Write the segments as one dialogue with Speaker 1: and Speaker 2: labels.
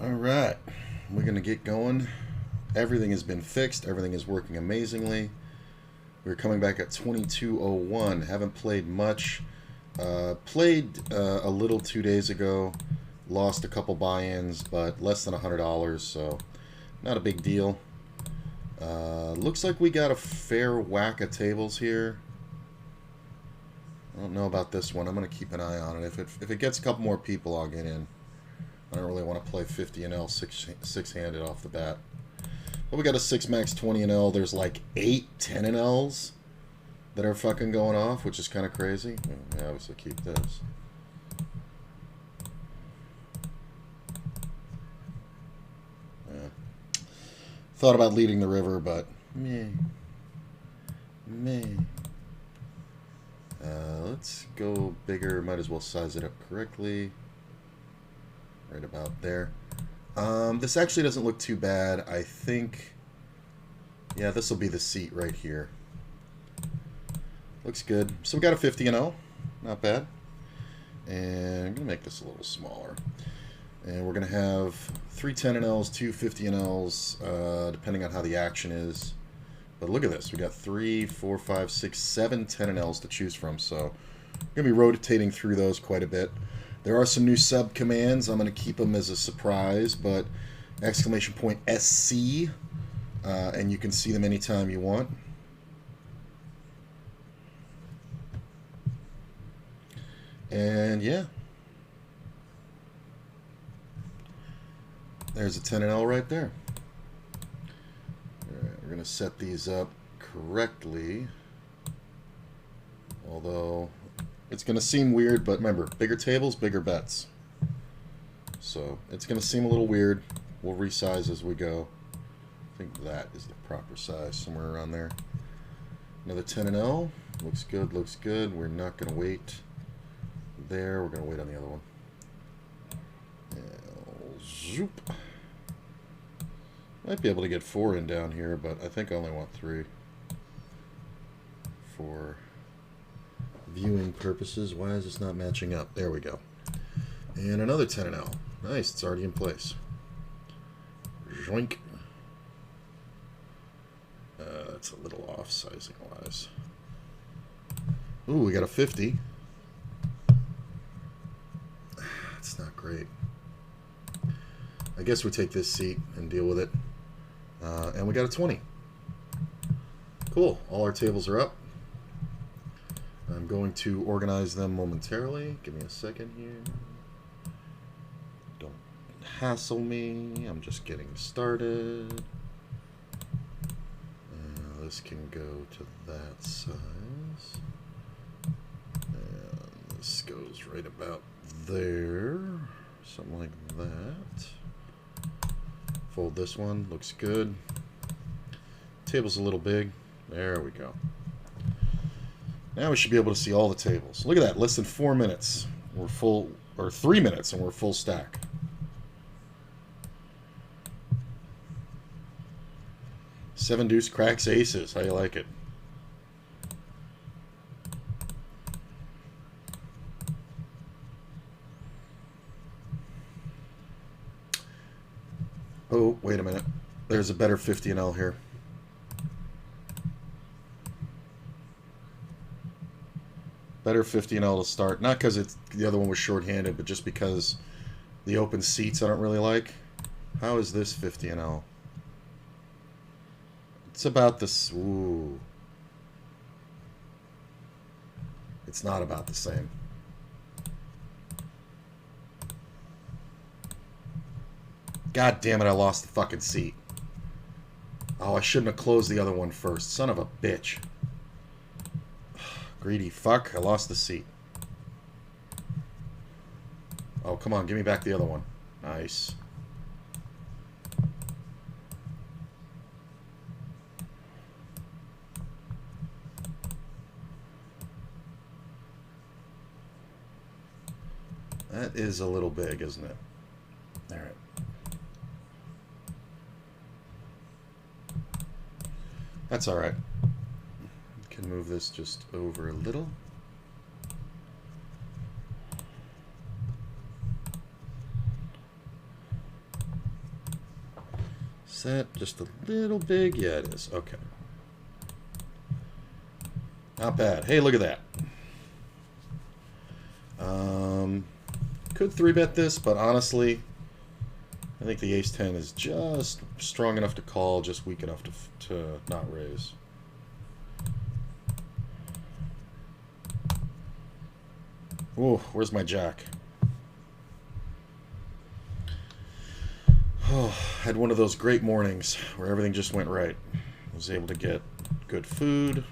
Speaker 1: Alright, we're going to get going. Everything has been fixed. Everything is working amazingly. We're coming back at 22:01. Haven't played much. Played a little 2 days ago. Lost a couple buy-ins, but less than $100, so not a big deal. Looks like we got a fair whack of tables here. I don't know about this one. I'm going to keep an eye on it. If it gets a couple more people, I'll get in. I don't really want to play 50 and L six-handed off the bat. But we got a 6 max 20 and L. There's like 8 10 and Ls that are fucking going off, which is kind of crazy. Yeah, obviously keep this. Yeah. Thought about leading the river, but meh. Let's go bigger. Might as well size it up correctly. Right about there. This actually doesn't look too bad. I think, yeah, this will be the seat right here. Looks good. So we got a 50 and 0. Not bad. And I'm going to make this a little smaller. And we're going to have 3 10 and Ls, 2 50 and Ls, depending on how the action is. But look at this. We got 3, 4, 5, 6, 7 10 and Ls to choose from. So I'm going to be rotating through those quite a bit. There are some new sub commands. I'm going to keep them as a surprise, but exclamation point SC, and you can see them anytime you want. And yeah, there's a 10 and L right there. All right, we're going to set these up correctly, although it's going to seem weird, but remember, bigger tables, bigger bets. So it's going to seem a little weird. We'll resize as we go. I think that is the proper size, somewhere around there. Another 10 and L. Looks good, looks good. We're not going to wait there. We're going to wait on the other one. Zoop. Might be able to get 4 in down here, but I think I only want 3 for viewing purposes. Why is this not matching up? There we go. And another 10 and L. Nice, it's already in place. Joink. That's a little off sizing wise. Ooh, we got a 50. That's not great. I guess we take this seat and deal with it. And we got a 20. Cool. All our tables are up. I'm going to organize them momentarily. Give me a second here. Don't hassle me. I'm just getting started. This can go to that size. And this goes right about there. Something like that. Fold this one. Looks good. Table's a little big. There we go. Now we should be able to see all the tables. Look at that, less than 4 minutes. We're full, or 3 minutes, and we're full stack. Seven deuce cracks aces. How you like it? Oh, wait a minute. There's a better 50 and L here. Better 50 and L to start. Not because the other one was short-handed, but just because the open seats I don't really like. How is this 50 and L? It's about this. Ooh. It's not about the same. God damn it, I lost the fucking seat. Oh, I shouldn't have closed the other one first. Son of a bitch. Greedy fuck, I lost the seat. Oh, come on, give me back the other one. Nice. That is a little big, isn't it? All right. That's all right. Can move this just over a little. Is that just a little big? Yeah, it is. Okay. Not bad. Hey, look at that. Could 3-bet this, but honestly, I think the ace-10 is just strong enough to call, just weak enough to not raise. Ooh, where's my jack? Oh, had one of those great mornings where everything just went right. I was able to get good food.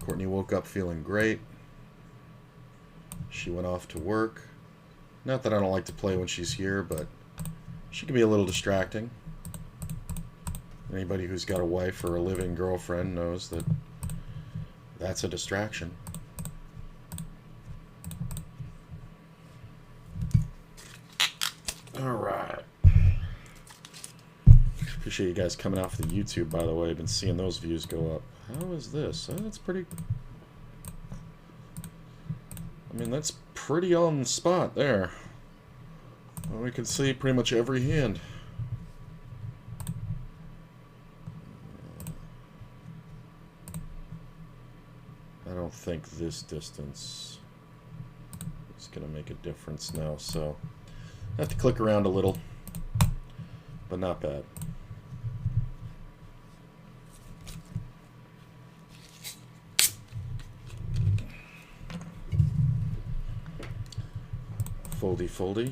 Speaker 1: Courtney woke up feeling great. She went off to work. Not that I don't like to play when she's here, but she can be a little distracting. Anybody who's got a wife or a living girlfriend knows that that's a distraction. Alright. Appreciate you guys coming out for the YouTube, by the way. I've been seeing those views go up. How is this? That's pretty... I mean, that's pretty on the spot there. Well, we can see pretty much every hand. I don't think this distance is going to make a difference now, so I have to click around a little, but not bad. Foldy, foldy.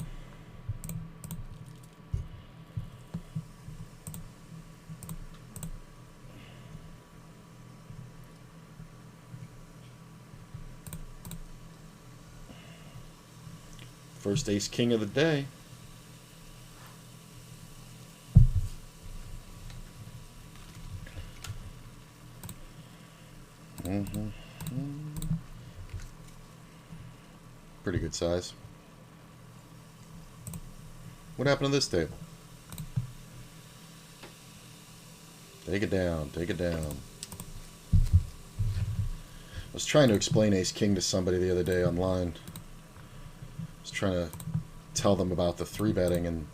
Speaker 1: First ace king of the day. Pretty good size. What happened to this table? Take it down, take it down. I was trying to explain ace king to somebody the other day online. I was trying to tell them about the 3-betting, and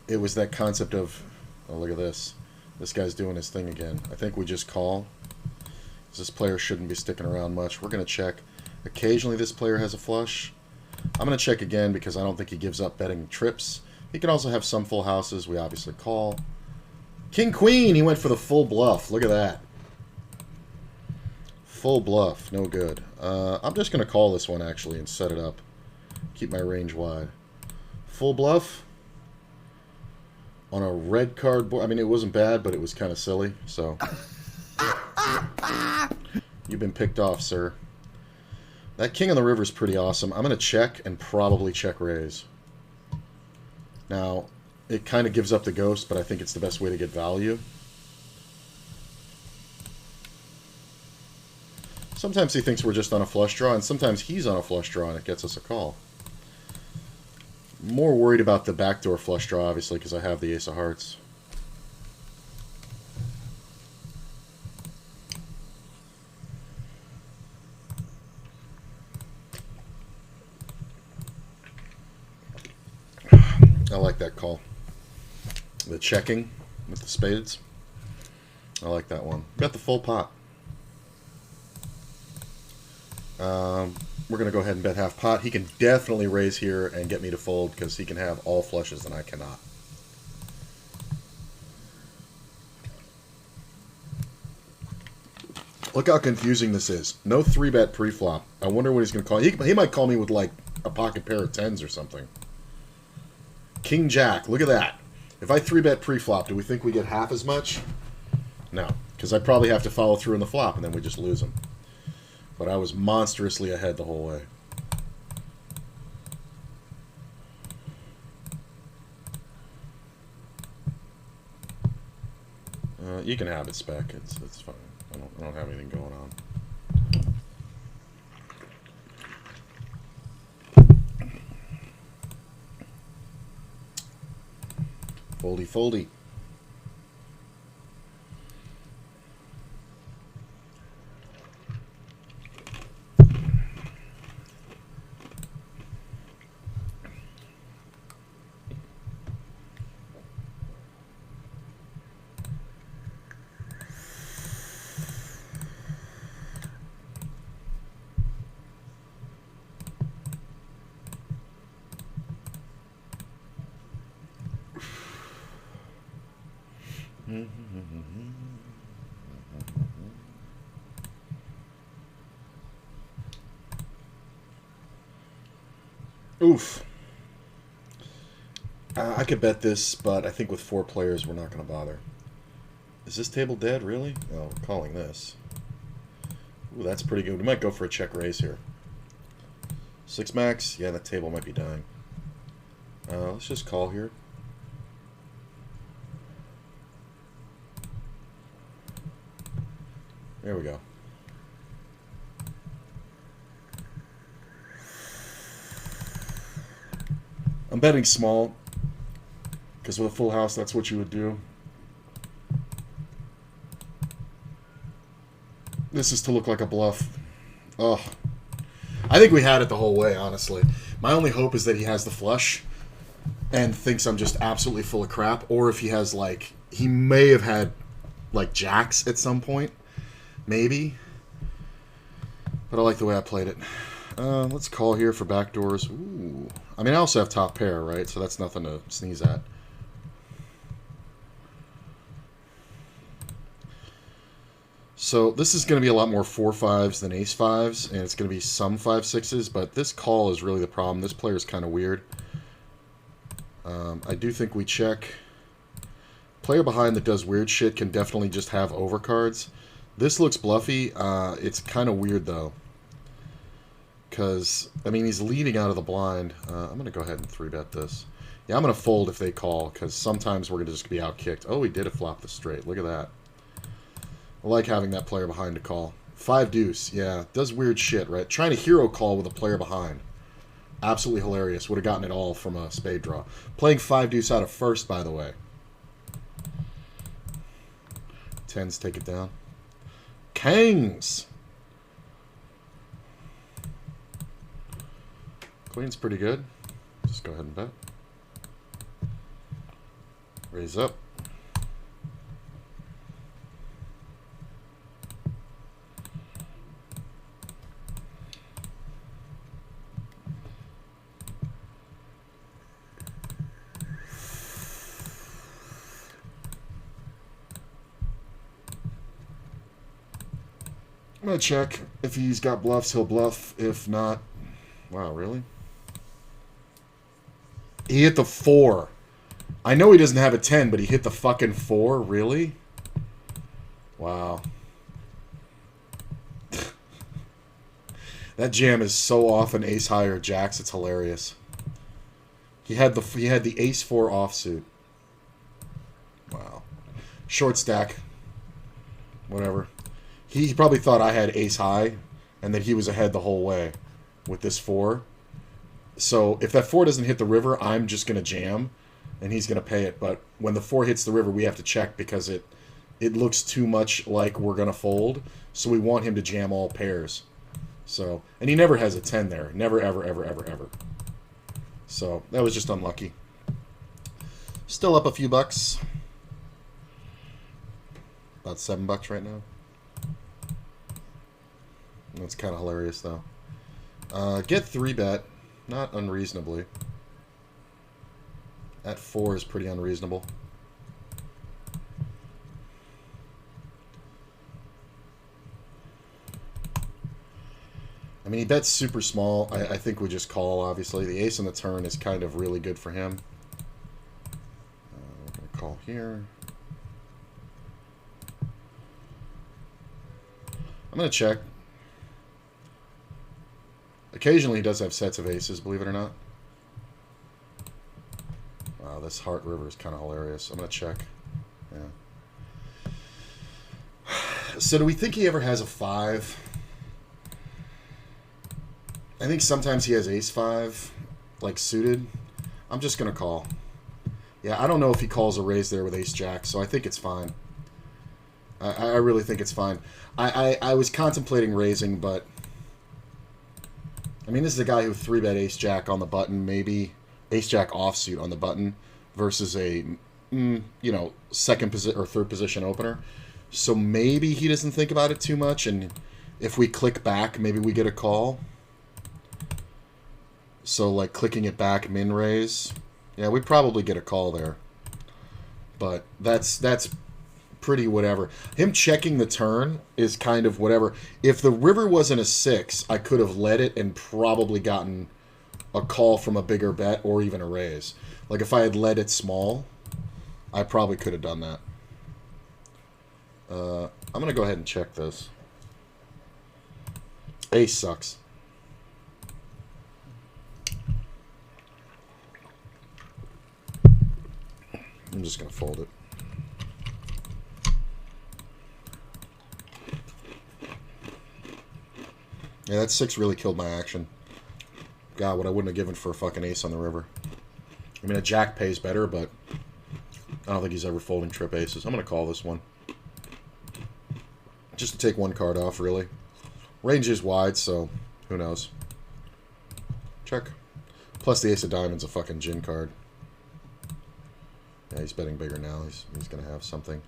Speaker 1: it was that concept of, oh, look at this. This guy's doing his thing again. I think we just call. This player shouldn't be sticking around much. We're going to check. Occasionally this player has a flush. I'm going to check again because I don't think he gives up betting trips. He can also have some full houses. We obviously call. King queen, he went for the full bluff. Look at that. Full bluff, no good. I'm just going to call this one actually and set it up. Keep my range wide. Full bluff on a red card board. I mean, it wasn't bad, but it was kind of silly. So you've been picked off, sir. That king on the river is pretty awesome. I'm going to check and probably check raise. Now, it kind of gives up the ghost, but I think it's the best way to get value. Sometimes he thinks we're just on a flush draw, and sometimes he's on a flush draw, and it gets us a call. More worried about the backdoor flush draw, obviously, because I have the ace of hearts. I like that call. The checking with the spades. I like that one. Got the full pot. We're going to go ahead and bet half pot. He can definitely raise here and get me to fold because he can have all flushes and I cannot. Look how confusing this is. No 3-bet pre-flop. I wonder what he's going to call. He might call me with like a pocket pair of 10s or something. King Jack. Look at that. If I 3-bet pre-flop, do we think we get half as much? No, because I probably have to follow through in the flop and then we just lose him. But I was monstrously ahead the whole way. You can have it, Spec. It's fine. I don't have anything going on. Foldy, foldy. Oof. I could bet this, but I think with 4 players, we're not going to bother. Is this table dead, really? Oh, we're calling this. Ooh, that's pretty good. We might go for a check raise here. 6 max? Yeah, that table might be dying. Let's just call here. There we go. I'm betting small, because with a full house, that's what you would do. This is to look like a bluff. Oh, I think we had it the whole way, honestly. My only hope is that he has the flush and thinks I'm just absolutely full of crap, or if he has, like, he may have had, like, jacks at some point. Maybe. But I like the way I played it. Let's call here for backdoors. Ooh. I mean, I also have top pair, right? So that's nothing to sneeze at. So this is going to be a lot more 4-5s than ace-5s, and it's going to be some 5-6s, but this call is really the problem. This player is kind of weird. I do think we check. Player behind that does weird shit can definitely just have overcards. This looks bluffy. It's kind of weird, though. Because, I mean, he's leading out of the blind. I'm going to go ahead and 3-bet this. Yeah, I'm going to fold if they call, because sometimes we're going to just be out-kicked. Oh, he did a flop the straight. Look at that. I like having that player behind to call. 5 deuce. Yeah, does weird shit, right? Trying to hero call with a player behind. Absolutely hilarious. Would have gotten it all from a spade draw. Playing 5 deuce out of first, by the way. 10s take it down. Kings! Queen's pretty good. Just go ahead and bet. Raise up. I'm going to check. If he's got bluffs, he'll bluff. If not... Wow, really? He hit the 4. I know he doesn't have a 10, but he hit the fucking 4? Really? Wow. That jam is so often ace high or jacks, it's hilarious. He had the ace 4 offsuit. Wow. Short stack. Whatever. He probably thought I had ace high, and that he was ahead the whole way with this 4. So if that 4 doesn't hit the river, I'm just going to jam, and he's going to pay it. But when the 4 hits the river, we have to check because it looks too much like we're going to fold. So we want him to jam all pairs. So, and he never has a 10 there. Never, ever, ever, ever, ever. So that was just unlucky. Still up a few bucks. About $7 right now. That's kind of hilarious, though. Get 3-bet. Not unreasonably. At 4 is pretty unreasonable. I mean, he bets super small. I think we just call, obviously. The ace on the turn is kind of really good for him. We're going to call here. I'm going to check. Occasionally he does have sets of aces, believe it or not. Wow, this heart river is kind of hilarious. I'm going to check. Yeah. So do we think he ever has a 5? I think sometimes he has ace 5, like suited. I'm just going to call. Yeah, I don't know if he calls a raise there with ace jack, so I think it's fine. I really think it's fine. I was contemplating raising, but... I mean, this is a guy who 3-bet ace-jack on the button, maybe ace-jack offsuit on the button, versus a, you know, second position or third position opener. So maybe he doesn't think about it too much, and if we click back, maybe we get a call. So, like, clicking it back, min-raise. Yeah, we probably get a call there. But that's pretty whatever. Him checking the turn is kind of whatever. If the river wasn't a 6, I could have led it and probably gotten a call from a bigger bet or even a raise. Like, if I had led it small, I probably could have done that. I'm going to go ahead and check this. Ace sucks. I'm just going to fold it. Yeah, that 6 really killed my action. God, what I wouldn't have given for a fucking ace on the river. I mean, a jack pays better, but I don't think he's ever folding trip aces. I'm going to call this one. Just to take one card off, really. Range is wide, so who knows. Check. Plus, the ace of diamonds a fucking gin card. Yeah, he's betting bigger now. He's going to have something.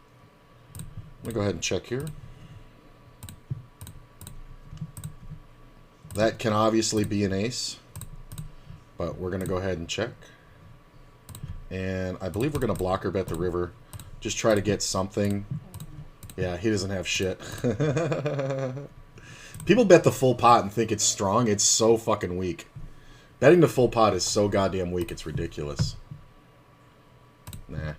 Speaker 1: I'm going to go ahead and check here. That can obviously be an ace, but we're going to go ahead and check. And I believe we're going to blocker bet the river. Just try to get something. Yeah, he doesn't have shit. People bet the full pot and think it's strong. It's so fucking weak. Betting the full pot is so goddamn weak, it's ridiculous. Nah.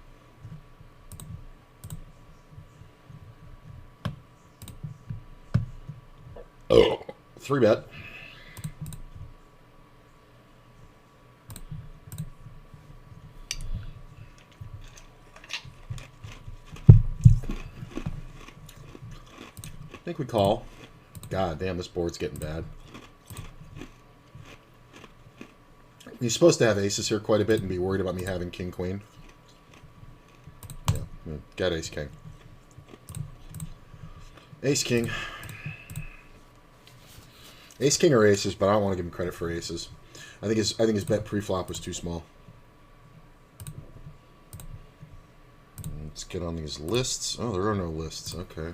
Speaker 1: Oh, 3-bet. I think we call. God damn, this board's getting bad. He's supposed to have aces here quite a bit and be worried about me having king-queen. Yeah, got ace-king. Ace-king. Ace-king or aces, but I don't want to give him credit for aces. I think his bet pre-flop was too small. Let's get on these lists. Oh, there are no lists. Okay.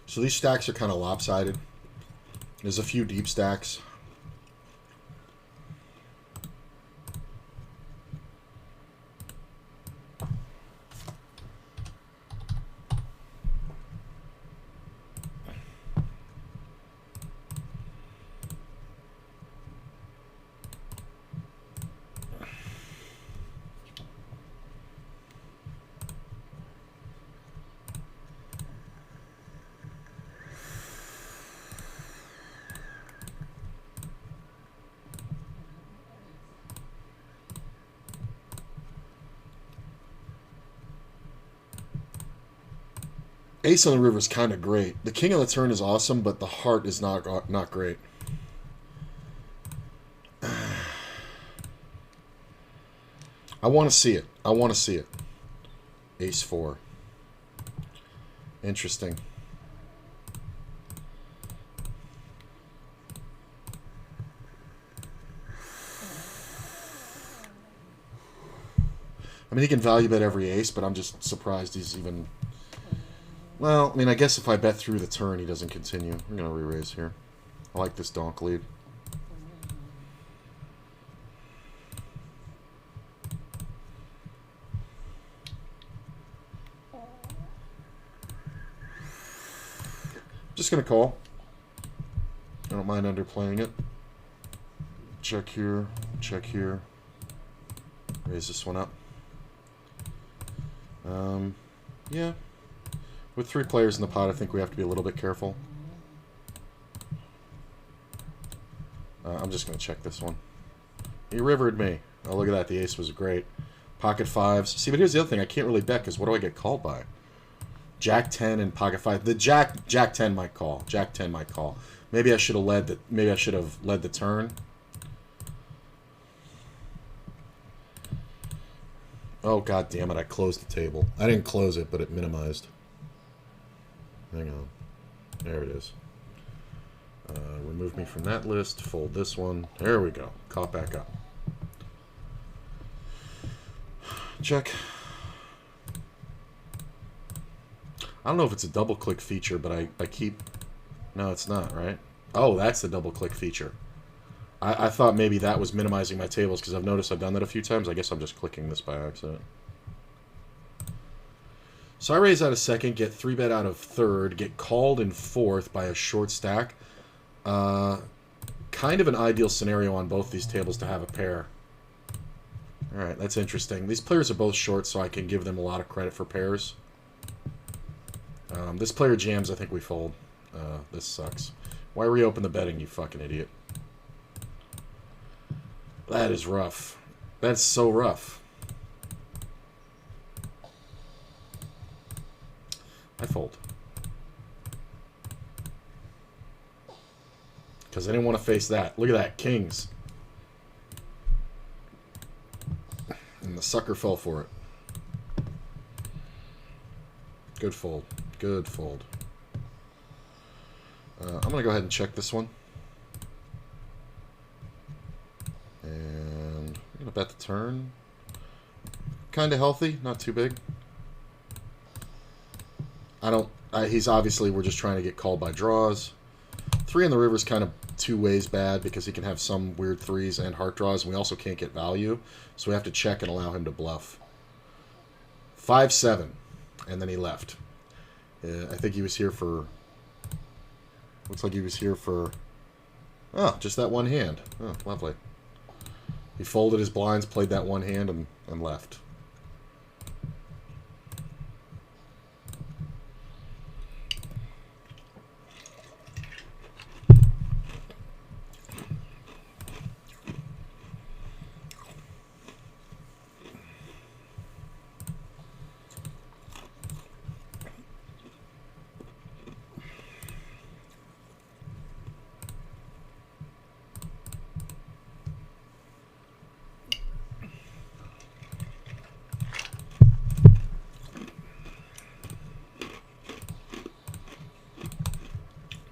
Speaker 1: So these stacks are kind of lopsided. There's a few deep stacks. Ace on the river is kind of great. The king on the turn is awesome, but the heart is not great. I want to see it. I want to see it. Ace 4. Interesting. I mean, he can value bet every ace, but I'm just surprised he's even... Well, I mean, I guess if I bet through the turn, he doesn't continue. I'm going to re-raise here. I like this donk lead. Just going to call. I don't mind underplaying it. Check here. Check here. Raise this one up. Yeah. With 3 players in the pot, I think we have to be a little bit careful. I'm just going to check this one. He rivered me. Oh, look at that. The ace was great. Pocket 5s. See, but here's the other thing. I can't really bet because what do I get called by? Jack 10 and pocket 5. The Jack 10 might call. Jack 10 might call. Maybe I should have led the. Maybe I should have led the turn. Oh, god damn it. I closed the table. I didn't close it, but it minimized. Hang on. There it is. Remove me from that list. Fold this one. There we go. Caught back up. Check. I don't know if it's a double-click feature, but I keep... No, it's not, right? Oh, that's the double-click feature. I thought maybe that was minimizing my tables, because I've noticed I've done that a few times. I guess I'm just clicking this by accident. So I raise out of second, get 3-bet out of third, get called in fourth by a short stack. Kind of an ideal scenario on both these tables to have a pair. Alright, that's interesting. These players are both short, so I can give them a lot of credit for pairs. This player jams, I think we fold. This sucks. Why reopen the betting, you fucking idiot? That is rough. That's so rough. I fold. Because I didn't want to face that. Look at that. Kings. And the sucker fell for it. Good fold. Good fold. I'm going to go ahead and check this one. And I'm going to bet the turn. Kind of healthy. Not too big. He's obviously, we're just trying to get called by draws. 3 in the river is kind of two ways bad because he can have some weird threes and heart draws, and we also can't get value. So we have to check and allow him to bluff. 5-7. And then he left. I think he was here for... Looks like he was here for... Oh, just that one hand. Oh, lovely. He folded his blinds, played that one hand, and left.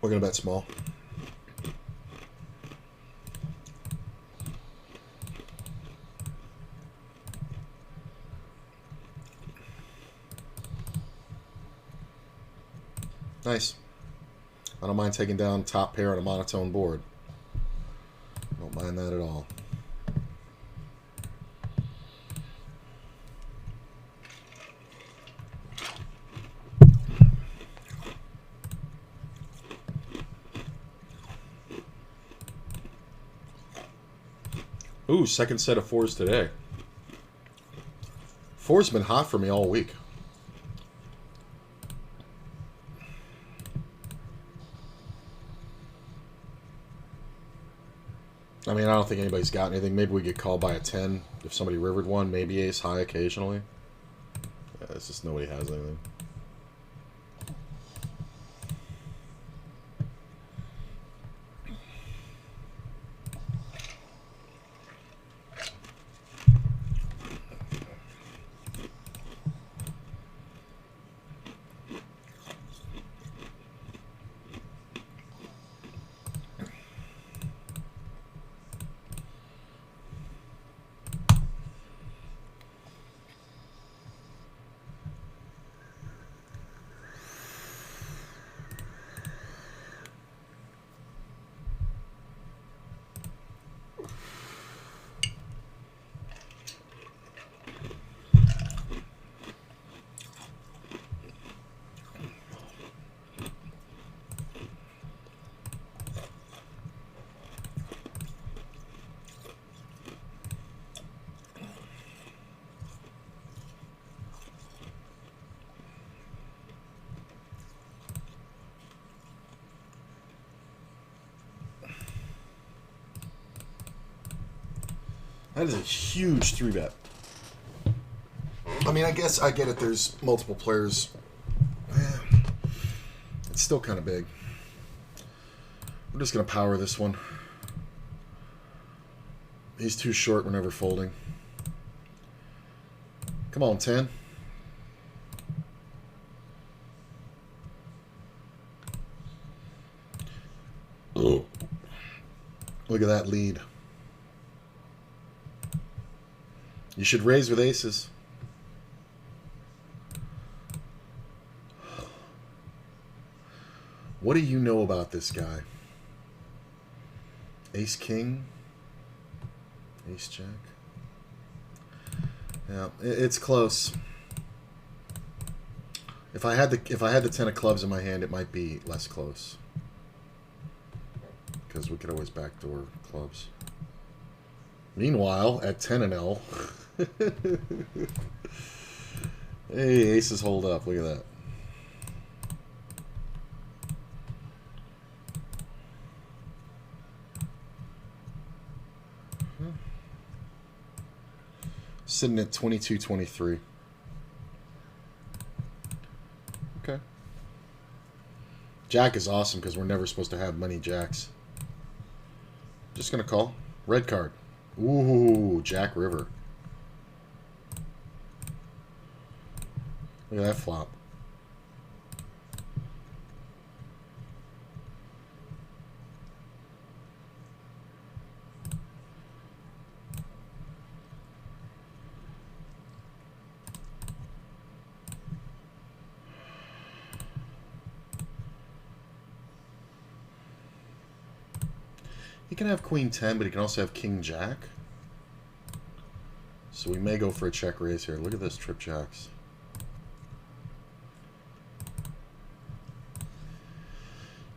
Speaker 1: We're going to bet small. Nice. I don't mind taking down top pair on a monotone board. Don't mind that at all. Ooh, second set of 4s today. 4's been hot for me all week. I mean, I don't think anybody's got anything. Maybe we get called by a 10 if somebody rivered one. Maybe ace high occasionally. Yeah, it's just nobody has anything. That is a huge 3-bet. I mean, I guess I get it. There's multiple players. It's still kind of big. I'm just going to power this one. He's too short. We're never folding. Come on, 10. Ugh. Look at that lead. You should raise with aces. What do you know about this guy? Ace King? Ace Jack? Yeah, it's close. If I had the 10 of clubs in my hand, it might be less close. Because we could always backdoor clubs. Meanwhile, at 10 and L. Hey, aces hold up. Look at that. Sitting at 22-23. Okay. Jack is awesome because we're never supposed to have many jacks. Just going to call. Red card. Ooh, Jack River. Look at that flop. He can have Queen 10, but he can also have King Jack. So we may go for a check raise here. Look at this, trip jacks.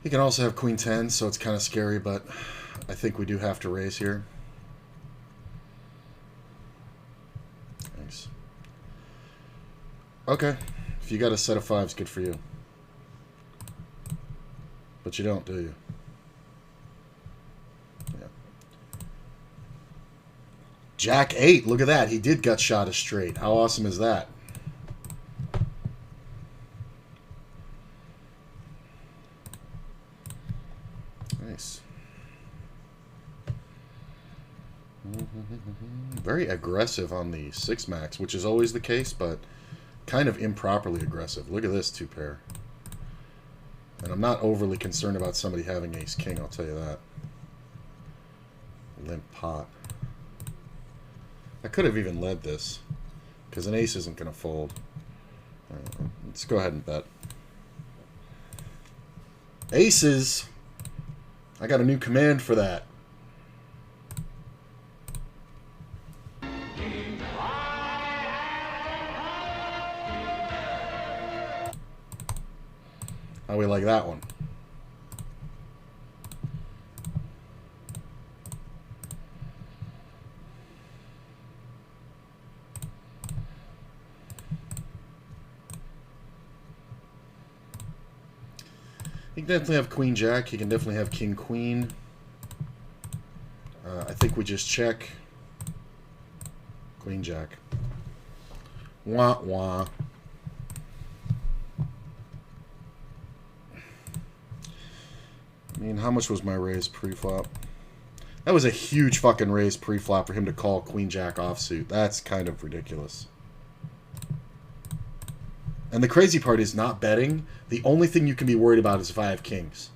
Speaker 1: He can also have Queen 10, so it's kind of scary, but I think we do have to raise here. Thanks. Okay. If you got a set of fives, good for you. But you don't, do you? Yeah. Jack 8. Look at that. He did gut shot a straight. How awesome is that? Nice. Very aggressive on the 6 max, which is always the case, but kind of improperly aggressive. Look at this 2 pair. And I'm not overly concerned about somebody having ace king, I'll tell you that. Limp pot. I could have even led this, because an ace isn't going to fold. Let's go ahead and bet. Aces! I got a new command for that. How we like that one? He can definitely have Queen Jack. He can definitely have King Queen. I think we just check. Queen Jack. Wah wah. I mean, how much was my raise pre-flop? That was a huge fucking raise pre-flop for him to call Queen Jack offsuit. That's kind of ridiculous. And the crazy part is not betting. The only thing you can be worried about is if I have kings.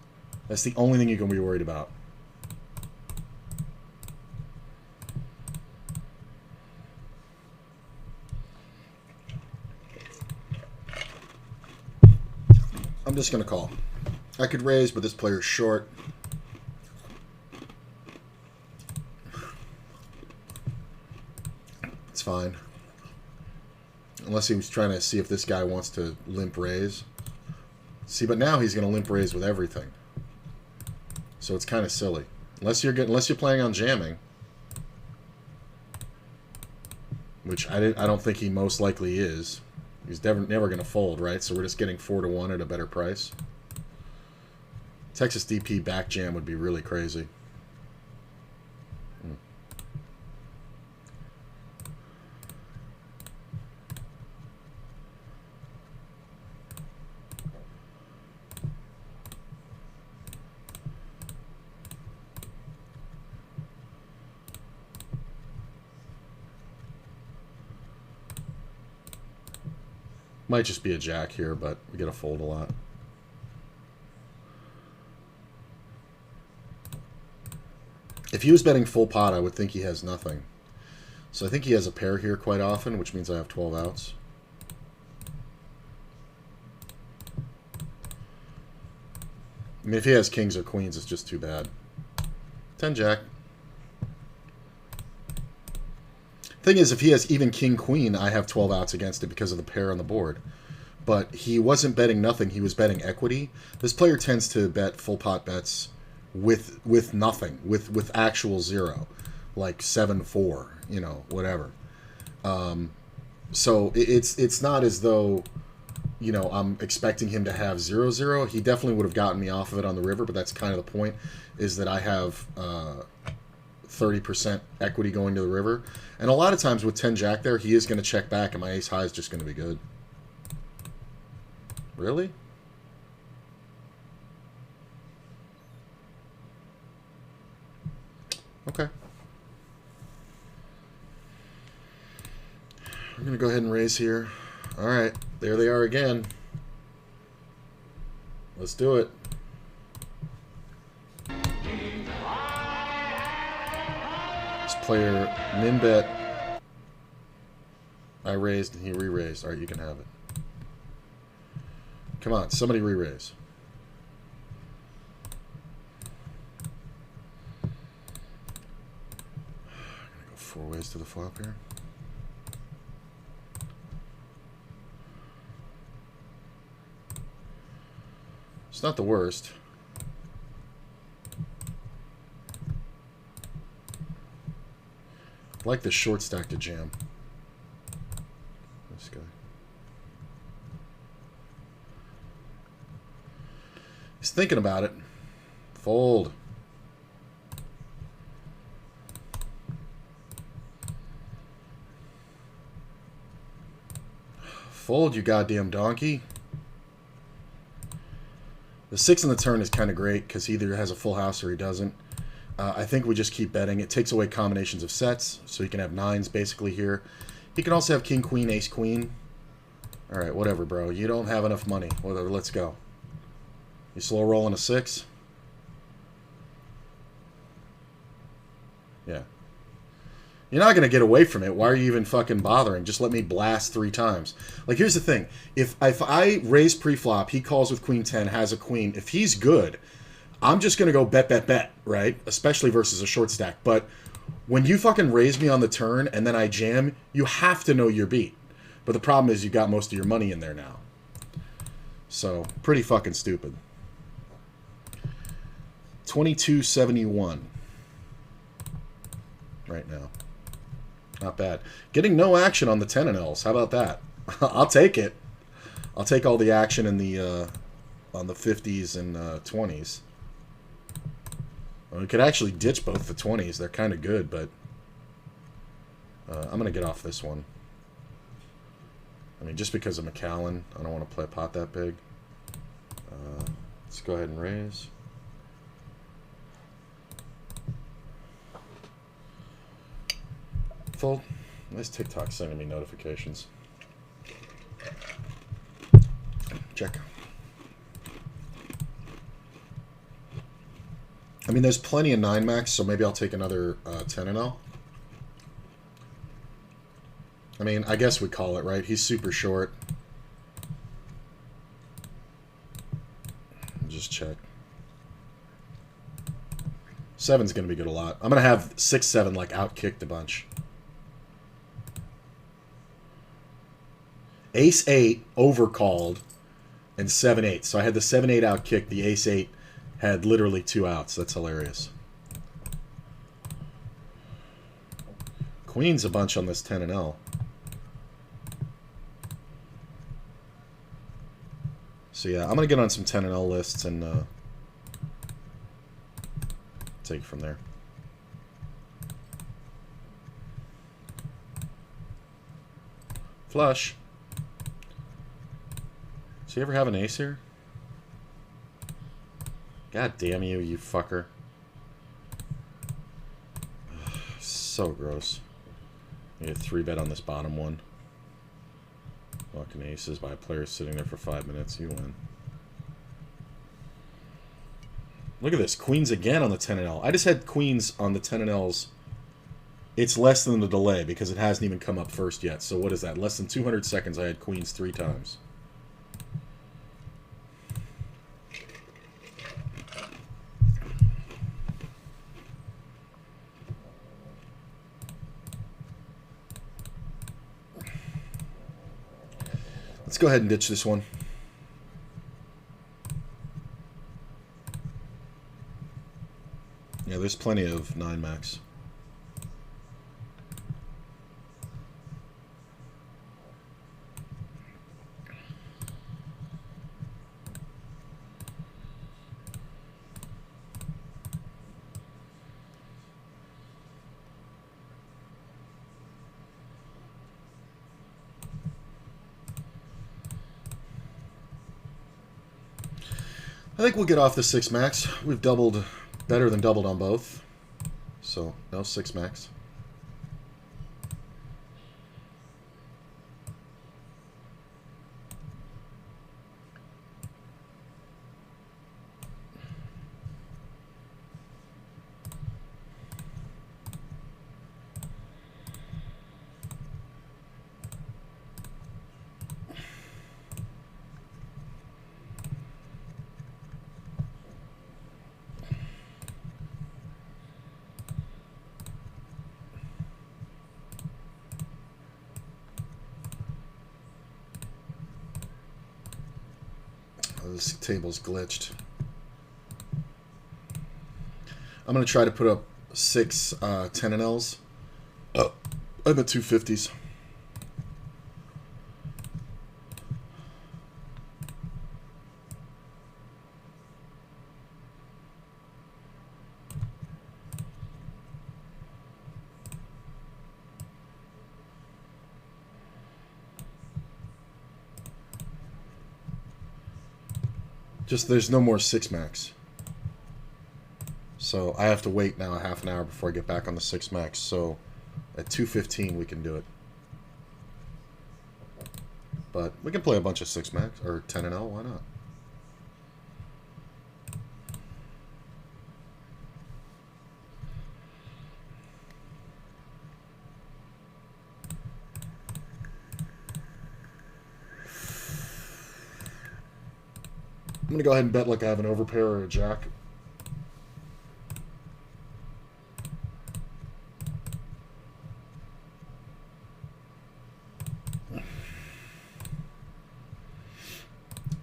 Speaker 1: That's the only thing you can be worried about. I'm just going to call. I could raise, but this player's short. It's fine. Unless he was trying to see if this guy wants to limp raise. See, but now he's going to limp raise with everything. So it's kind of silly. Unless you're planning on jamming. Which I don't think he most likely is. He's never going to fold, right? So we're just getting 4-1 at a better price. Texas DP back jam would be really crazy. Might just be a jack here, but we get a fold a lot. If he was betting full pot, I would think he has nothing. So I think he has a pair here quite often, which means I have 12 outs. I mean, if he has kings or queens, it's just too bad. 10 jack. Thing is, if he has even king queen, I have 12 outs against it because of the pair on the board. But he wasn't betting nothing, he was betting equity. This player tends to bet full pot bets with nothing, with actual zero, like 7-4, you know, whatever. So it's not as though, you know, I'm expecting him to have 0-0. He definitely would have gotten me off of it on the river, but that's kind of the point, is that I have 30% equity going to the river. And a lot of times with 10 jack there, he is going to check back, and my ace high is just going to be good. Really? Okay. We're going to go ahead and raise here. All right. There they are again. Let's do it. This player min bet. I raised and he re-raised. All right, you can have it. Come on, somebody re-raise. I'm going to go 4 ways to the flop here. It's not the worst. I like the short stack to jam. This guy. He's thinking about it. Fold. Fold, you goddamn donkey. The 6 in the turn is kind of great because he either has a full house or he doesn't. I think we just keep betting. It takes away combinations of sets, so he can have 9s basically here. He can also have king, queen, ace, queen. All right, whatever, bro. You don't have enough money. Whatever, let's go. You slow rolling a 6? Yeah. You're not going to get away from it. Why are you even fucking bothering? Just let me blast 3 times. Like, here's the thing. If I raise pre-flop, he calls with queen 10, has a queen. If he's good, I'm just going to go bet, bet, bet, right? Especially versus a short stack. But when you fucking raise me on the turn and then I jam, you have to know you're beat. But the problem is you got most of your money in there now. So, pretty fucking stupid. 2271 right now. Not bad. Getting no action on the 10 and Ls. How about that? I'll take it. I'll take all the action in the on the 50s and 20s. Well, we could actually ditch both the 20s. They're kind of good, but I'm going to get off this one. I mean, just because of McAllen, I don't want to play a pot that big. Let's go ahead and raise. Fold. Nice TikTok sending me notifications. Check. I mean, there's plenty of 9 max, so maybe I'll take another 10 and L. I mean, I guess we call it, right? He's super short. Just check. 7's going to be good a lot. I'm going to have 6-7 like out-kicked a bunch. Ace-8 overcalled and 7-8. So I had the 7-8 out-kicked. The Ace-8 had literally 2 outs. That's hilarious. Queen's a bunch on this 10 and L. So yeah, I'm going to get on some 10 and L lists and take it from there. Flush. Does he ever have an ace here? God damn you, you fucker. So gross. You get 3-bet on this bottom one. Fucking aces by a player sitting there for 5 minutes. You win. Look at this. Queens again on the 10 and L. I just had queens on the 10 and Ls. It's less than the delay because it hasn't even come up first yet. So what is that? Less than 200 seconds I had queens 3 times. Let's go ahead and ditch this one. Yeah, there's plenty of 9 max. I think we'll get off the 6 max. We've doubled, better than doubled on both. So, no 6 max. This table's glitched. I'm going to try to put up 6 10 and Ls. Oh, I'm at 250s. Just there's no more 6 max. So I have to wait now a half an hour before I get back on the 6 max. So at 2:15 we can do it. But we can play a bunch of 6 max or 10 and L, why not? I'm going to go ahead and bet like I have an overpair or a jack.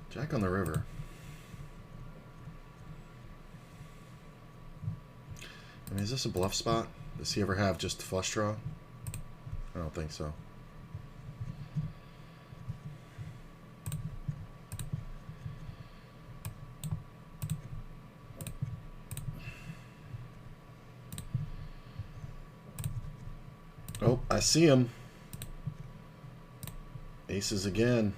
Speaker 1: Jack on the river. I mean, is this a bluff spot? Does he ever have just flush draw? I don't think so. Oh, I see him. Aces again.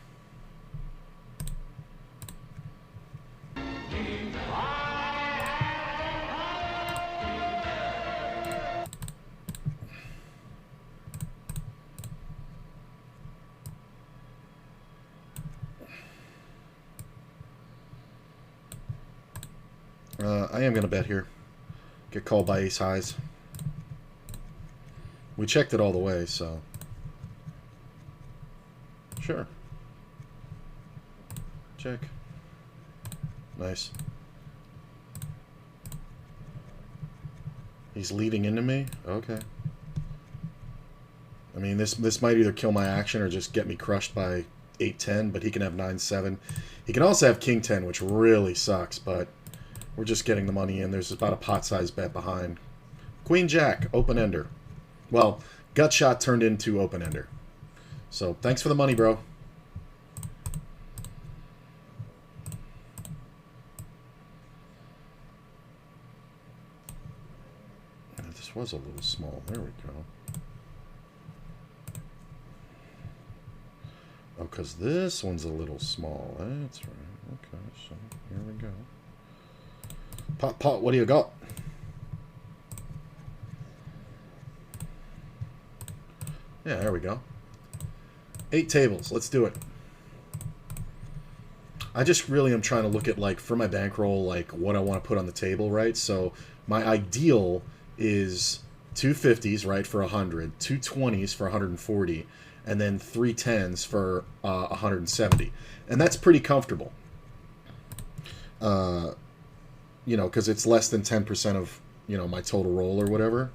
Speaker 1: I am going to bet here. Get called by ace highs. We checked it all the way, so... Sure. Check. Nice. He's leading into me? Okay. I mean, this might either kill my action or just get me crushed by 8-10, but he can have 9-7. He can also have king-10, which really sucks, but we're just getting the money in. There's about a pot-sized bet behind. Queen-Jack, open-ender. Well, gut shot turned into open-ender. So, thanks for the money, bro. This was a little small. There we go. Oh, because this one's a little small. That's right. Okay, so here we go. Pot, what do you got? Yeah, there we go. 8 tables. Let's do it. I just really am trying to look at, like, for my bankroll, like, what I want to put on the table, right? So my ideal is 250s, right, for 100, 220s for 140, and then 310s for 170. And that's pretty comfortable. You know, because it's less than 10% of, you know, my total roll or whatever.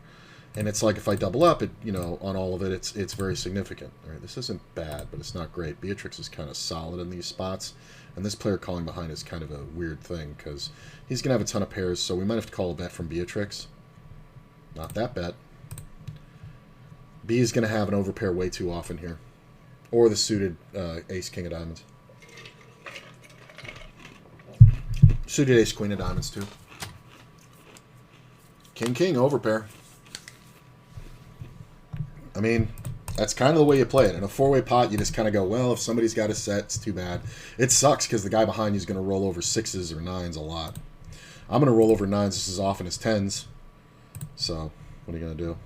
Speaker 1: And it's like if I double up, it, you know, on all of it, it's very significant. All right, this isn't bad, but it's not great. Beatrix is kind of solid in these spots. And this player calling behind is kind of a weird thing because he's going to have a ton of pairs, so we might have to call a bet from Beatrix. Not that bet. B is going to have an overpair way too often here. Or the suited ace, king of diamonds. Suited ace, queen of diamonds, too. King, king, overpair. I mean, that's kind of the way you play it. In a four-way pot, you just kind of go, well, if somebody's got a set, it's too bad. It sucks because the guy behind you is going to roll over sixes or nines a lot. I'm going to roll over nines just as often as tens. So, what are you going to do?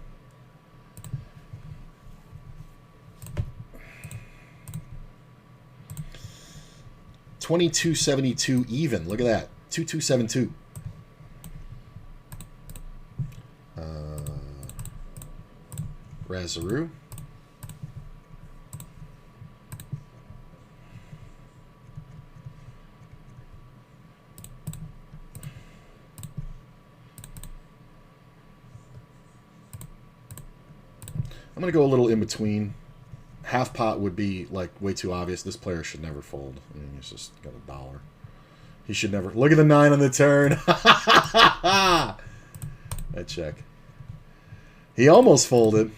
Speaker 1: $22.72 even. Look at that. 2272. Razaroo. I'm going to go a little in between. Half pot would be like way too obvious. This player should never fold. I mean, he's just got $1. He should never. Look at the 9 on the turn. I check. He almost folded.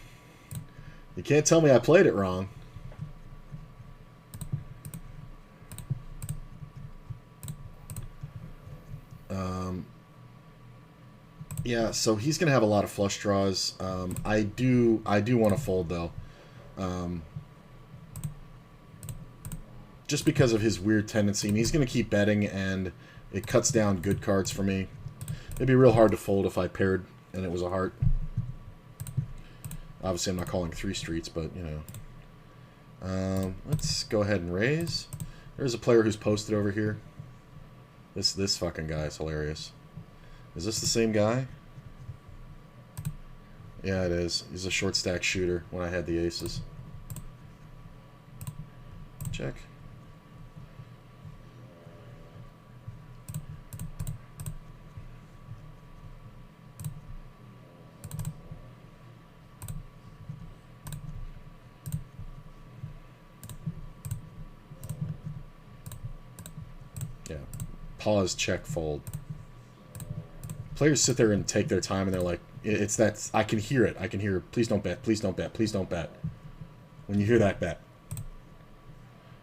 Speaker 1: You can't tell me I played it wrong. Yeah, so he's gonna have a lot of flush draws. I do want to fold though, just because of his weird tendency. And he's gonna keep betting, and it cuts down good cards for me. It'd be real hard to fold if I paired and it was a heart. Obviously, I'm not calling 3 streets, but you know. Let's go ahead and raise. There's a player who's posted over here. This fucking guy is hilarious. Is this the same guy? Yeah, it is. He's a short stack shooter when I had the aces. Check. Yeah. Pause, check, fold. Players sit there and take their time, and they're like, it's that, I can hear it. I can hear, please don't bet, please don't bet, please don't bet. When you hear that, bet.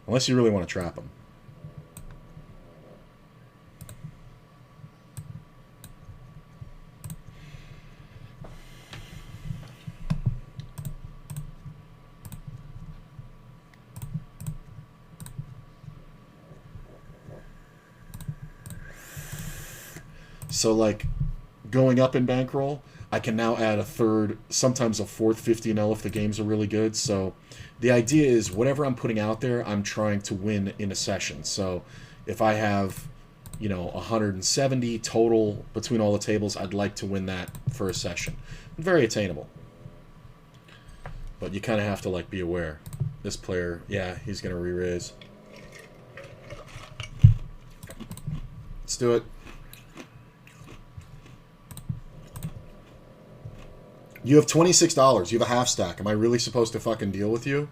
Speaker 1: Unless you really want to trap them. So, like, going up in bankroll, I can now add a third, sometimes a fourth 50-0 if the games are really good. So the idea is whatever I'm putting out there, I'm trying to win in a session. So if I have, you know, 170 total between all the tables, I'd like to win that for a session. Very attainable. But you kind of have to, like, be aware. This player, yeah, he's going to re-raise. Let's do it. You have $26. You have a half stack. Am I really supposed to fucking deal with you?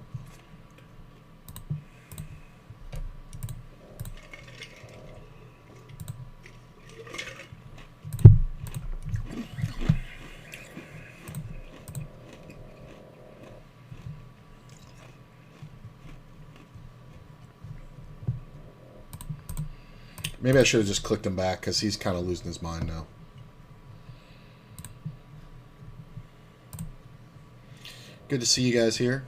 Speaker 1: Maybe I should have just clicked him back because he's kind of losing his mind now. Good to see you guys here.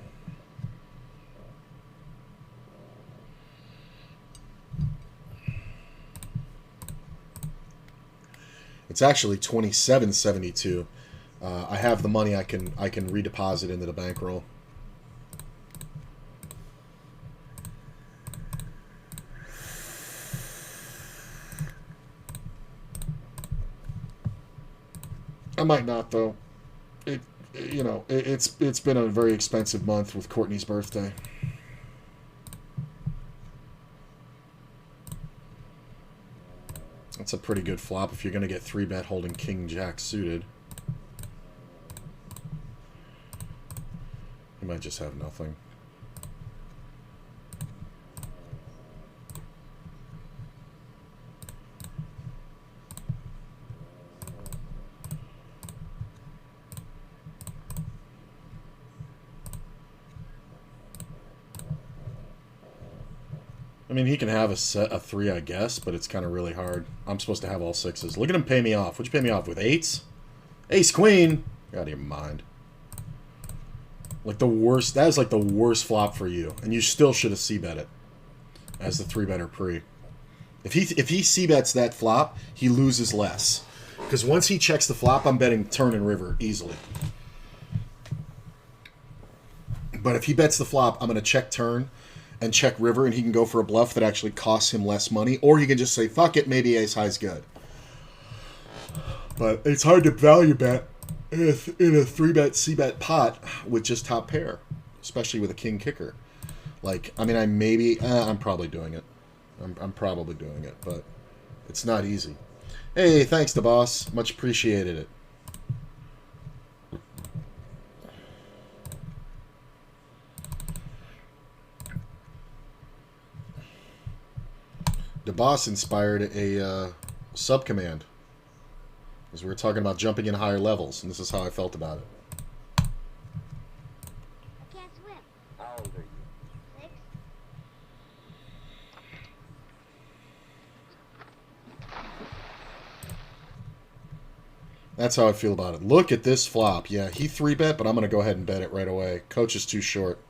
Speaker 1: It's actually $27.72. I have the money. I can redeposit into the bankroll. I might not though. It, it's been a very expensive month with Courtney's birthday. That's a pretty good flop if you're going to get 3-bet holding King Jack suited. He might just have nothing. I mean, he can have a 3, I guess, but it's kind of really hard. I'm supposed to have all 6s. Look at him pay me off. What'd you pay me off with? 8s? Ace Queen? Get out of your mind. Like the worst. That is like the worst flop for you, and you still should have c-bet it as the 3-better pre. If he c-bets that flop, he loses less because once he checks the flop, I'm betting turn and river easily. But if he bets the flop, I'm going to check turn and check river, and he can go for a bluff that actually costs him less money, or he can just say, fuck it, maybe ace high's good. But it's hard to value bet in a 3-bet, c-bet pot with just top pair, especially with a king kicker. Like, I mean, I'm probably doing it. I'm probably doing it, but it's not easy. Hey, thanks to boss. Much appreciated it. The boss inspired a subcommand. Because we were talking about jumping in higher levels, and this is how I felt about it.
Speaker 2: I can't swim.
Speaker 3: How old are you?
Speaker 2: 6.
Speaker 1: That's how I feel about it. Look at this flop. Yeah, he 3-bet, but I'm going to go ahead and bet it right away. Coach is too short.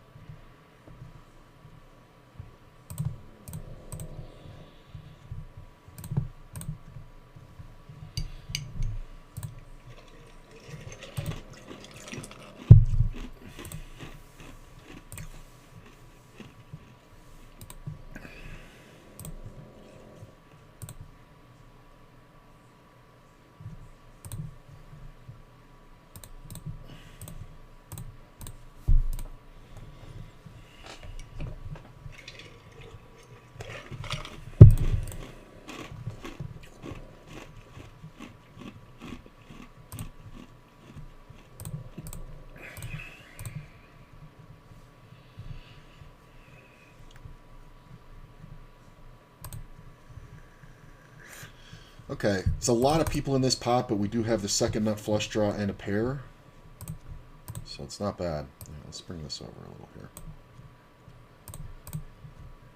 Speaker 1: Okay, it's a lot of people in this pot, but we do have the second nut flush draw and a pair. So it's not bad. Yeah, let's bring this over a little here.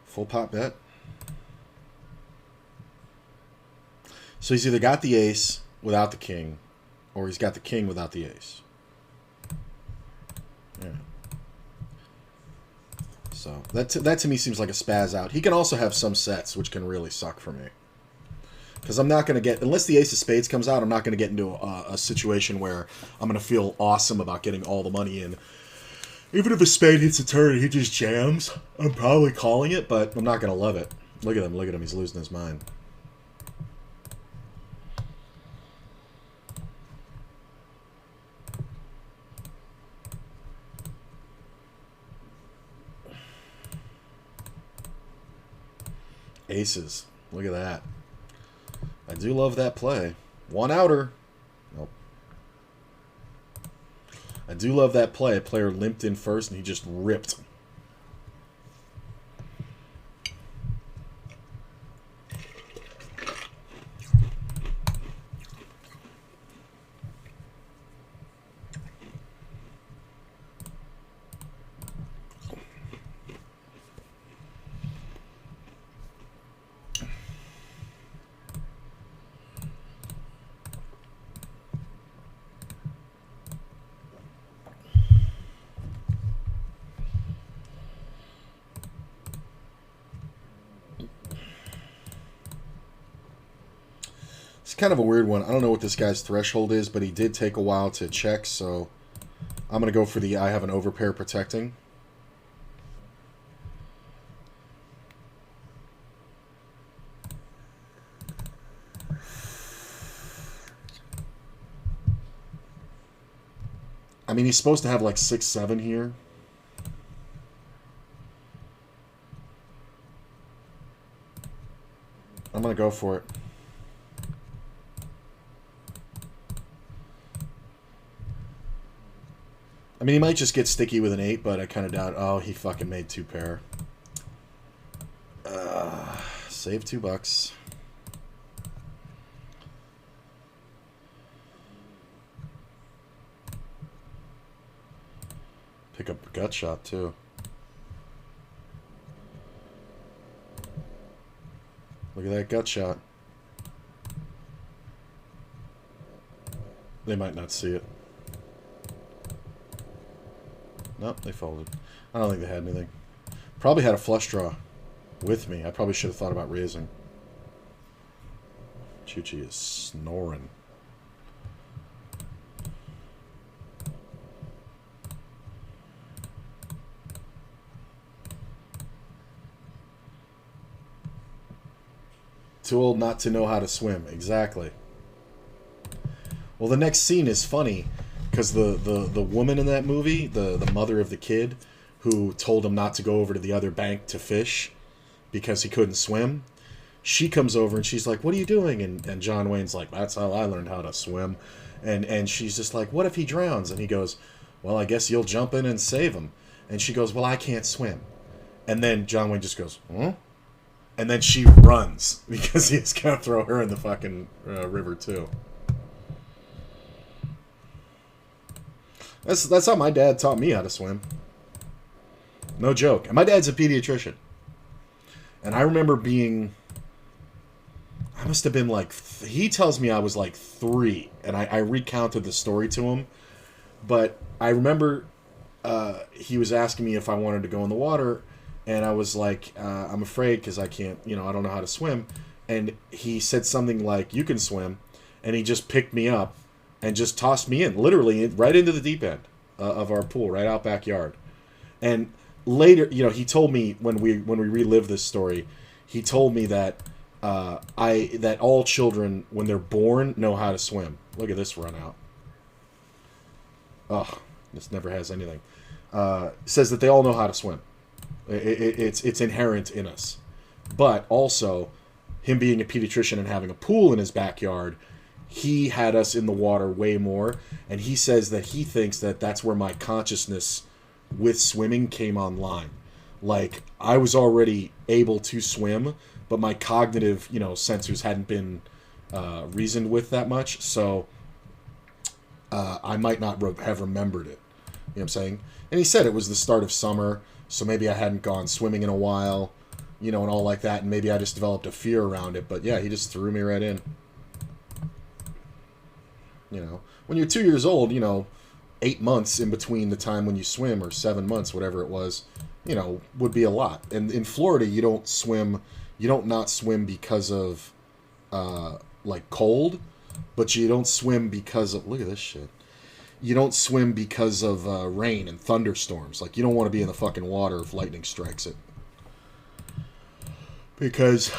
Speaker 1: Full pot bet. So he's either got the ace without the king, or he's got the king without the ace. Yeah. So that to me seems like a spaz out. He can also have some sets, which can really suck for me. Because I'm not going to get, unless the ace of spades comes out, I'm not going to get into a situation where I'm going to feel awesome about getting all the money in. Even if a spade hits a turn and he just jams, I'm probably calling it, but I'm not going to love it. Look at him, he's losing his mind. Aces, look at that. I do love that play. One outer. Nope. I do love that play. A player limped in first and he just ripped. It's kind of a weird one. I don't know what this guy's threshold is, but he did take a while to check, so I'm going to go for the I have an overpair protecting. I mean, he's supposed to have like 6-7 here. I'm going to go for it. I mean, he might just get sticky with an 8, but I kind of doubt. Oh, he fucking made 2 pair. Save $2. Pick up a gut shot, too. Look at that gut shot. They might not see it. Nope, they folded. I don't think they had anything. Probably had a flush draw with me. I probably should have thought about raising. Chuchi is snoring. Too old not to know how to swim. Exactly. Well, the next scene is funny because the woman in that movie, the mother of the kid, who told him not to go over to the other bank to fish because he couldn't swim, she comes over and she's like, "What are you doing?" And John Wayne's like, "That's how I learned how to swim." And she's just like, "What if he drowns?" And he goes, "Well, I guess you'll jump in and save him." And she goes, "Well, I can't swim." And then John Wayne just goes, "Huh?" And then she runs because he's going to throw her in the fucking river too. That's how my dad taught me how to swim. No joke. And my dad's a pediatrician. And I remember being... I must have been like... He tells me I was like 3. And I recounted the story to him. But I remember he was asking me if I wanted to go in the water. And I was like, I'm afraid because I can't, I don't know how to swim. And he said something like, "You can swim." And he just picked me up and just tossed me in, literally right into the deep end of our pool, right out backyard. And later, he told me when we relived this story, he told me that that all children, when they're born, know how to swim. Look at this run out. Oh, this never has anything. Says that they all know how to swim. It's inherent in us. But also, him being a pediatrician and having a pool in his backyard, he had us in the water way more. And he says that he thinks that that's where my consciousness with swimming came online. Like, I was already able to swim, but my cognitive, sensors hadn't been reasoned with that much. So I might not have remembered it. You know what I'm saying? And he said it was the start of summer. So maybe I hadn't gone swimming in a while, and all like that. And maybe I just developed a fear around it. But yeah, he just threw me right in. When you're 2 years old, 8 months in between the time when you swim, or 7 months, whatever it was, would be a lot. And in Florida, you don't not swim because of, like, cold, but you don't swim because of, look at this shit. You don't swim because of rain and thunderstorms. Like, you don't want to be in the fucking water if lightning strikes it. Because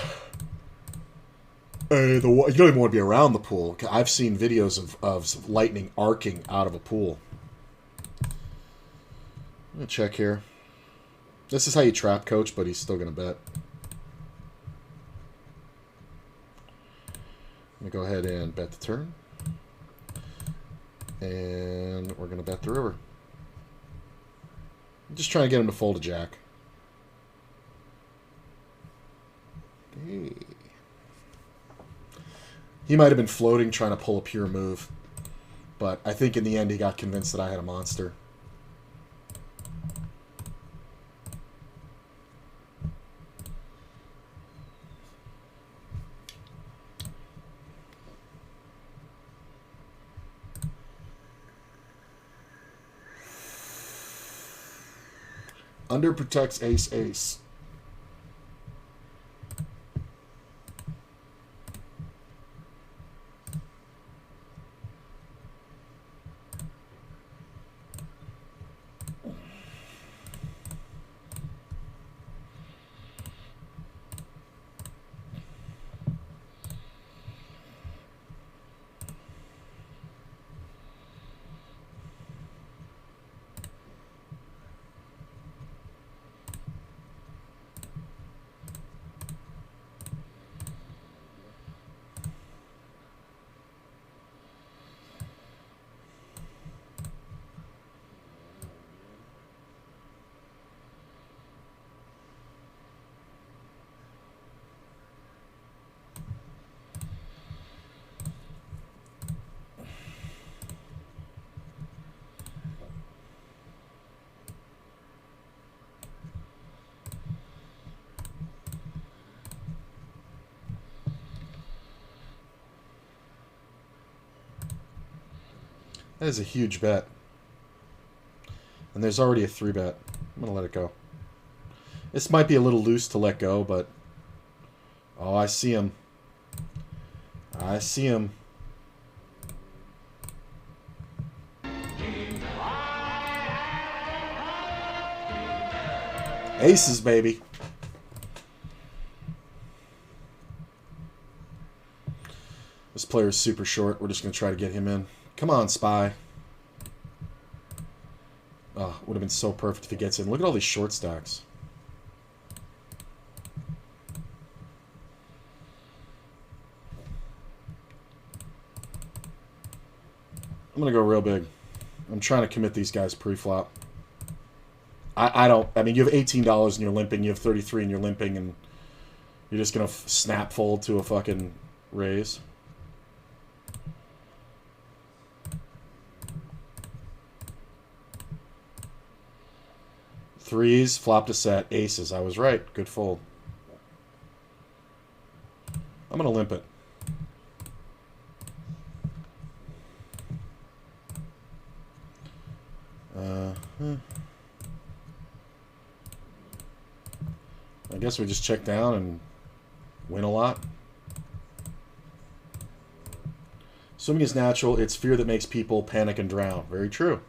Speaker 1: you don't even want to be around the pool. I've seen videos of lightning arcing out of a pool. I'm going to check here. This is how you trap coach, but he's still going to bet. I'm going to go ahead and bet the turn. And we're going to bet the river. I'm just trying to get him to fold a jack. Hey. He might have been floating trying to pull a pure move. But I think in the end he got convinced that I had a monster. Under protects ace ace. That is a huge bet. And there's already a 3-bet. I'm going to let it go. This might be a little loose to let go, but... Oh, I see him. I see him. Aces, baby. This player is super short. We're just going to try to get him in. Come on, Spy. Oh, would have been so perfect if he gets in. Look at all these short stacks. I'm going to go real big. I'm trying to commit these guys pre-flop. I don't... I mean, you have $18 and you're limping. You have 33 and you're limping. And you're just going to snap fold to a fucking raise. Threes, flop to set, aces. I was right. Good fold. I'm going to limp it. I guess we just check down and win a lot. Swimming is natural. It's fear that makes people panic and drown. Very true.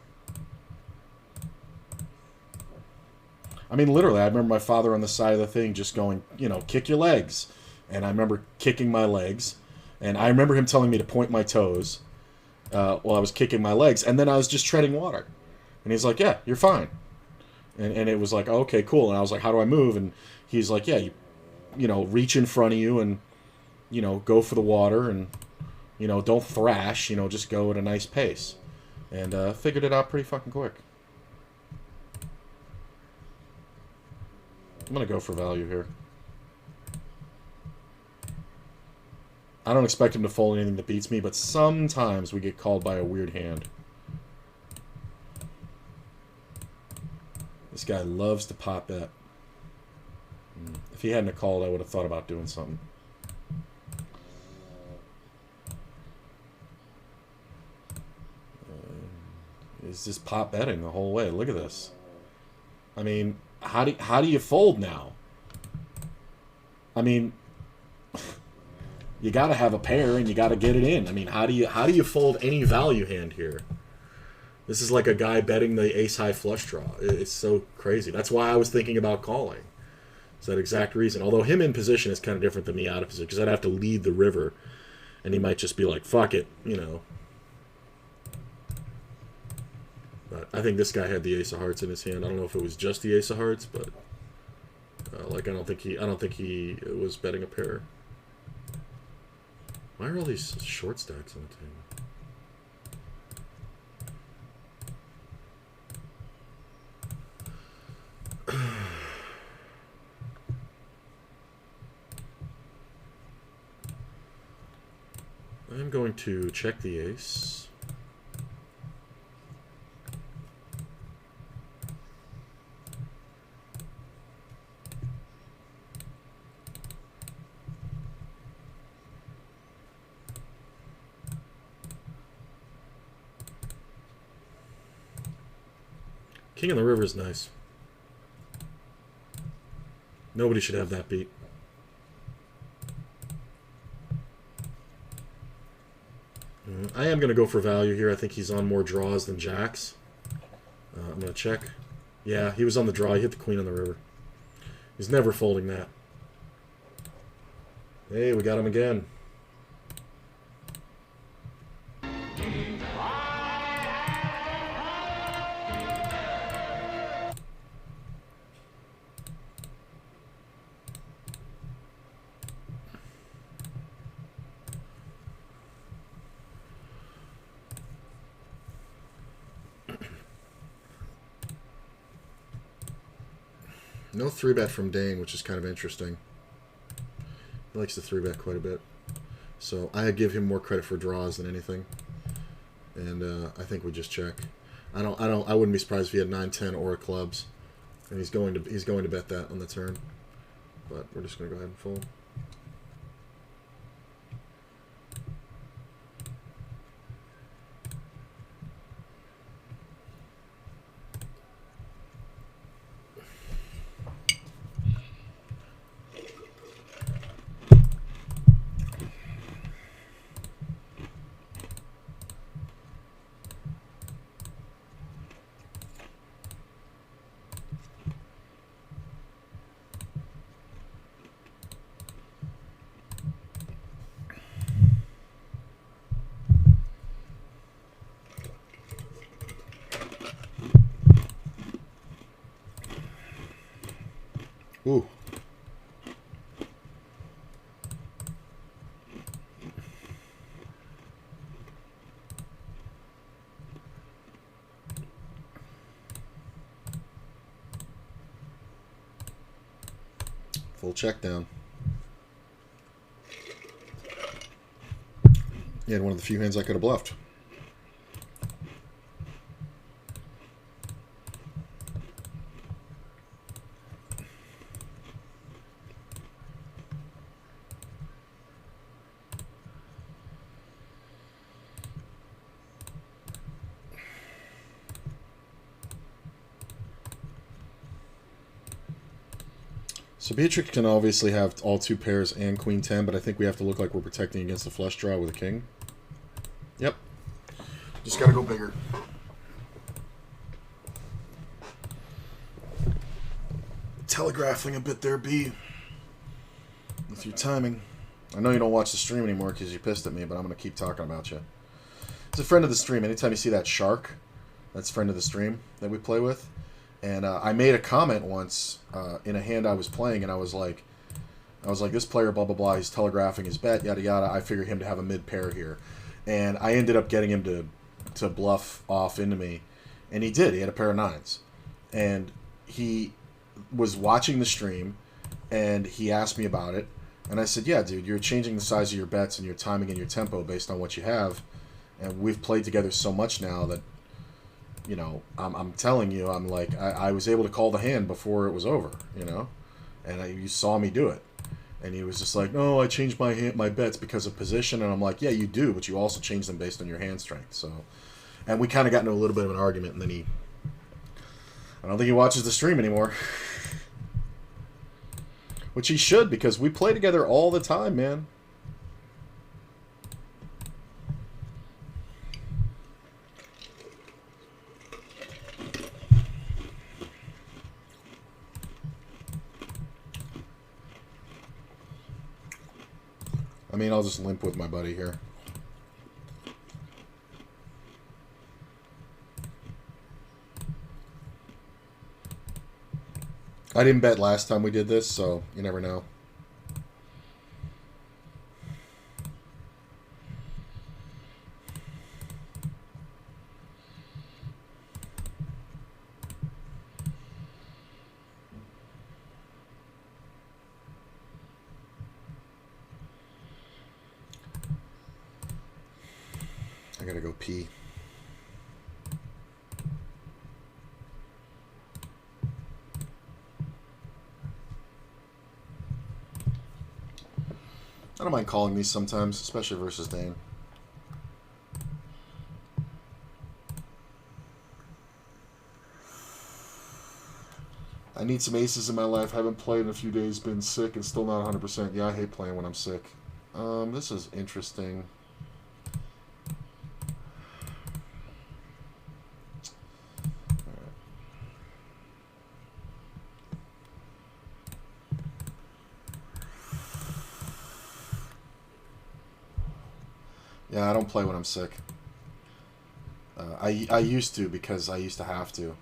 Speaker 1: I mean, literally, I remember my father on the side of the thing just going, you know, kick your legs. And I remember kicking my legs. And I remember him telling me to point my toes while I was kicking my legs. And then I was just treading water. And he's like, yeah, you're fine. And it was like, oh, okay, cool. And I was like, how do I move? And he's like, yeah, you know, reach in front of you and, you know, go for the water. And, you know, don't thrash. You know, just go at a nice pace. And figured it out pretty fucking quick. I'm going to go for value here. I don't expect him to fold anything that beats me, but sometimes we get called by a weird hand. This guy loves to pop bet. If he hadn't called, I would have thought about doing something. He's just pop betting the whole way. Look at this. I mean, how do you fold now? I mean, you got to have a pair and you got to get it in. I mean, how do you fold any value hand here? This is like a guy betting the ace-high flush draw. It's so crazy. That's why I was thinking about calling. It's that exact reason. Although him in position is kind of different than me out of position, because I'd have to lead the river, and he might just be like, fuck it, you know. But I think this guy had the ace of hearts in his hand. I don't know if it was just the ace of hearts, but like I don't think he was betting a pair. Why are all these short stacks on the table? I'm going to check the ace. King on the river is nice. Nobody should have that beat. I am going to go for value here. I think he's on more draws than jacks. I'm going to check. Yeah, he was on the draw. He hit the queen on the river. He's never folding that. Hey, we got him again. No 3-bet from Dane, which is kind of interesting. He likes to 3-bet quite a bit. So I give him more credit for draws than anything. And I think we just check. I wouldn't be surprised if he had 9-10 or clubs. And he's going to bet that on the turn. But we're just going to go ahead and fold. Ooh. Full check down. Yeah, one of the few hands I could have bluffed. So Beatrix can obviously have all two pairs and queen 10, but I think we have to look like we're protecting against the flush draw with a king. Yep. Just gotta go bigger. Telegraphing a bit there, B. With your timing. I know you don't watch the stream anymore because you pissed at me, but I'm going to keep talking about you. It's a friend of the stream. Anytime you see that shark, that's friend of the stream that we play with. And I made a comment once in a hand I was playing, and I was like, this player, blah, blah, blah, he's telegraphing his bet, yada, yada. I figure him to have a mid pair here. And I ended up getting him to bluff off into me. And he did. He had a pair of nines. And he was watching the stream, and he asked me about it. And I said, yeah, dude, you're changing the size of your bets and your timing and your tempo based on what you have. And we've played together so much now that, you know, I'm telling you, I'm like, I was able to call the hand before it was over, you know? And you saw me do it. And he was just like, no, I changed my bets because of position. And I'm like, yeah, you do, but you also change them based on your hand strength. So, and we kind of got into a little bit of an argument, and then I don't think he watches the stream anymore. Which he should, because we play together all the time, man. I mean, I'll just limp with my buddy here. I didn't bet last time we did this, so you never know. I gotta go pee. I don't mind calling these sometimes, especially versus Dane. I need some aces in my life. Haven't played in a few days, been sick, and still not 100%. Yeah, I hate playing when I'm sick. This is interesting. Yeah, I don't play when I'm sick. I used to, because I used to have to.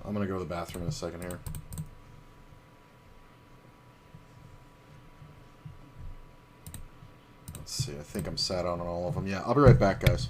Speaker 1: I'm gonna go to the bathroom in a second here. Let's see, I think I'm sat on all of them. Yeah, I'll be right back, guys.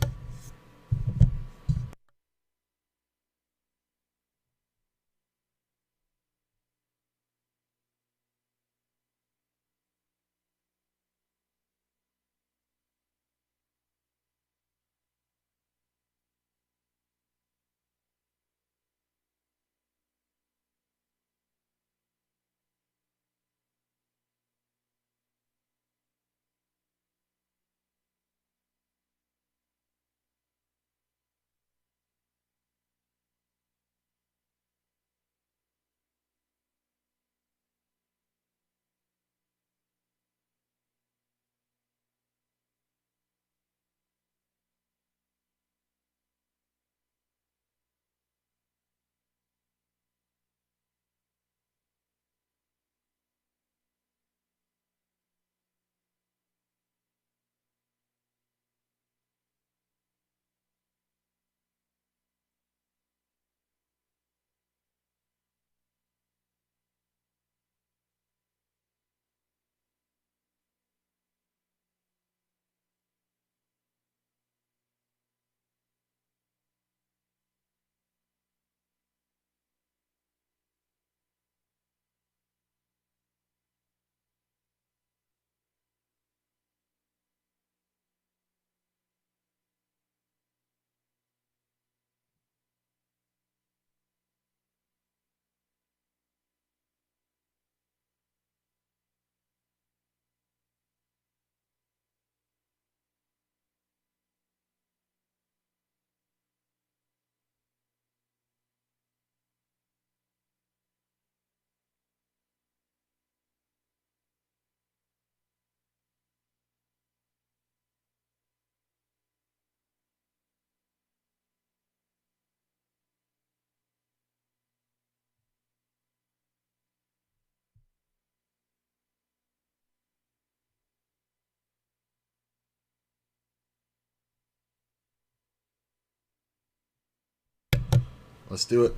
Speaker 1: Let's do it.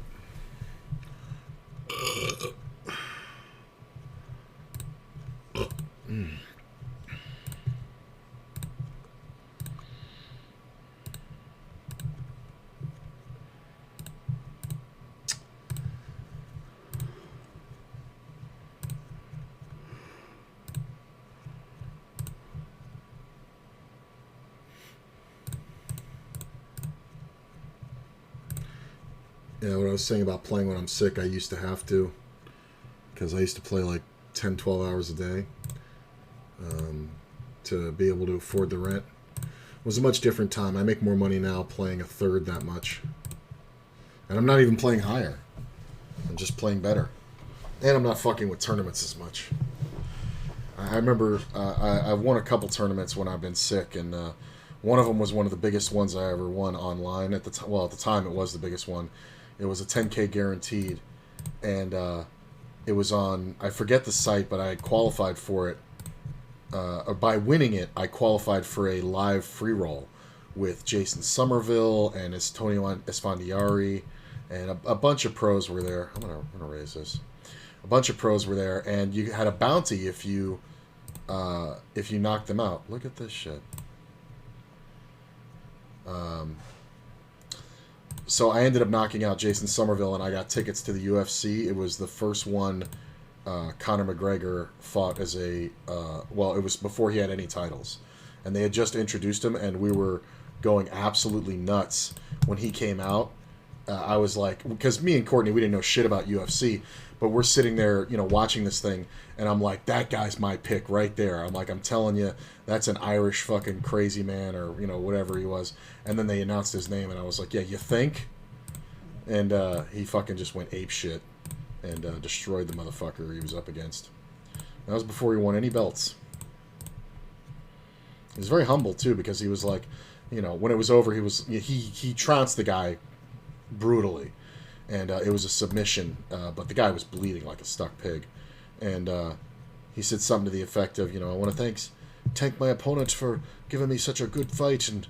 Speaker 1: Yeah, what I was saying about playing when I'm sick, I used to have to. Because I used to play like 10, 12 hours a day. To be able to afford the rent. It was a much different time. I make more money now playing a third that much. And I'm not even playing higher. I'm just playing better. And I'm not fucking with tournaments as much. I remember I've won a couple tournaments when I've been sick, and one of them was one of the biggest ones I ever won online. At the time it was the biggest one. It was a 10K guaranteed, and it was on, I forget the site, but I had qualified for it. By winning it, I qualified for a live free roll with Jason Somerville and Antonio Esfandiari, and a bunch of pros were there. I'm gonna raise this. A bunch of pros were there, and you had a bounty if you knocked them out. Look at this shit. So I ended up knocking out Jason Somerville, and I got tickets to the UFC. It was the first one Conor McGregor fought as a... it was before he had any titles. And they had just introduced him, and we were going absolutely nuts when he came out. I was like... Because me and Courtney, we didn't know shit about UFC, but we're sitting there, watching this thing, and I'm like, that guy's my pick right there. I'm like, I'm telling you, that's an Irish fucking crazy man, or, whatever he was. And then they announced his name, and I was like, yeah, you think? And he fucking just went ape shit and destroyed the motherfucker he was up against. That was before he won any belts. He was very humble, too, because he was like, when it was over, he trounced the guy brutally. And it was a submission, but the guy was bleeding like a stuck pig. And he said something to the effect of, I want to thank my opponent for giving me such a good fight, and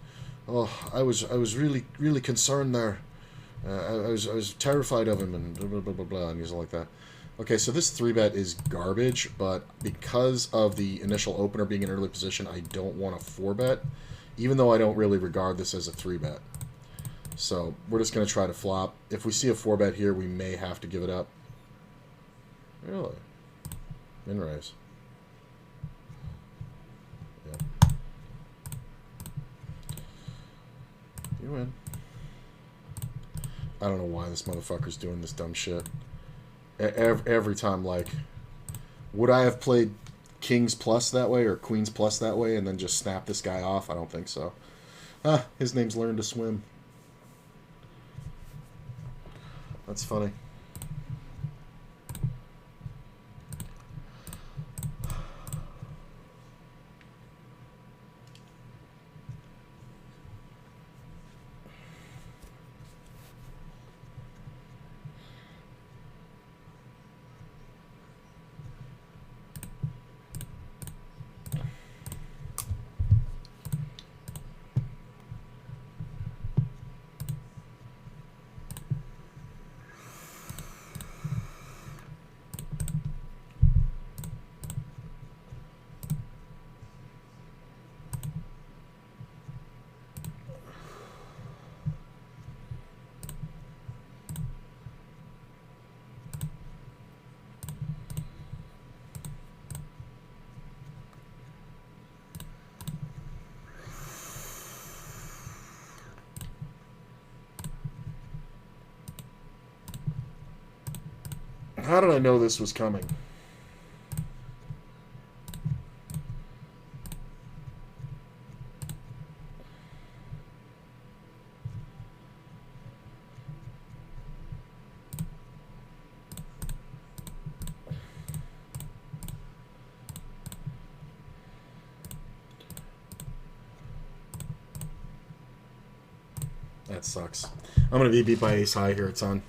Speaker 1: I was really, really concerned there. I was terrified of him, and blah, blah, blah, blah, and he's like that. Okay, so this 3-bet is garbage, but because of the initial opener being in early position, I don't want a 4-bet, even though I don't really regard this as a 3-bet. So we're just going to try to flop. If we see a 4-bet here, we may have to give it up. Really? Min raise. Yeah. You win. I don't know why this motherfucker's doing this dumb shit. Every time, like, would I have played Kings plus that way or Queens plus that way and then just snap this guy off? I don't think so. His name's Learn to Swim. That's funny. How did I know this was coming? That sucks. I'm going to be beat by ace high here. It's on.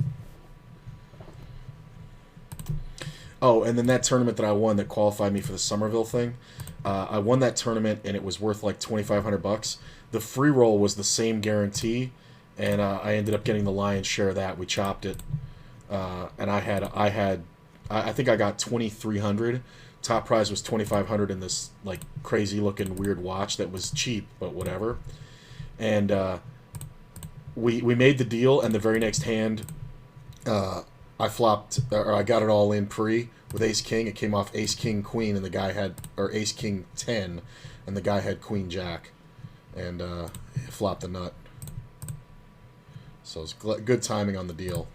Speaker 1: Oh, and then that tournament that I won that qualified me for the Somerville thing, I won that tournament and it was worth like $2,500. The free roll was the same guarantee,
Speaker 2: and I ended up getting the lion's share of that. We chopped it, and I think I got 2,300. Top prize was 2,500 in this like crazy looking weird watch that was cheap, but whatever. And we made the deal, and the very next hand, I flopped, or I got it all in pre with Ace King. It came off Ace King Queen, and the guy had, or Ace King 10, and the guy had Queen Jack, and flopped the nut. So it's good timing on the deal.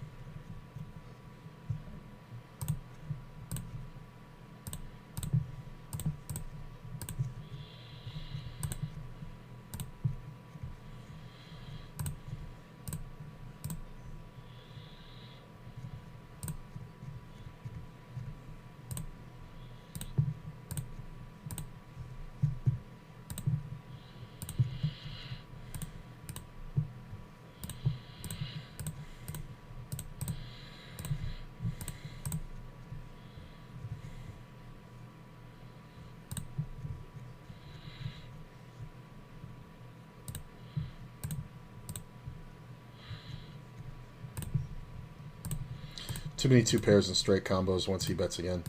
Speaker 2: Too many two pairs and straight combos once he bets again.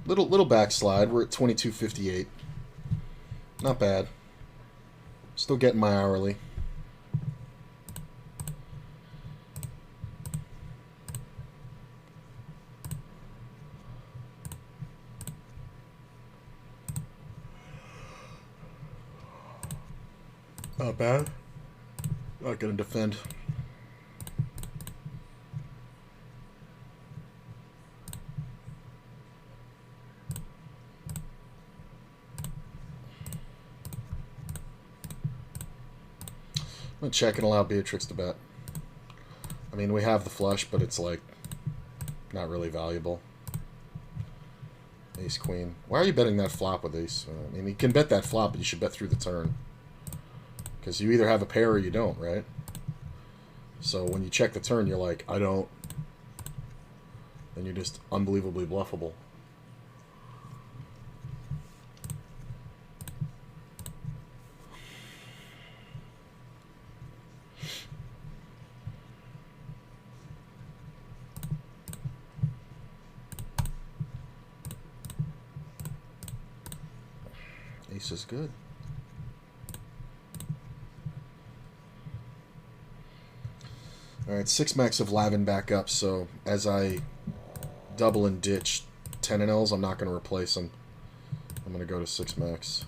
Speaker 2: Little backslide. We're at 22.58. Not bad. Still getting my hourly. Not bad. Not gonna defend. I'm gonna check and allow Beatrix to bet. I mean, we have the flush, but it's like not really valuable. Ace Queen. Why are you betting that flop with Ace? I mean, you can bet that flop, but you should bet through the turn. Because you either have a pair or you don't, right? So when you check the turn, you're like, I don't. And you're just unbelievably bluffable. Ace is good. Alright, 6-max of Lavin back up, so as I double and ditch 10 and Ls, I'm not going to replace them. I'm going to go to 6-max.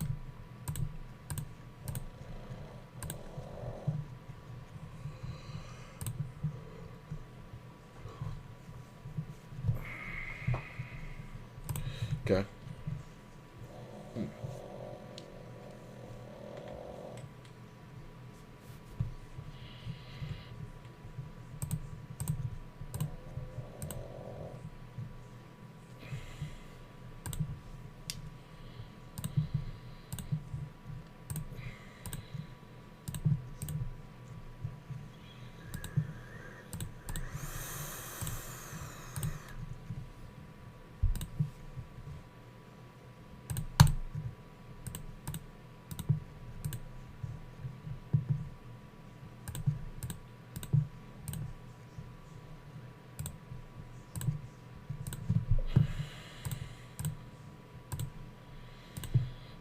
Speaker 2: Okay.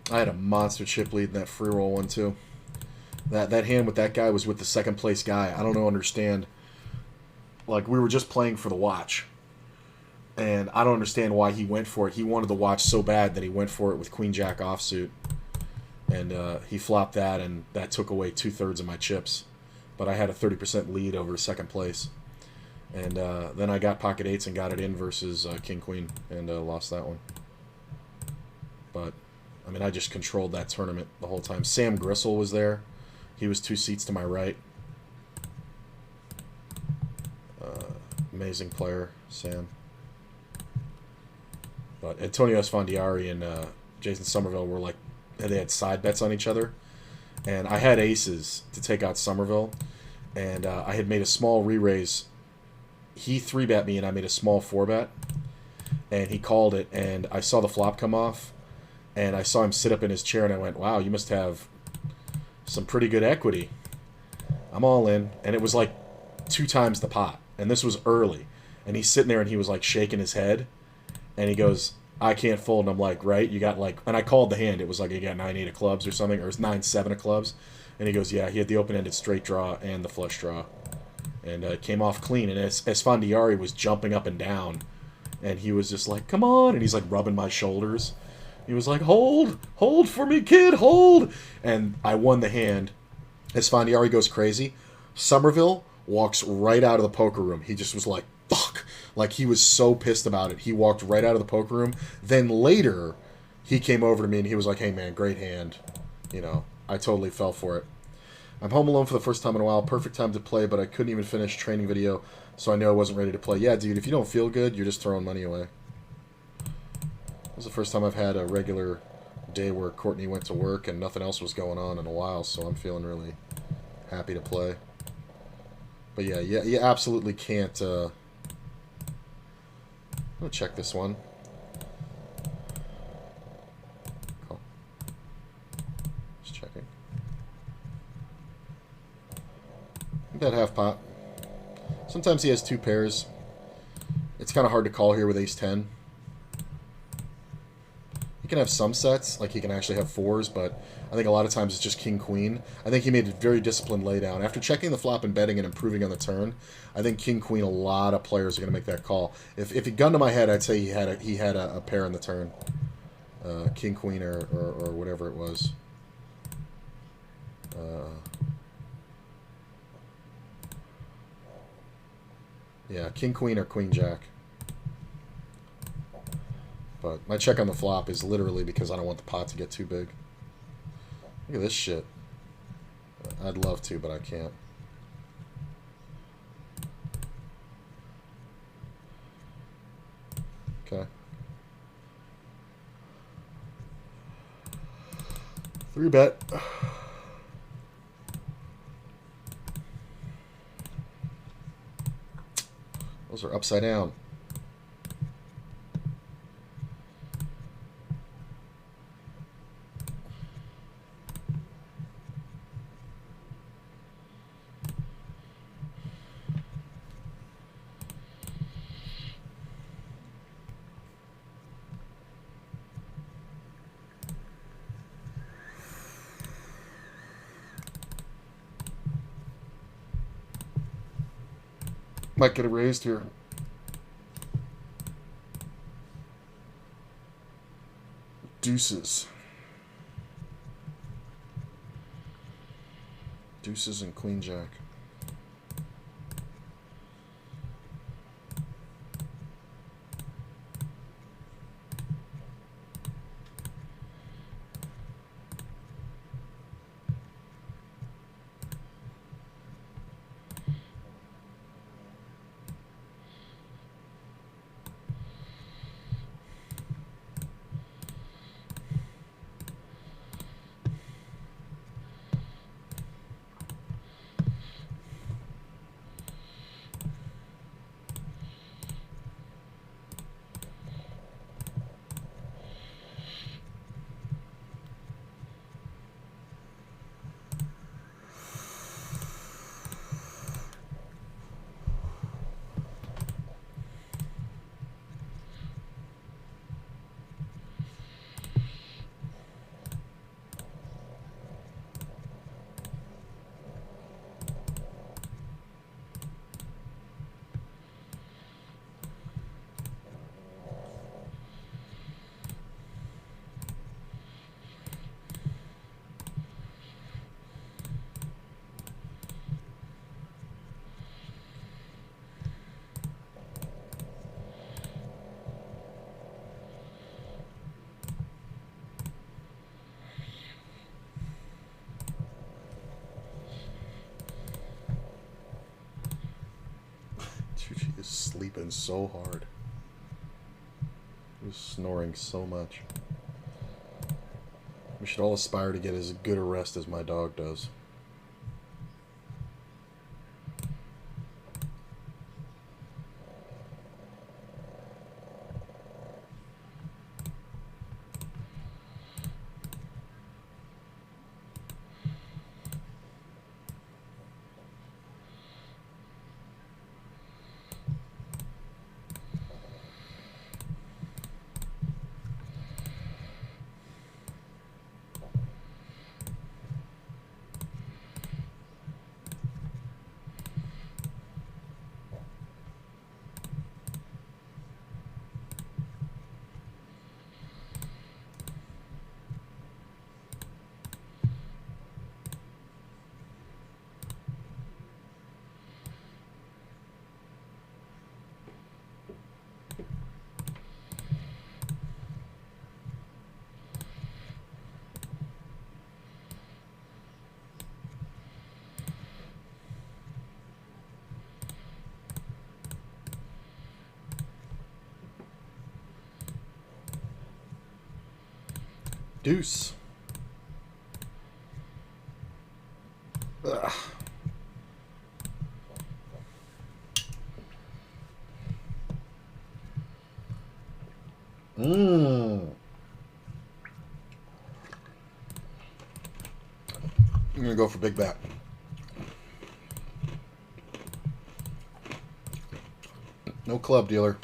Speaker 2: I had a monster chip lead in that free roll one too. That hand with that guy was with the second place guy. I don't understand. Like, we were just playing for the watch. And I don't understand why he went for it. He wanted the watch so bad that he went for it with Queen Jack offsuit. And he flopped that, and that took away 2/3 of my chips. But I had a 30% lead over second place. And then I got pocket eights and got it in versus King Queen, and lost that one. But I mean, I just controlled that tournament the whole time. Sam Gristle was there. He was 2 seats to my right. Amazing player, Sam. But Antonio Esfandiari and Jason Somerville were like, they had side bets on each other. And I had aces to take out Somerville. And I had made a small re-raise. He 3-bet me, and I made a small 4-bet. And he called it, and I saw the flop come off. And I saw him sit up in his chair, and I went, wow, you must have some pretty good equity. I'm all in, and it was like 2 times the pot, and this was early. And he's sitting there, and he was like shaking his head, and he goes, "I can't fold." And I'm like, "Right, you got like," and I called the hand. It was like he got 9-8 of clubs or something, or it was 9-7 of clubs, and he goes, "Yeah, he had the open-ended straight draw and the flush draw, and it came off clean." And Esfandiari was jumping up and down, and he was just like, "Come on!" And he's like rubbing my shoulders. He was like, hold for me, kid, hold!" And I won the hand. Esfandiari goes crazy. Somerville walks right out of the poker room. He just was like, fuck. Like, he was so pissed about it. He walked right out of the poker room. Then later, he came over to me and he was like, "Hey, man, great hand." You know, I totally fell for it. "I'm home alone for the first time in a while. Perfect time to play, but I couldn't even finish training video, so I knew I wasn't ready to play." Yeah, dude, if you don't feel good, you're just throwing money away. This is the first time I've had a regular day where Courtney went to work and nothing else was going on in a while, so I'm feeling really happy to play. But yeah, you absolutely can't. I'm gonna check this one. Cool. Just checking. Bet half pot. Sometimes he has 2 pairs. It's kind of hard to call here with ace-10. He can have some sets, like he can actually have 4s, but I think a lot of times it's just king-queen. I think he made a very disciplined laydown. After checking the flop and betting and improving on the turn, I think king-queen, a lot of players are going to make that call. If he gunned to my head, I'd say he had a pair in the turn. King-queen or whatever it was. Yeah, king-queen or queen-jack. But my check on the flop is literally because I don't want the pot to get too big. Look at this shit. I'd love to, but I can't. Okay. 3-bet. Those are upside down. Might get it raised here. Deuces. Deuces and queen jack. Dude, he is sleeping so hard. He's snoring so much. We should all aspire to get as good a rest as my dog does. Deuce. Ugh. I'm gonna go for big bet. No club dealer.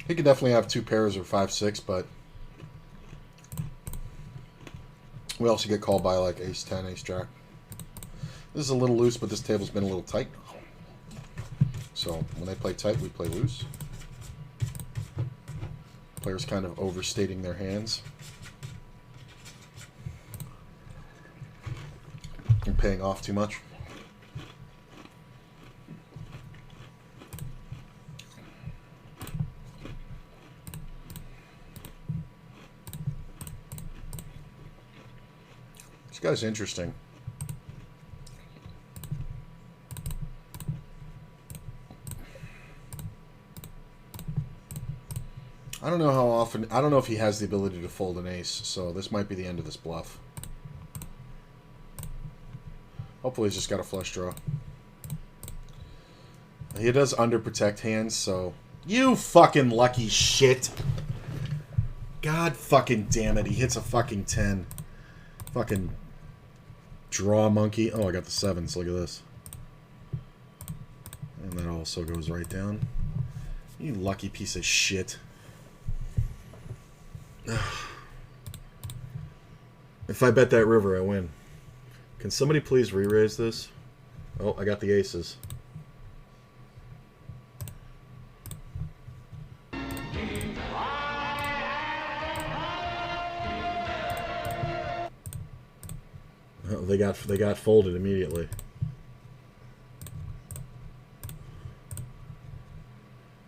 Speaker 2: He could definitely have two pairs or 5-6, but we also get called by like ace 10, ace jack. This is a little loose, but this table's been a little tight. So when they play tight, we play loose. Players kind of overstating their hands and paying off too much. This guy's interesting. I don't know how often... I don't know if he has the ability to fold an ace, so this might be the end of this bluff. Hopefully he's just got a flush draw. He does underprotect hands, so... You fucking lucky shit! God fucking damn it, he hits a fucking 10. Fucking draw monkey. Oh, I got the 7s, look at this. And that also goes right down. You lucky piece of shit. If I bet that river, I win. Can somebody please re-raise this? Oh, I got the aces. Oh, they got folded immediately.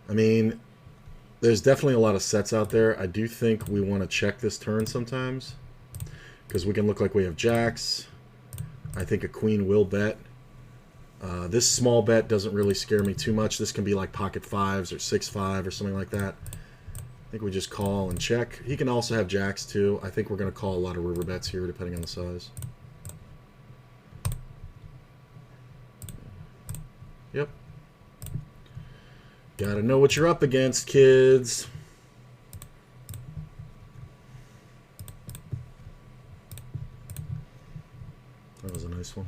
Speaker 2: I mean, there's definitely a lot of sets out there. I do think we want to check this turn sometimes, because we can look like we have jacks. I think a queen will bet. This small bet doesn't really scare me too much. This can be like pocket 5s or 6-5 or something like that. I think we just call and check. He can also have jacks too. I think we're going to call a lot of river bets here depending on the size. Yep. Gotta know what you're up against, kids. That was a nice one.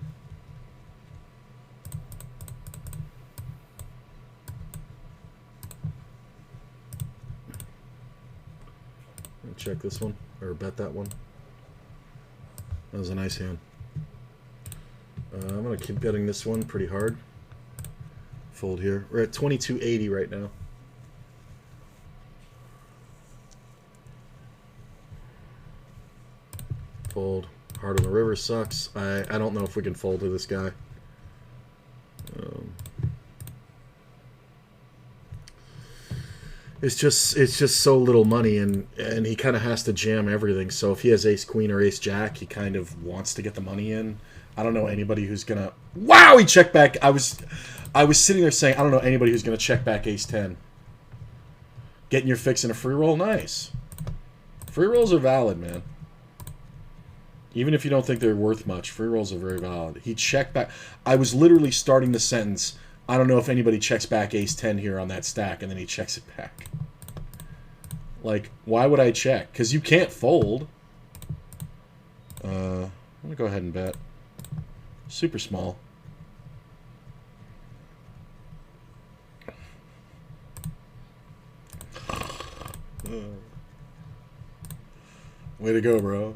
Speaker 2: I'll check this one, or bet that one. That was a nice hand. I'm going to keep betting this one pretty hard. Fold here. We're at 2280 right now. Fold. Heart on the river sucks. I don't know if we can fold to this guy. It's just so little money, and he kind of has to jam everything. So if he has ace queen or ace jack, he kind of wants to get the money in. I don't know anybody who's gonna. Wow, he checked back. I was sitting there saying I don't know anybody who's gonna check back ace 10. Getting your fix in a free roll, nice. Free rolls are valid, man. Even if you don't think they're worth much, free rolls are very valid. He checked back. I was literally starting the sentence. I don't know if anybody checks back ace 10 here on that stack, and then he checks it back. Like, why would I check? Because you can't fold. I'm going to go ahead and bet. Super small. Way to go, bro.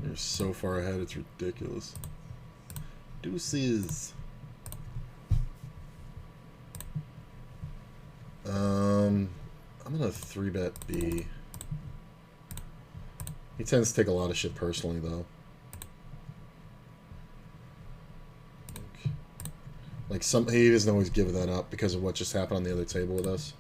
Speaker 2: You're so far ahead, it's ridiculous. Deuces. I'm gonna 3-bet B. He tends to take a lot of shit personally, though. Like he doesn't always give that up because of what just happened on the other table with us.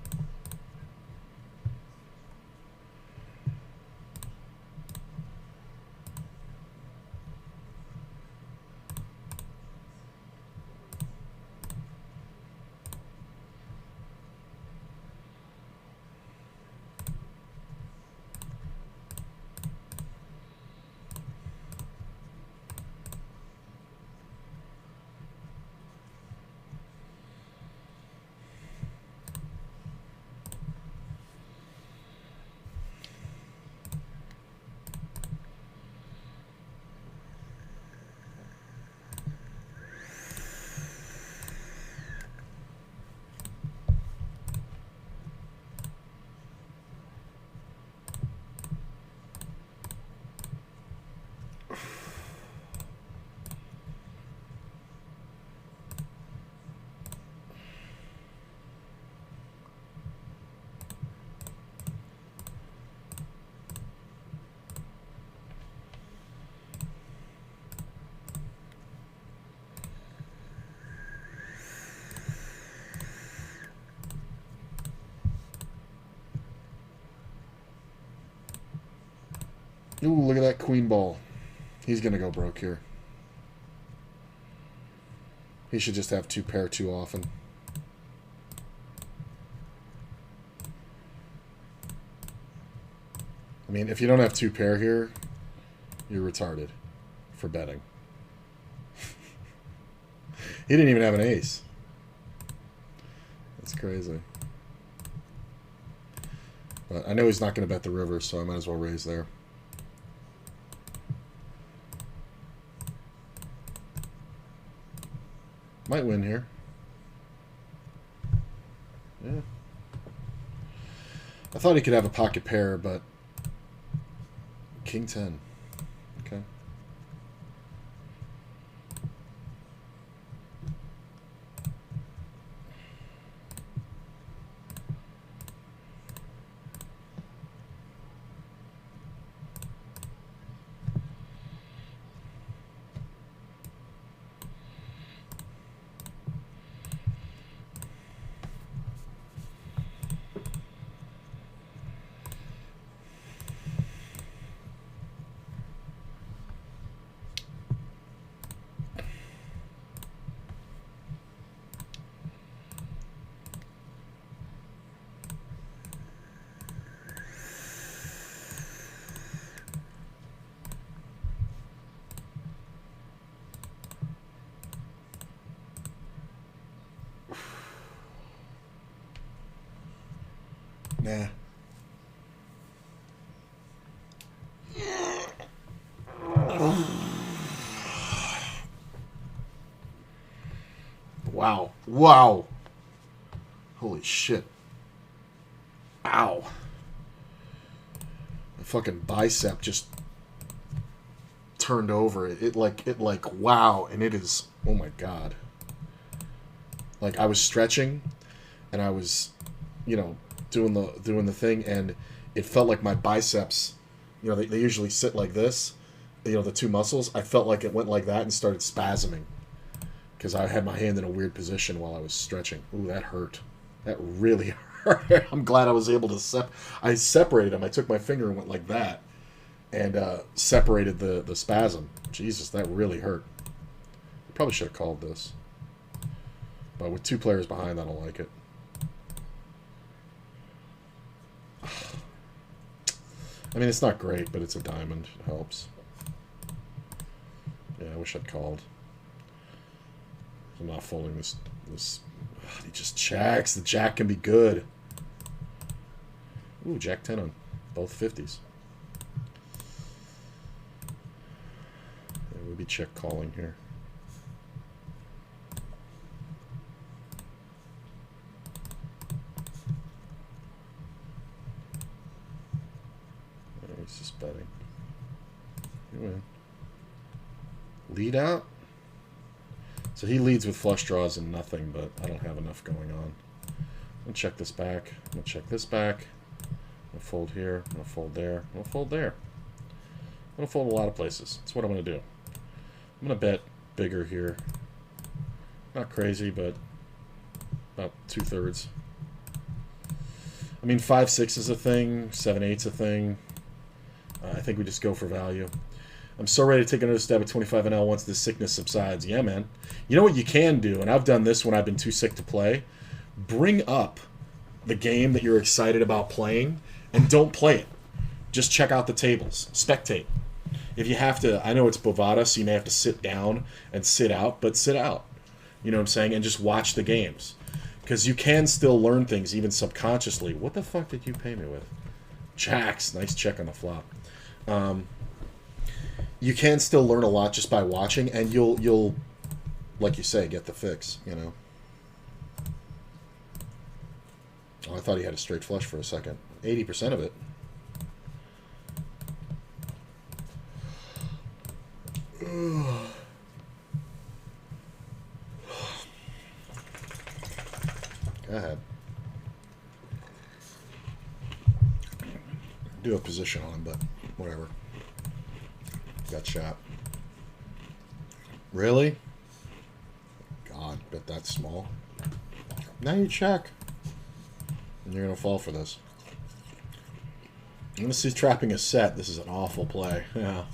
Speaker 2: Ooh, look at that queen ball. He's going to go broke here. He should just have 2 pair too often. I mean, if you don't have 2 pair here, you're retarded for betting. He didn't even have an ace. That's crazy. But I know he's not going to bet the river, so I might as well raise there. Might win here. Yeah. I thought he could have a pocket pair, but King 10. Okay. Nah. Wow. Wow. Holy shit. Ow. My fucking bicep just turned over. It like wow, and it is, oh my god. Like I was stretching and I was, you know, doing the thing, and it felt like my biceps, you know, they usually sit like this, you know, the 2 muscles. I felt like it went like that and started spasming because I had my hand in a weird position while I was stretching. Ooh, that hurt. That really hurt. I'm glad I was able to I separated them. I took my finger and went like that and separated the spasm. Jesus, that really hurt. Probably should have called this, but with 2 players behind, I don't like it. I mean, it's not great, but it's a diamond. It helps. Yeah, I wish I'd called. I'm not folding this. He just checks. The jack can be good. Ooh, jack 10 on both 50s. Yeah, we'll be check calling here. He's just betting. You win. Lead out? So he leads with flush draws and nothing, but I don't have enough going on. I'm going to check this back. I'm going to check this back. I'm going to fold here. I'm going to fold there. I'm going to fold there. I'm going to fold a lot of places. That's what I'm going to do. I'm going to bet bigger here. Not crazy, but about 2/3. I mean, 5-6 is a thing. 7-8's a thing. I think we just go for value. I'm so ready to take another stab at 25 NL once this sickness subsides. Yeah, man. You know what you can do, and I've done this when I've been too sick to play? Bring up the game that you're excited about playing, and don't play it. Just check out the tables. Spectate. If you have to, I know it's Bovada, so you may have to sit down and sit out, but sit out. You know what I'm saying? And just watch the games. Because you can still learn things, even subconsciously. What the fuck did you pay me with? Jacks. Nice check on the flop. You can still learn a lot just by watching, and you'll, like you say, get the fix, you know. Oh, I thought he had a straight flush for a second. 80% of it. Go ahead. Do have position on him, but whatever. Got shot. Really? God, bet that's small. Now you check. And you're going to fall for this. Unless he's trapping a set, this is an awful play. Yeah.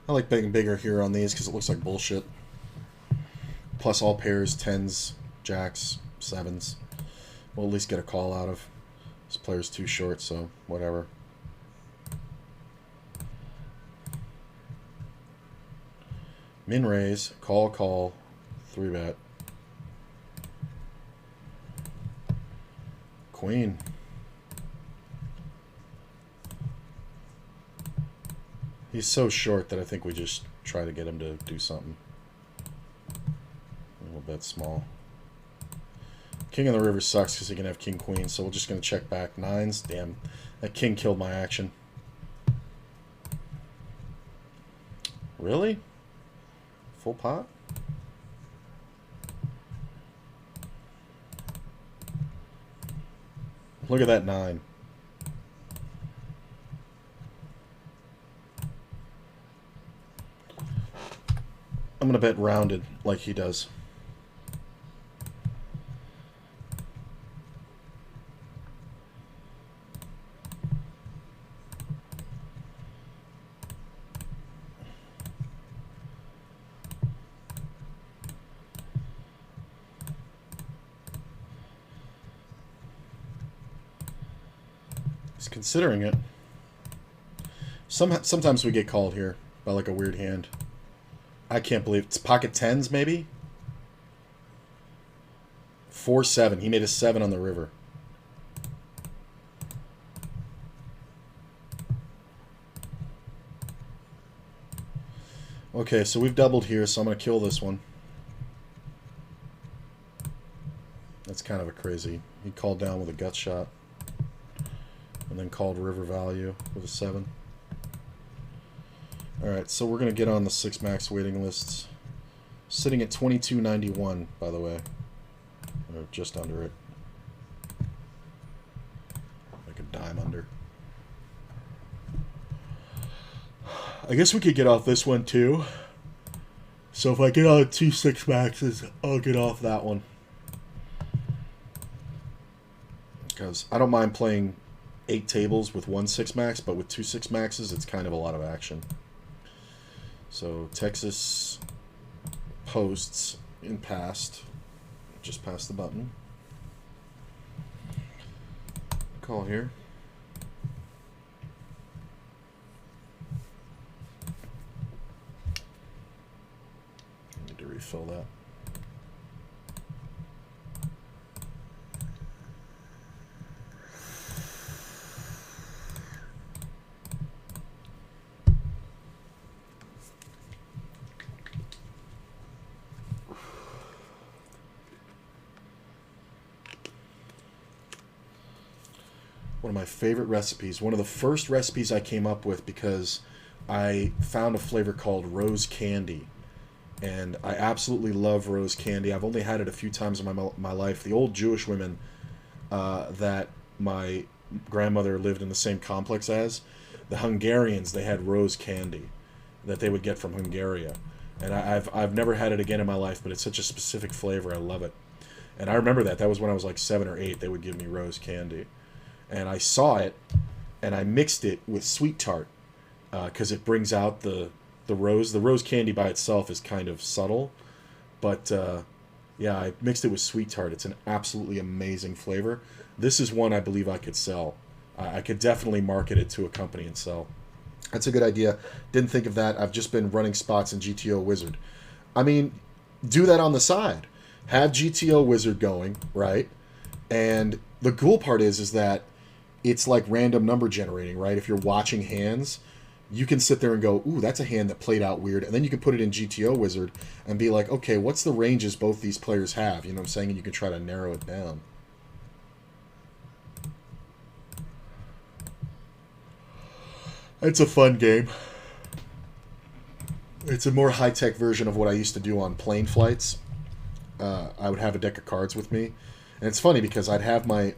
Speaker 2: I like betting bigger here on these because it looks like bullshit. Plus all pairs, 10s, jacks, 7s. We'll at least get a call out of. This player's too short, so whatever. Min raise, call, 3-bet. Queen. He's so short that I think we just try to get him to do something. A little bit small. King of the river sucks because he can have king queen, so we're just going to check back. 9s. Damn, that king killed my action. Really? Full pot? Look at that 9. I'm going to bet rounded like he does. He's considering it. Sometimes we get called here by like a weird hand. I can't believe it's pocket 10s maybe? 4-7. He made a 7 on the river. Okay, so we've doubled here, so I'm going to kill this one. That's kind of a crazy. He called down with a gut shot. And then called river value with a 7. Alright, so we're going to get on the 6 max waiting lists. Sitting at 22.91, by the way. Or just under it. Like a dime under. I guess we could get off this one too. So if I get on 2 6 maxes, I'll get off that one. Because I don't mind playing 8 tables with 1 6 max, but with 2 6 maxes, it's kind of a lot of action. So Texas posts in past, just past the button. Call here. I need to refill that. One of my favorite recipes. One of the first recipes I came up with because I found a flavor called rose candy. And I absolutely love rose candy. I've only had it a few times in my life. The old Jewish women that my grandmother lived in the same complex as, the Hungarians, they had rose candy that they would get from Hungary. And I've never had it again in my life, but it's such a specific flavor. I love it. And I remember that. That was when I was like 7 or 8. They would give me rose candy. And I saw it, and I mixed it with sweet tart because it brings out the rose. The rose candy by itself is kind of subtle, but Yeah, I mixed it with sweet tart. It's an absolutely amazing flavor. This is one I believe I could sell. I could definitely market it to a company and sell.
Speaker 1: That's a good idea. Didn't think of that. I've just been running spots in GTO Wizard. I mean, do that on the side. Have GTO Wizard going, right? And the cool part is that it's like random number generating, right? If you're watching hands, you can sit there and go, ooh, that's a hand that played out weird. And then you can put it in GTO Wizard and be like, okay, what's the ranges both these players have? You know what I'm saying? And you can try to narrow it down. It's a fun game. It's a more high-tech version of what I used to do on plane flights. I would have a deck of cards with me. And it's funny because I'd have my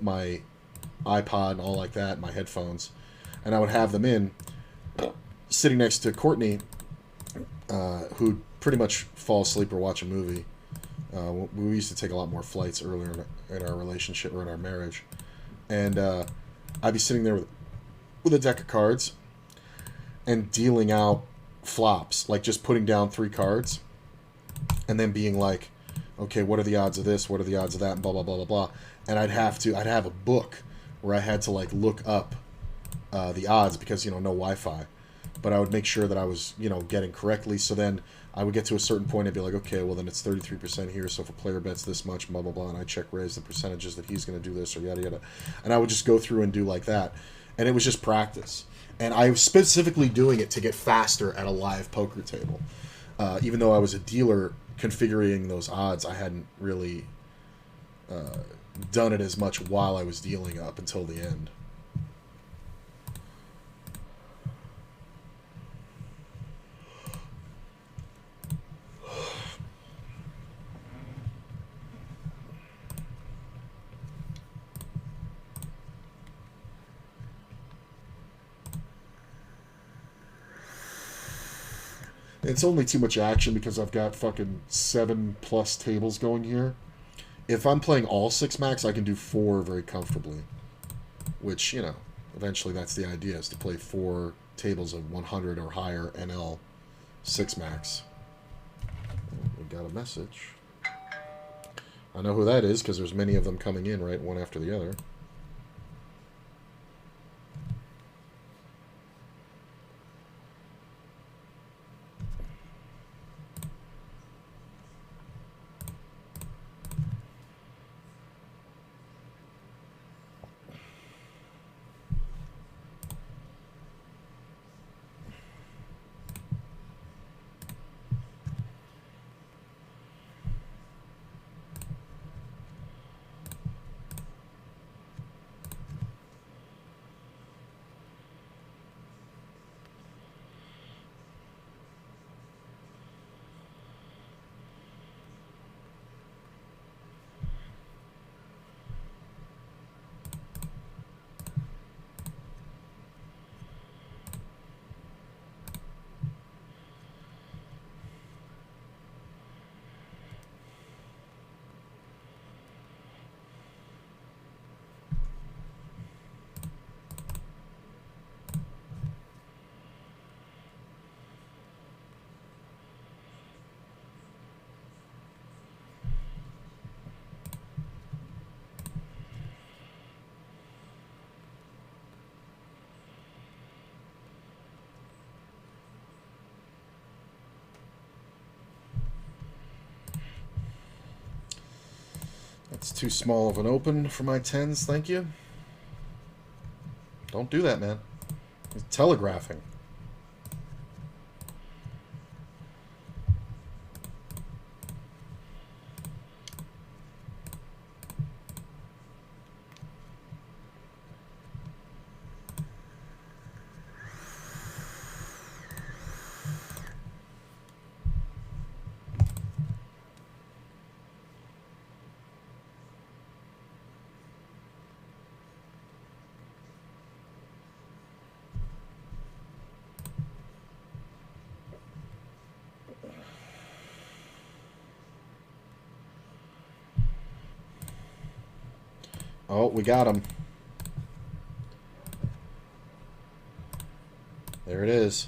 Speaker 1: iPod and all like that, my headphones, and I would have them in, sitting next to Courtney, who'd pretty much fall asleep or watch a movie. We used to take a lot more flights earlier in our relationship or in our marriage. And I'd be sitting there with a deck of cards and dealing out flops, like just putting down 3 cards and then being like, okay, what are the odds of this? What are the odds of that? And blah, blah, blah, blah, blah. And I'd have a book where I had to like look up the odds because, no Wi-Fi. But I would make sure that I was, getting correctly. So then I would get to a certain point and be like, okay, well then it's 33% here. So if a player bets this much, blah, blah, blah. And I check raise the percentages that he's going to do this or yada, yada. And I would just go through and do like that. And it was just practice. And I was specifically doing it to get faster at a live poker table. Even though I was a dealer configuring those odds, I hadn't really done it as much while I was dealing up until the end. It's only too much action because I've got fucking 7+ tables going here. If I'm playing all 6 max, I can do 4 very comfortably. Which, eventually that's the idea, is to play 4 tables of 100 or higher NL 6 max. We got a message. I know who that is because there's many of them coming in, right? One after the other. That's too small of an open for my 10s, thank you. Don't do that, man. It's telegraphing. Oh, we got him. There it is.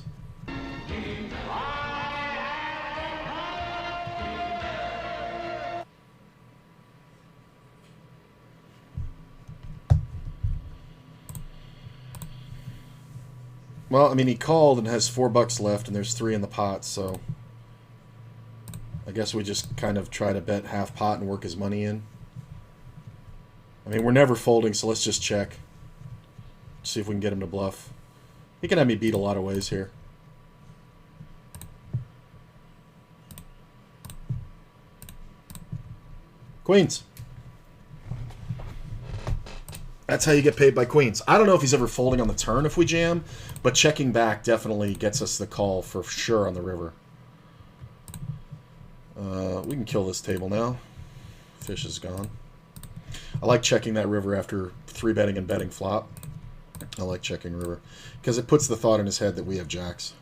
Speaker 2: Well, I mean, he called and has $4 left, and there's 3 in the pot, so I guess we just kind of try to bet half pot and work his money in. I mean, we're never folding, so let's just check. See if we can get him to bluff. He can have me beat a lot of ways here. Queens. That's how you get paid by queens. I don't know if he's ever folding on the turn if we jam, but checking back definitely gets us the call for sure on the river. We can kill this table now. Fish is gone. I like checking that river after 3-betting and betting flop. I like checking river because it puts the thought in his head that we have jacks.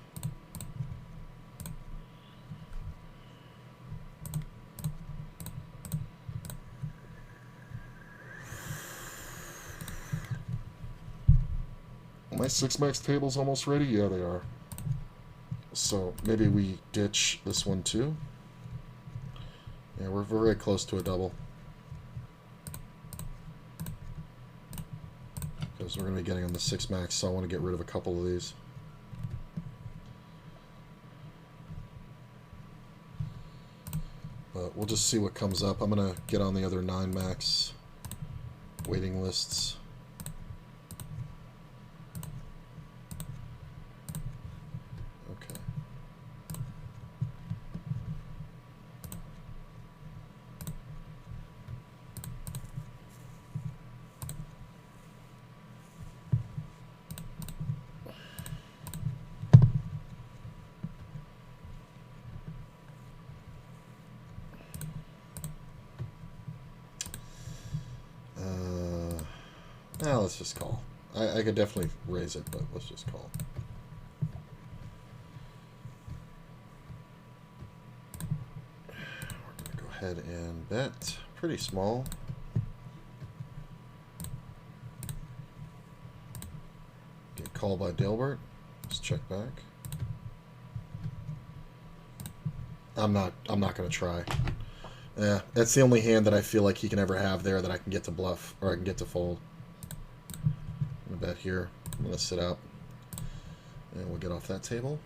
Speaker 2: My 6-max table's almost ready? Yeah, they are. So maybe we ditch this one too. Yeah, we're very close to a double. Because we're going to be getting on the 6-max, so I want to get rid of a couple of these. But we'll just see what comes up. I'm going to get on the other 9-max waiting lists. Okay. Let's just call. I could definitely raise it, but let's just call. We're going to go ahead and bet. Pretty small. Get called by Delbert. Let's check back. I'm not going to try. Yeah, that's the only hand that I feel like he can ever have there that I can get to bluff, or I can get to fold. I'm gonna bet here. I'm gonna sit out, and we'll get off that table.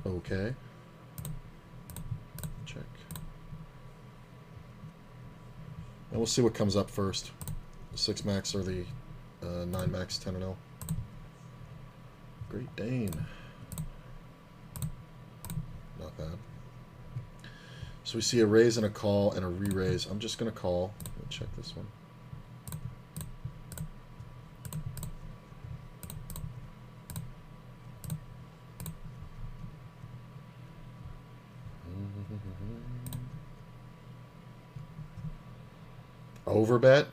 Speaker 2: Okay. Check. And we'll see what comes up first. The 6-max or the 9-max 10-0. Great Dane. Not bad. So we see a raise and a call and a re-raise. I'm just going to call. Check this one. Overbet.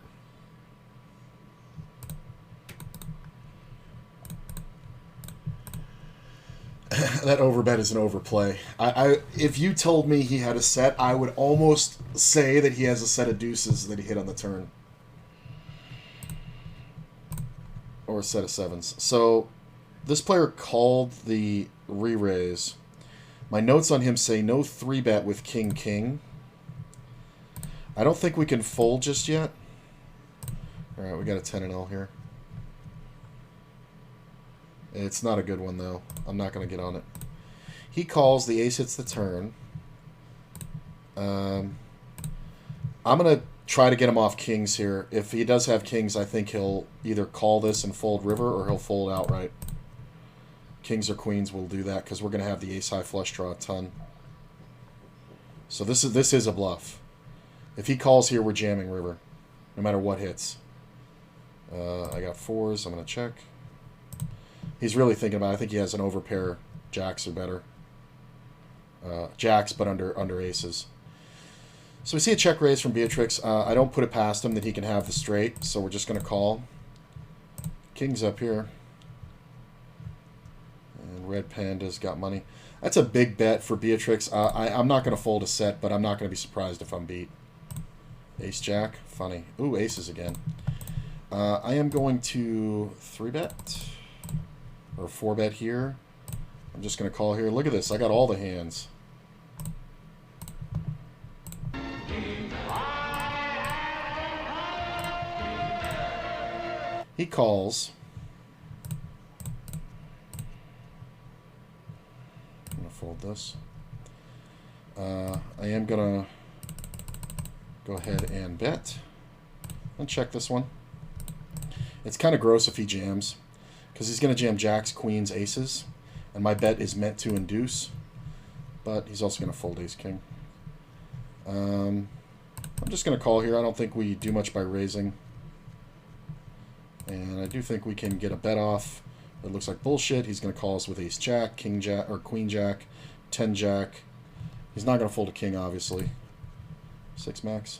Speaker 2: That overbet is an overplay. If you told me he had a set, I would almost say that he has a set of deuces that he hit on the turn. Or a set of 7s. So, this player called the re-raise. My notes on him say no 3-bet with king-king. I don't think we can fold just yet. Alright, we got a 10-0 here. It's not a good one, though. I'm not going to get on it. He calls. The ace hits the turn. I'm going to try to get him off kings here. If he does have kings, I think he'll either call this and fold river, or he'll fold outright. Kings or queens will do that, because we're going to have the ace-high flush draw a ton. So this is a bluff. If he calls here, we're jamming river, no matter what hits. I got 4s. I'm going to check. He's really thinking about it. I think he has an overpair. Jacks are better. Jacks, but under aces. So we see a check raise from Beatrix. I don't put it past him that he can have the straight, so we're just going to call. King's up here. And Red Panda's got money. That's a big bet for Beatrix. I'm not going to fold a set, but I'm not going to be surprised if I'm beat. Ace-Jack. Funny. Ooh, aces again. I am going to 3-bet. Or 4-bet here. I'm just going to call here. Look at this. I got all the hands. He calls. fold this. I am going to go ahead and bet and check this one. It's kind of gross if he jams, because he's going to jam jacks, queens, aces, and my bet is meant to induce, but he's also going to fold ace-king. I'm just going to call here. I don't think we do much by raising, and I do think we can get a bet off. It looks like bullshit. He's going to call us with ace-jack, king-jack, or queen-jack, 10-jack. He's not going to fold a king, obviously. 6 max.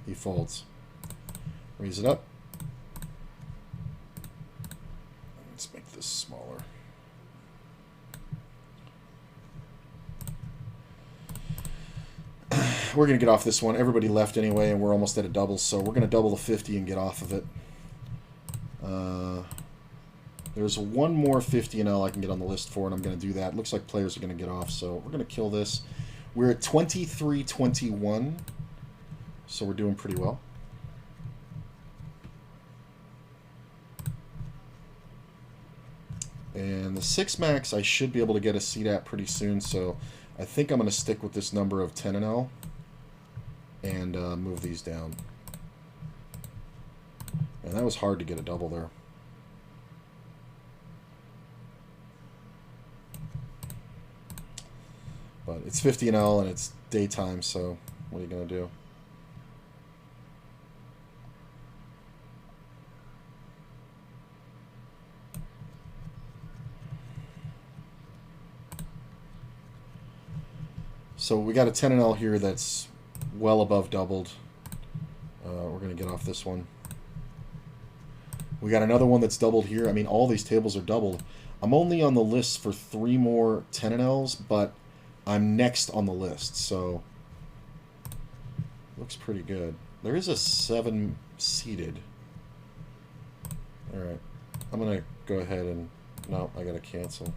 Speaker 2: He folds. Raise it up. Let's make this smaller. We're going to get off this one. Everybody left anyway, and we're almost at a double, so we're going to double the 50 and get off of it. There's one more 50-L I can get on the list for, and I'm going to do that. Looks like players are going to get off, so we're going to kill this. We're at 23-21, so we're doing pretty well. And the 6 max I should be able to get a seat at pretty soon, so I think I'm going to stick with this number of 10-L and move these down. And that was hard to get a double there. But it's 50-L and it's daytime, so what are you going to do? So we got a 10-L here that's well above doubled. We're going to get off this one. We got another one that's doubled here. I mean, all these tables are doubled. I'm only on the list for 3 more 10-Ls, but I'm next on the list, so looks pretty good. There is a 7 seated. All right, I'm going to go ahead and... No, I got to cancel.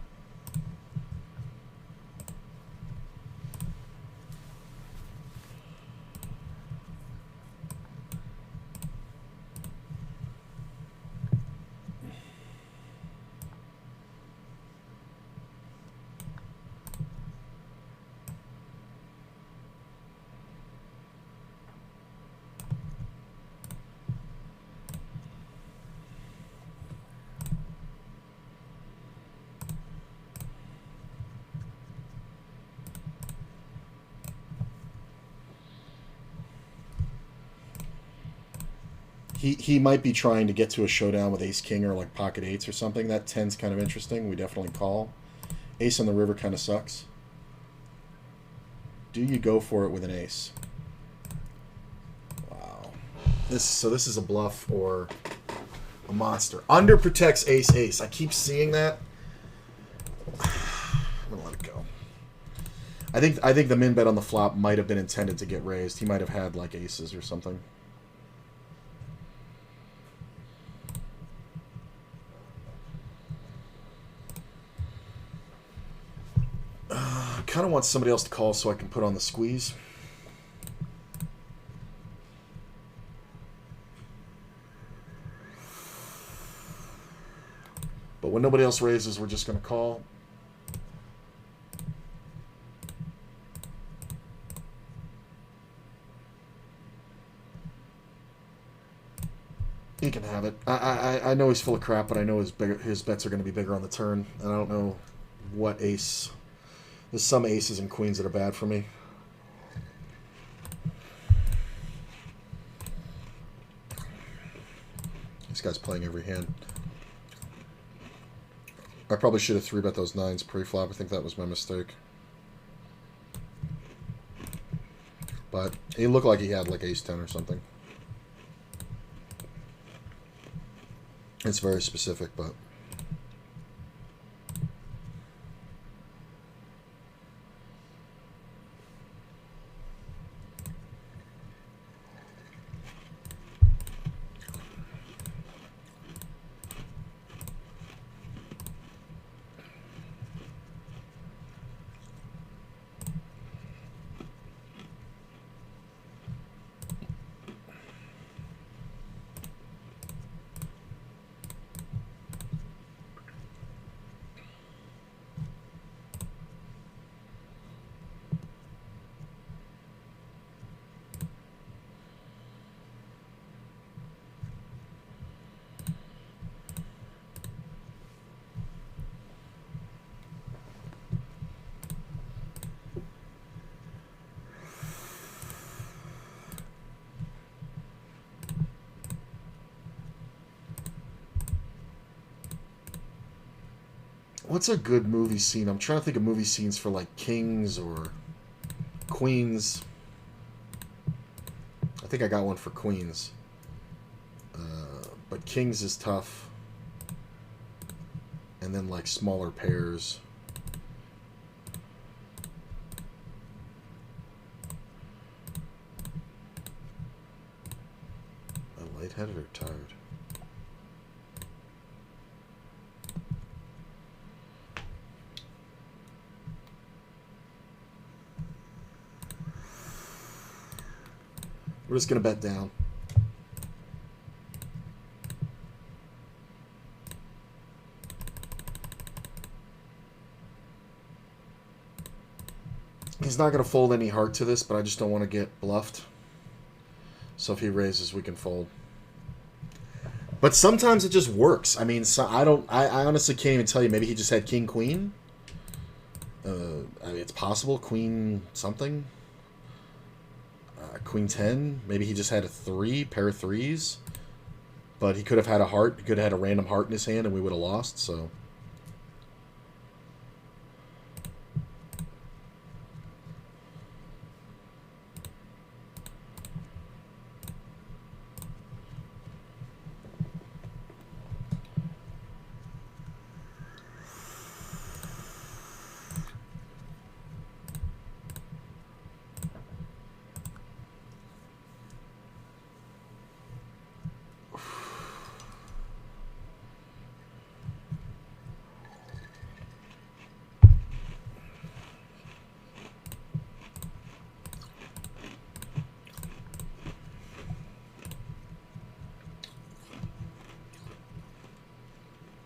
Speaker 2: He might be trying to get to a showdown with ace-king or like pocket eights or something. That 10's kind of interesting. We definitely call. Ace on the river kind of sucks. Do you go for it with an ace? Wow. So this is a bluff or a monster. Under protects ace-ace. I keep seeing that. I'm gonna let it go. I think the min bet on the flop might have been intended to get raised. He might have had like aces or something. I kind of want somebody else to call so I can put on the squeeze. But when nobody else raises, we're just going to call. He can have it. I know he's full of crap, but I know his bets are going to be bigger on the turn. And I don't know what ace... There's some aces and queens that are bad for me. This guy's playing every hand. I probably should have 3-bet those 9s pre-flop. I think that was my mistake. But he looked like he had like ace-10 or something. It's very specific, but... What's a good movie scene? I'm trying to think of movie scenes for like kings or queens. I think I got one for queens. But kings is tough. And then like smaller pairs. Am I lightheaded or tired? We're just going to bet down. He's not going to fold any heart to this, but I just don't want to get bluffed. So if he raises, we can fold. But sometimes it just works. I mean, so I honestly can't even tell you. Maybe he just had king, queen. I mean, it's possible. Queen something. Queen 10. Maybe he just had a 3, pair of 3s. But he could have had a heart. He could have had a random heart in his hand and we would have lost, so...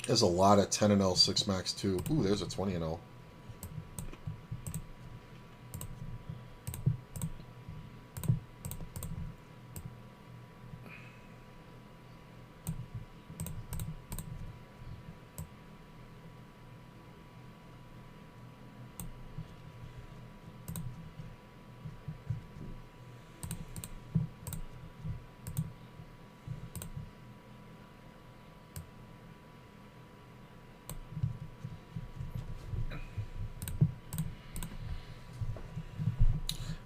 Speaker 2: There's a lot of 10 and L 6 max too. Ooh, there's a 20 and L.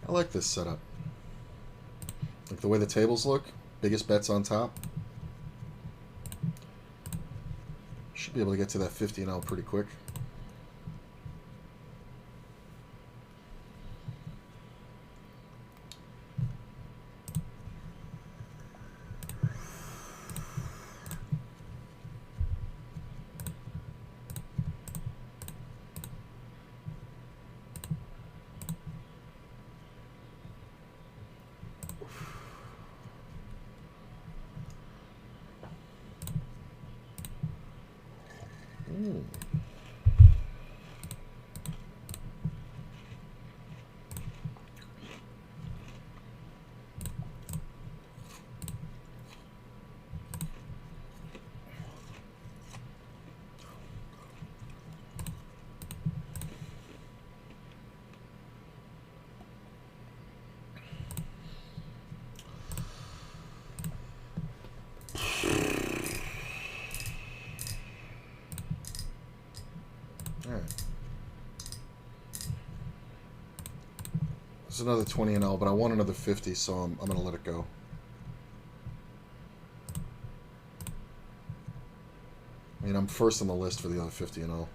Speaker 2: I like this setup. Like the way the tables look. Biggest bets on top. Should be able to get to that 50 and L pretty quick. Ooh. Alright. There's another 20 and L, but I want another 50, so I'm going to let it go. I mean, I'm first on the list for the other 50 and L.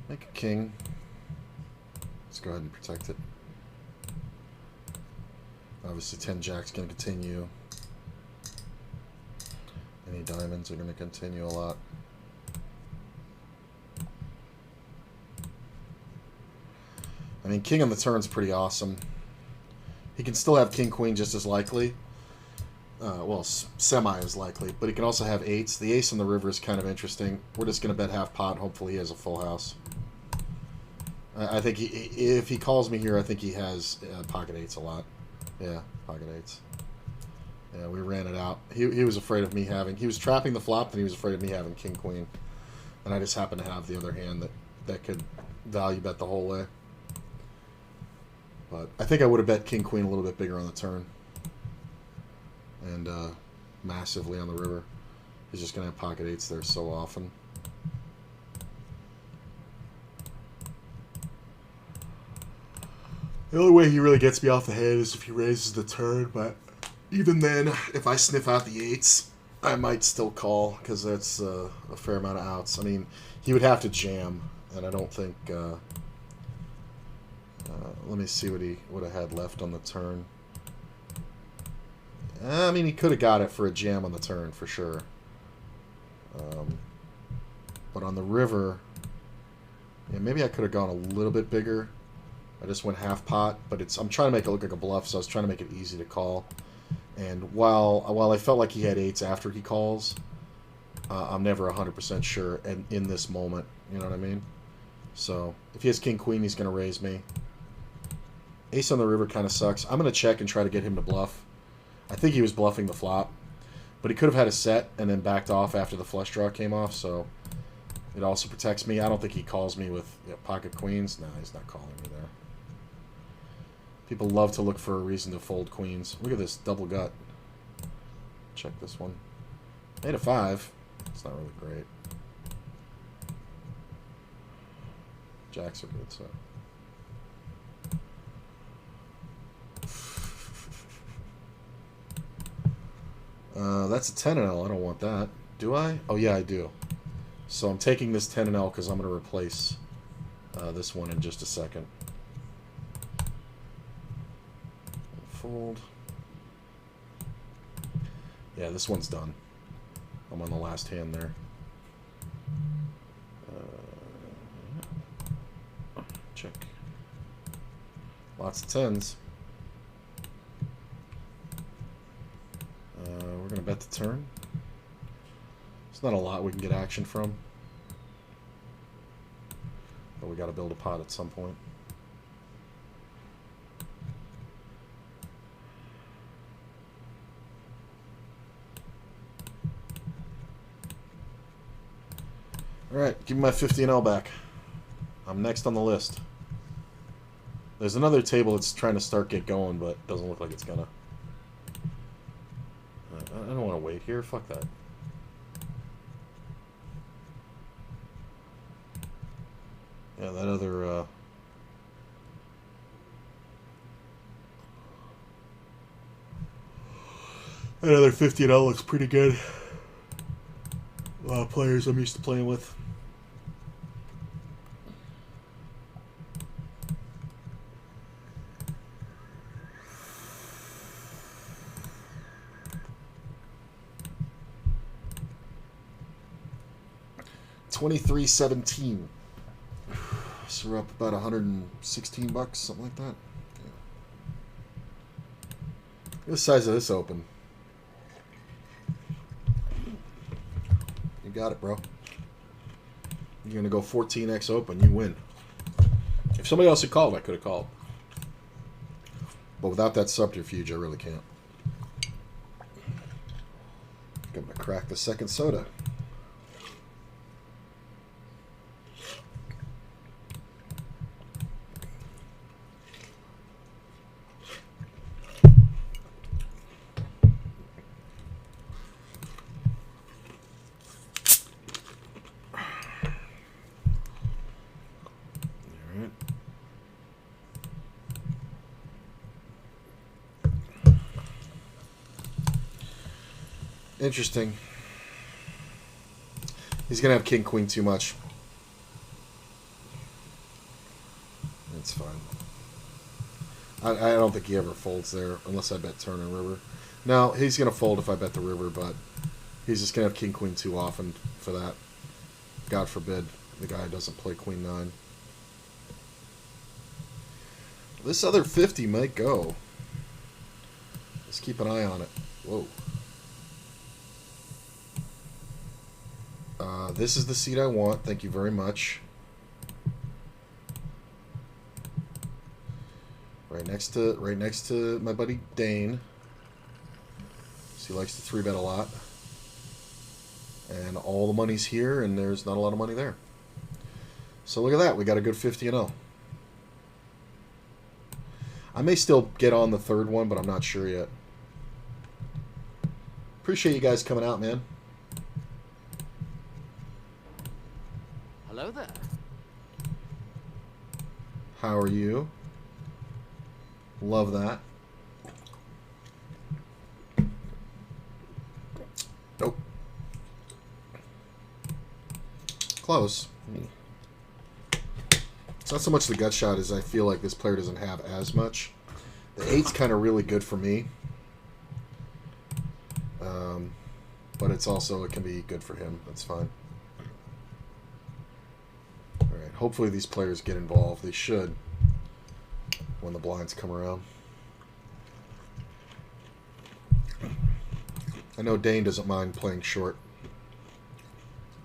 Speaker 2: Make a king. Let's go ahead and protect it. Obviously 10 jack's going to continue. Any diamonds are going to continue a lot. I mean, king on the turn's pretty awesome. He can still have king, queen just as likely. Well, semi as likely, but he can also have eights. The ace on the river is kind of interesting. We're just going to bet half pot. Hopefully he has a full house. I think if he calls me here, I think he has pocket eights a lot. Yeah, pocket eights. Yeah, we ran it out. He was afraid of me having... He was trapping the flop, and he was afraid of me having king, queen. And I just happened to have the other hand that could value bet the whole way. But I think I would have bet king, queen a little bit bigger on the turn. and massively on the river. He's just going to have pocket eights there so often. The only way he really gets me off the hand is if he raises the turn, but even then, if I sniff out the eights, I might still call, because that's a fair amount of outs. I mean, he would have to jam, and I don't think... let me see what he would have had left on the turn. I mean, he could have got it for a jam on the turn, for sure. But on the river, yeah, maybe I could have gone a little bit bigger. I just went half pot, but I'm trying to make it look like a bluff, so I was trying to make it easy to call. And while I felt like he had eights after he calls, I'm never 100% sure in this moment. You know what I mean? So if he has king queen, he's going to raise me. Ace on the river kind of sucks. I'm going to check and try to get him to bluff. I think he was bluffing the flop, but he could have had a set and then backed off after the flush draw came off, so it also protects me. I don't think he calls me with pocket queens. No, he's not calling me there. People love to look for a reason to fold queens. Look at this double gut. Check this one. 8 of 5. It's not really great. Jacks are good, so. That's a 10 and L. I don't want that. Do I? Oh, yeah, I do. So I'm taking this 10 and L because I'm going to replace this one in just a second. Fold. Yeah, this one's done. I'm on the last hand there. Check. Lots of 10s. We're going to bet the turn. It's not a lot we can get action from. But we got to build a pot at some point. Alright, give me my 50 and L back. I'm next on the list. There's another table that's trying to get going, but doesn't look like it's gonna. I don't want to wait here. Fuck that. Yeah, that other... that other 50 and L looks pretty good. A lot of players I'm used to playing with. $23.17. So we're up about $116, something like that. Yeah. Look at the size of this open. You got it, bro. You're gonna go 14x open. You win. If somebody else had called, I could have called. But without that subterfuge, I really can't. I'm gonna crack the second soda. Interesting. He's going to have king, queen too much. That's fine. I don't think he ever folds there unless I bet turn and river. No, he's going to fold if I bet the river, but he's just going to have king, queen too often for that. God forbid the guy doesn't play queen 9. This other 50 might go. Let's keep an eye on it. Whoa. This is the seat I want. Thank you very much. Right next to my buddy Dane. So he likes to 3-bet a lot. And all the money's here, and there's not a lot of money there. So look at that. We got a good 50 and 0. I may still get on the third one, but I'm not sure yet. Appreciate you guys coming out, man.
Speaker 3: Hello there.
Speaker 2: How are you? Love that. Nope. Close. It's not so much the gut shot as I feel like this player doesn't have as much. The 8's kind of really good for me. But it's also, it can be good for him. That's fine. Alright, hopefully these players get involved. They should when the blinds come around. I know Dane doesn't mind playing short.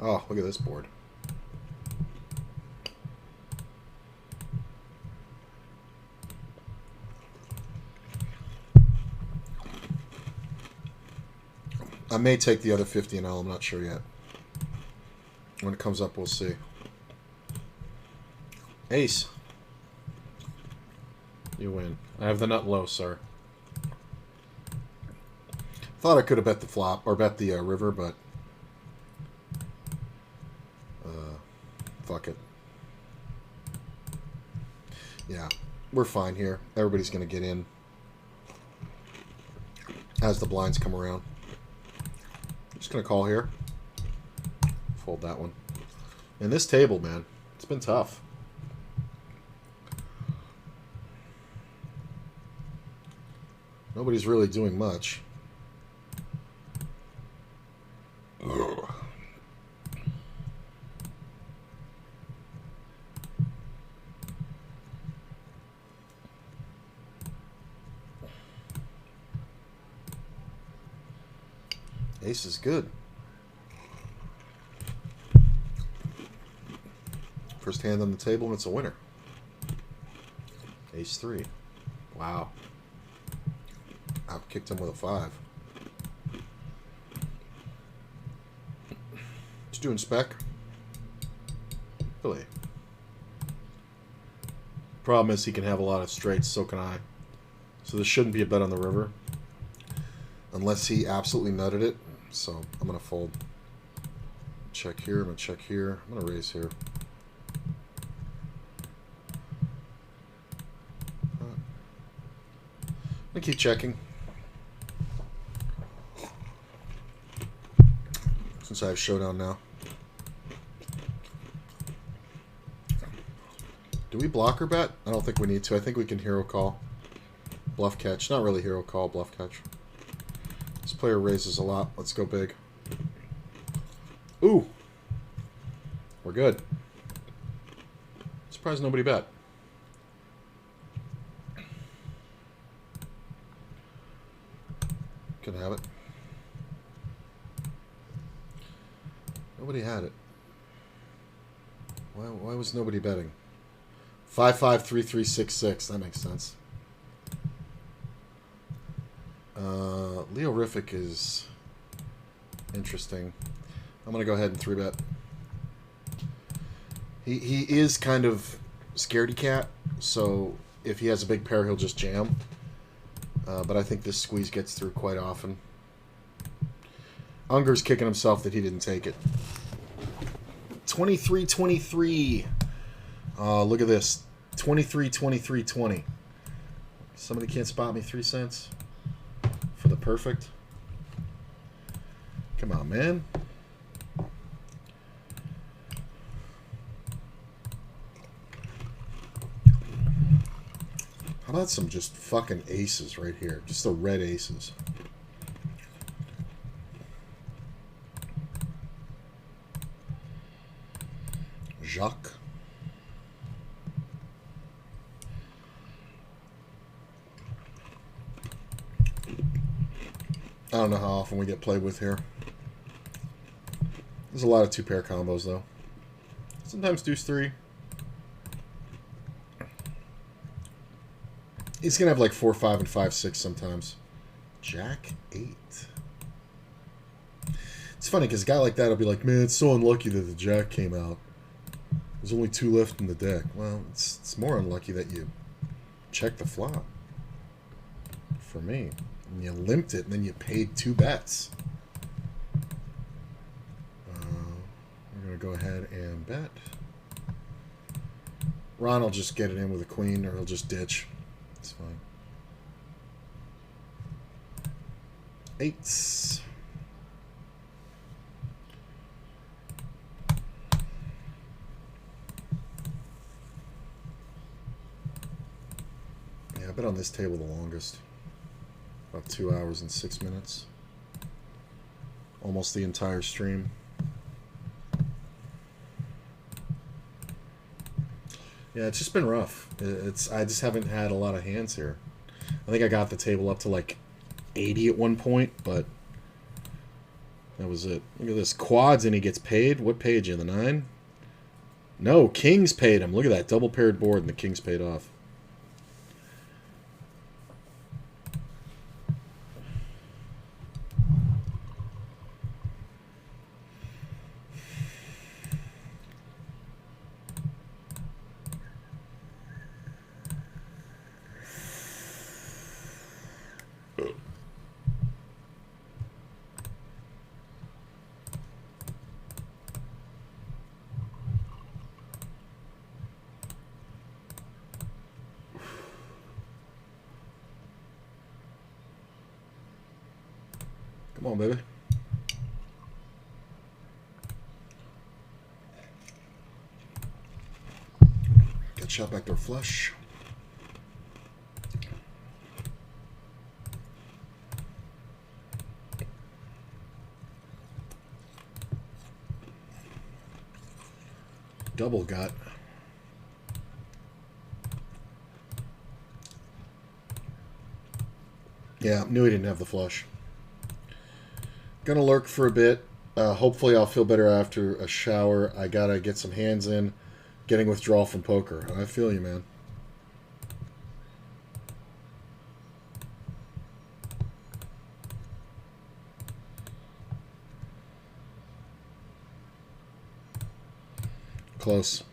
Speaker 2: Oh, look at this board. I may take the other 50 and L, I'm not sure yet. When it comes up, we'll see. Ace.
Speaker 4: You win. I have the nut low, sir.
Speaker 2: Thought I could have bet the flop, or bet the river, but... fuck it. Yeah, we're fine here. Everybody's going to get in as the blinds come around. Just going to call here. Fold that one. And this table, man, it's been tough. Nobody's really doing much. Ugh. Ace is good. First hand on the table and it's a winner. Ace 3. Wow. Outkicked him with a 5. Just doing spec. Really. Problem is he can have a lot of straights, so can I. So this shouldn't be a bet on the river. Unless he absolutely nutted it. So I'm going to fold. Check here. I'm going to check here. I'm going to raise here. I'm going to keep checking. Since I have showdown now. Do we block or bet? I don't think we need to. I think we can hero call. Bluff catch. Not really hero call, bluff catch. This player raises a lot. Let's go big. Ooh. We're good. Surprised nobody bet. Can have it. Nobody had it. Why was nobody betting? 5-5-3-3-6-6. That makes sense. Leo Riffic is interesting. I'm going to go ahead and 3-bet. He is kind of scaredy cat, so if he has a big pair, he'll just jam. But I think this squeeze gets through quite often. Unger's kicking himself that he didn't take it. 23-23. Look at this. 23-23-20. Somebody can't spot me 3 cents for the perfect. Come on, man. How about some just fucking aces right here? Just the red aces. Jacques. I don't know how often we get played with here. There's a lot of 2-pair combos, though. Sometimes deuce 3. He's going to have like 4-5 and 5-6 sometimes. Jack 8. It's funny because a guy like that will be like, man, it's so unlucky that the jack came out. There's only 2 left in the deck. Well, it's more unlucky that you checked the flop. For me. And you limped it, and then you paid 2 bets. to go ahead and bet. Ron will just get it in with a queen, or he'll just ditch. It's fine. Eights. Yeah, I've been on this table the longest. About 2 hours and 6 minutes. Almost the entire stream. Yeah, it's just been rough. I just haven't had a lot of hands here. I think I got the table up to like 80 at one point, but that was it. Look at this. Quads and he gets paid. What page in the 9? No, kings paid him. Look at that. Double paired board and the kings paid off. Come on, baby. Get shot backdoor flush. Double gut. Yeah, knew he didn't have the flush. Gonna lurk for a bit. Hopefully I'll feel better after a shower. I gotta get some hands in. Getting withdrawal from poker. I feel you, man. Close.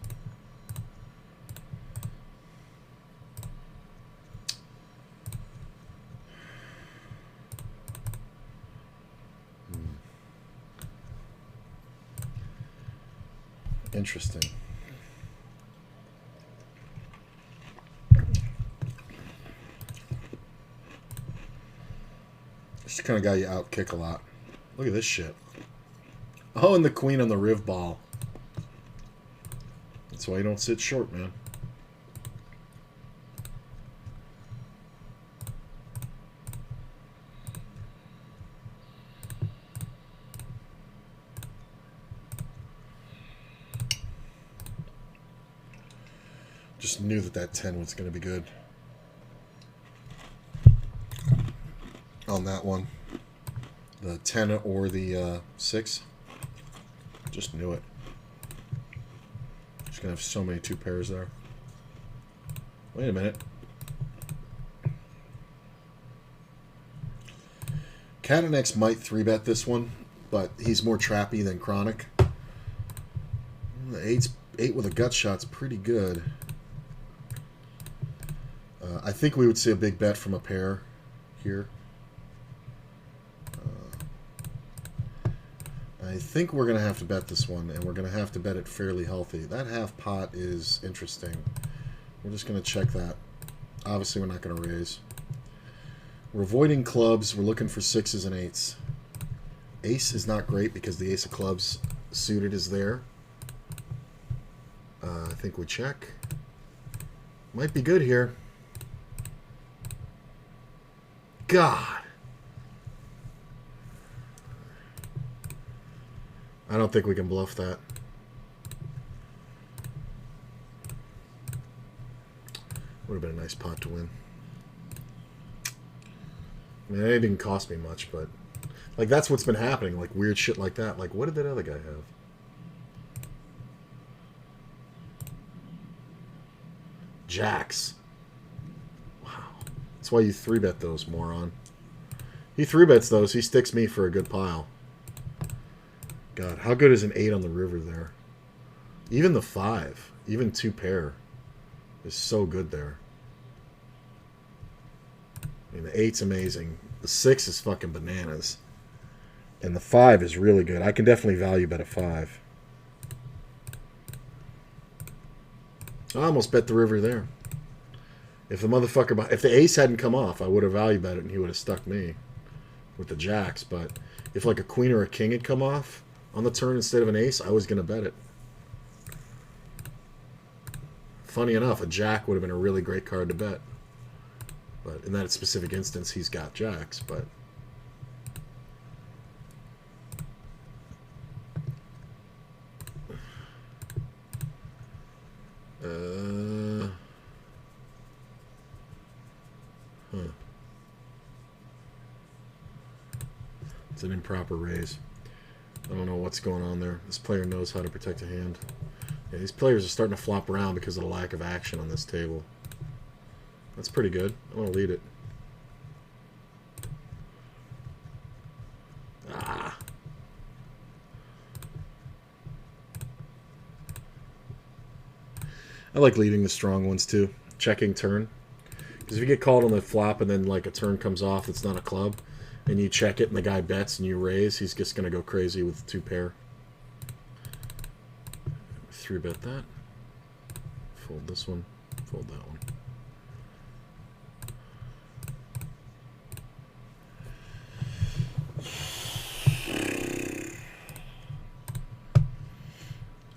Speaker 2: Interesting. This kind of got you out kick a lot. Look at this shit. Oh, and the queen on the riv ball. That's why you don't sit short, man. Just knew that 10 was going to be good. On that one. The 10 or the 6. Just knew it. Just going to have so many 2 pairs there. Wait a minute. Cat and X might 3-bet this one, but he's more trappy than Chronic. The 8 with a gut shot's pretty good. I think we would see a big bet from a pair here. I think we're going to have to bet this one, and we're going to have to bet it fairly healthy. That half pot is interesting. We're just going to check that. Obviously, we're not going to raise. We're avoiding clubs. We're looking for 6s and 8s. Ace is not great because the ace of clubs suited is there. I think we check. Might be good here. God. I don't think we can bluff that. Would have been a nice pot to win. I mean, it didn't cost me much, but like that's what's been happening. Like weird shit like that. Like what did that other guy have? Jacks. Wow. That's why you 3-bet those, moron. He 3-bets those. He sticks me for a good pile. God, how good is an 8 on the river there? Even the 5, even 2 pair is so good there. I mean, the 8's amazing. The 6 is fucking bananas. And the 5 is really good. I can definitely value bet a 5. I almost bet the river there. If the motherfucker, if the ace hadn't come off, I would have value bet it and he would have stuck me with the jacks. But if like a queen or a king had come off on the turn instead of an ace, I was going to bet it. Funny enough, a jack would have been a really great card to bet. But in that specific instance, he's got jacks. But it's an improper raise. I don't know what's going on there. This player knows how to protect a hand. Yeah, these players are starting to flop around because of the lack of action on this table. That's pretty good. I'm going to lead it. Ah. I like leading the strong ones too. Checking turn. Because if you get called on the flop and then like a turn comes off that's not a club, and you check it and the guy bets and you raise, he's just going to go crazy with two pair. 3-bet that. Fold this one. Fold that one.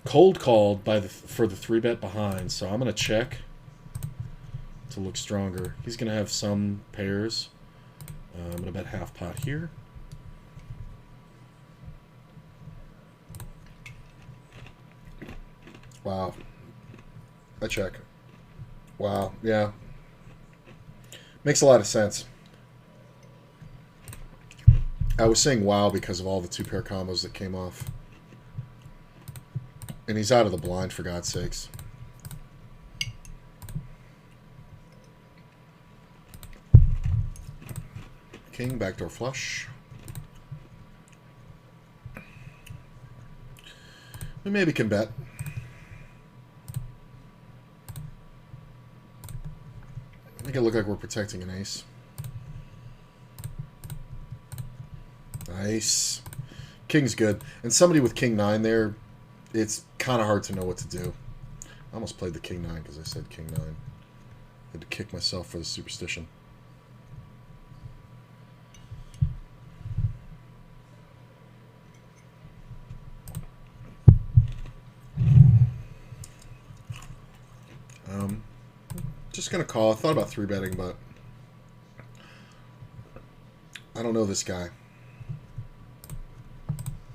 Speaker 4: Cold called by for the 3-bet behind, so I'm going to check to look stronger. He's going to have some pairs. I'm going to bet half pot here.
Speaker 1: Wow. I check. Wow. Yeah. Makes a lot of sense. I was saying wow because of all the two-pair combos that came off. And he's out of the blind, for God's sakes. King, backdoor flush. We maybe can bet. Make it look like we're protecting an ace. Nice. King's good. And somebody with king 9 there, it's kind of hard to know what to do. I almost played the king 9 because I said king 9. I had to kick myself for the superstition. Just going to call. I thought about 3-betting, but I don't know this guy.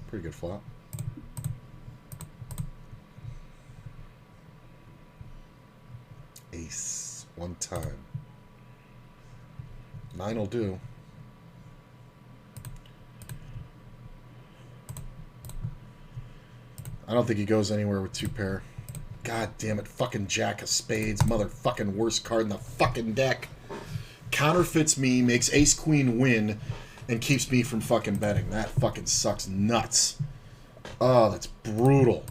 Speaker 1: Pretty good flop. Ace. One time. 9 will do. I don't think he goes anywhere with 2-pair. God damn it, fucking Jack of Spades, motherfucking worst card in the fucking deck. Counterfeits me, makes Ace-Queen win, and keeps me from fucking betting. That fucking sucks nuts. Oh, that's brutal.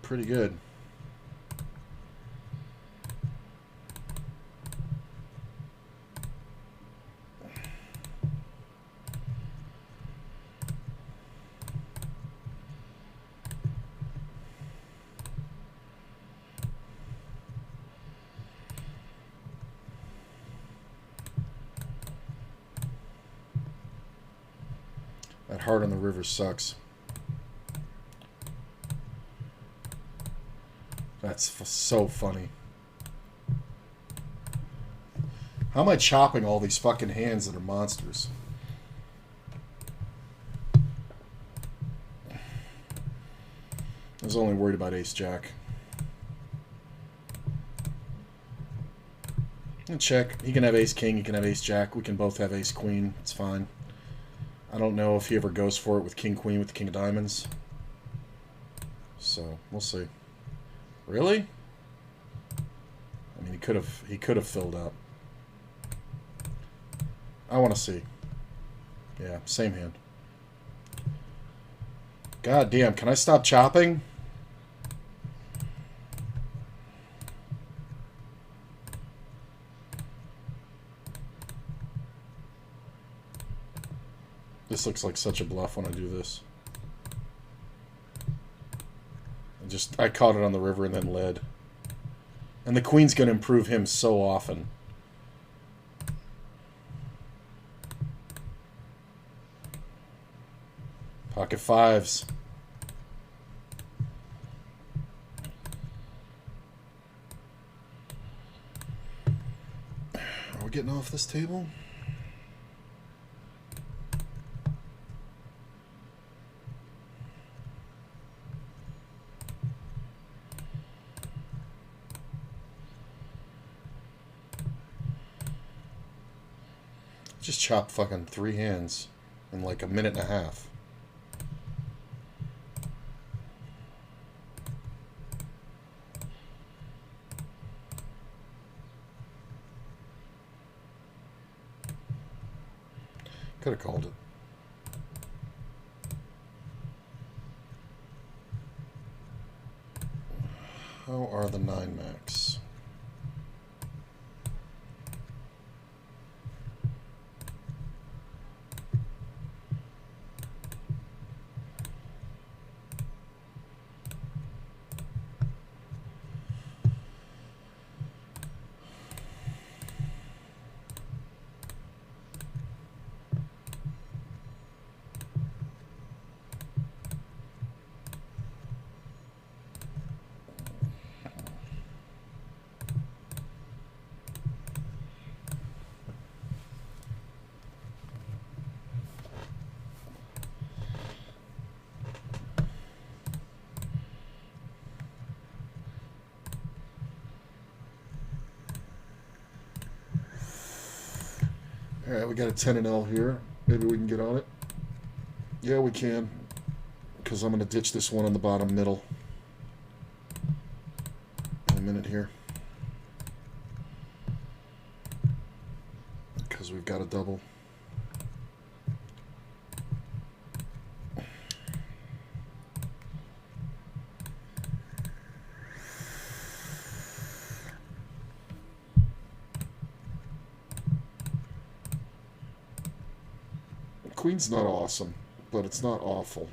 Speaker 1: Pretty good. That heart on the river sucks. That's so funny. How am I chopping all these fucking hands that are monsters? I was only worried about Ace-Jack. And check. He can have Ace-King, he can have Ace-Jack. We can both have Ace-Queen. It's fine. I don't know if he ever goes for it with King-Queen with the King of Diamonds. So, we'll see. Really? I mean, he could have filled up. I want to see. Yeah, same hand. God damn, can I stop chopping?
Speaker 4: This looks like such a bluff when I do this. I caught it on the river and then led. And the queen's going to improve him so often. Pocket fives. Are we getting off this table? Just chopped fucking 3 hands in like a minute and a half. Could have called it. How are the 9 max? Alright, we got a 10 and L here. Maybe we can get on it. Yeah, we can. Because I'm going to ditch this one on the bottom middle. In a minute here. Because we've got a double. Queen's not awesome, but it's not awful.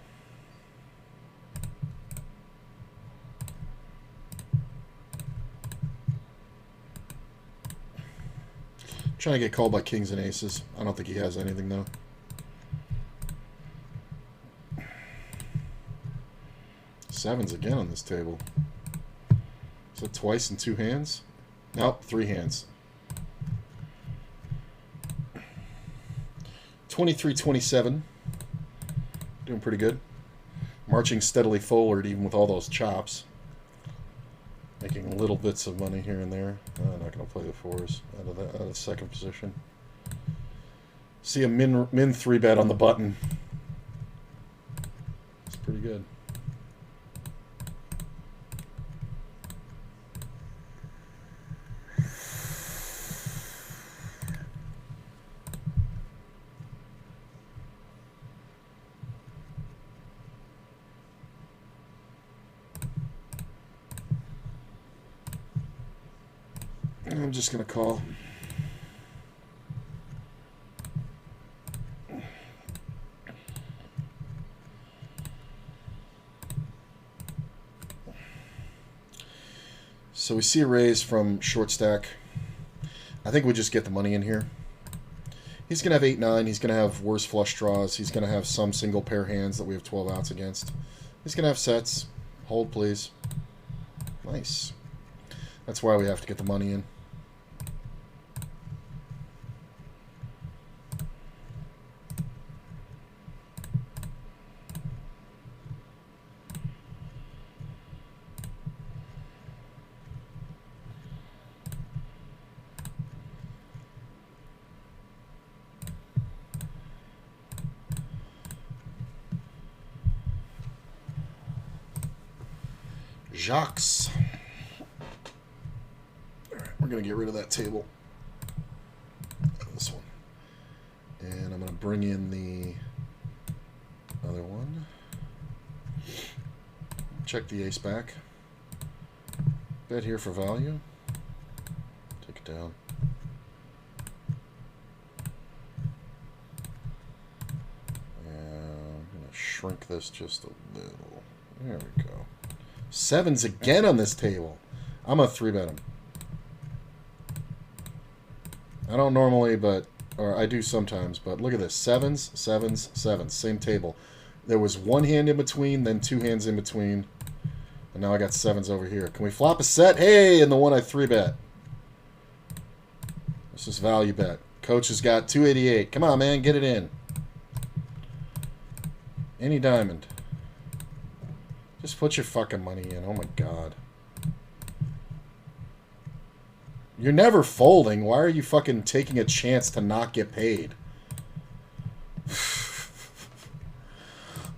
Speaker 4: Trying to get called by kings and aces. I don't think he has anything though. Sevens again on this table. Is that twice in 2 hands? Nope, 3 hands. 23-27. Doing pretty good. Marching steadily forward even with all those chops. Making little bits of money here and there. I'm not going to play the 4s out of second position. See a min 3-bet on the button. It's pretty good. I'm just going to call. So we see a raise from short stack. I think we just get the money in here. He's going to have 8-9. He's going to have worse flush draws. He's going to have some single pair hands that we have 12 outs against. He's going to have sets. Hold, please. Nice. That's why we have to get the money in. Jacques. Alright, we're going to get rid of that table. This one. And I'm going to bring in the other one. Check the ace back. Bet here for value. Take it down. shrink this just a little. There we go. 7s again on this table. I'm going to 3-bet him. I don't normally, or I do sometimes, but look at this. 7s, 7s, 7s. Same table. There was 1 hand in between, then 2 hands in between. And now I got 7s over here. Can we flop a set? Hey, and the one I 3-bet. This is value bet. Coach has got 288. Come on, man. Get it in. Any diamond. Just put your fucking money in. Oh, my God. You're never folding. Why are you fucking taking a chance to not get paid?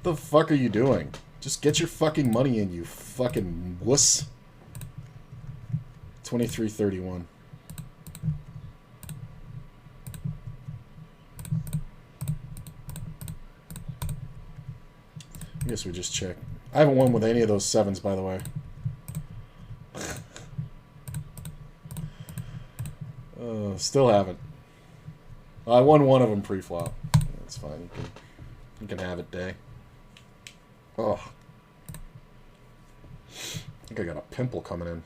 Speaker 4: The fuck are you doing? Just get your fucking money in, you fucking wuss. 23-31. I guess we just check. I haven't won with any of those 7s, by the way. Still haven't. I won one of them pre-flop. That's fine. You can have it, Day. Oh. I think I got a pimple coming in.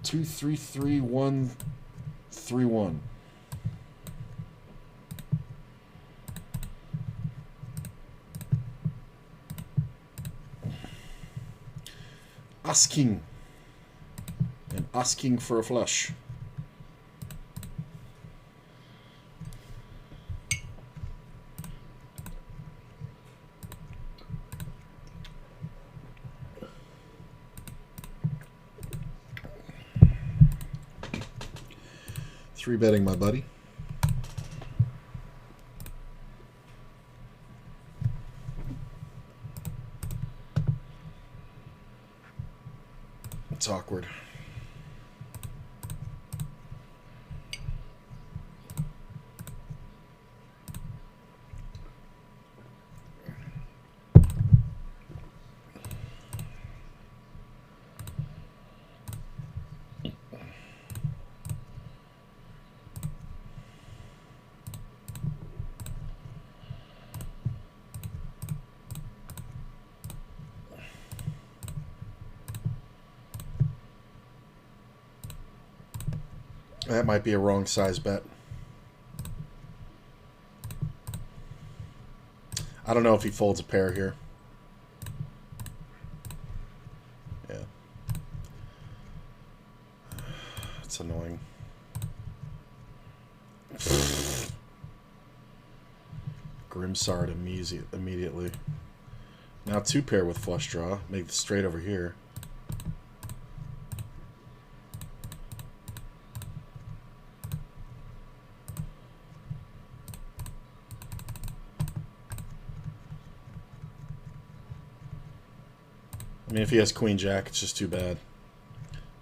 Speaker 4: Two, 3, 3, 1, 3, 1. Asking. And asking for a flush. Three betting my buddy. It's awkward. That might be a wrong size bet. I don't know if he folds a pair here. Yeah. It's annoying. Grimsard immediately. Now 2 pair with flush draw. Make the straight over here. I mean, if he has Queen Jack, it's just too bad.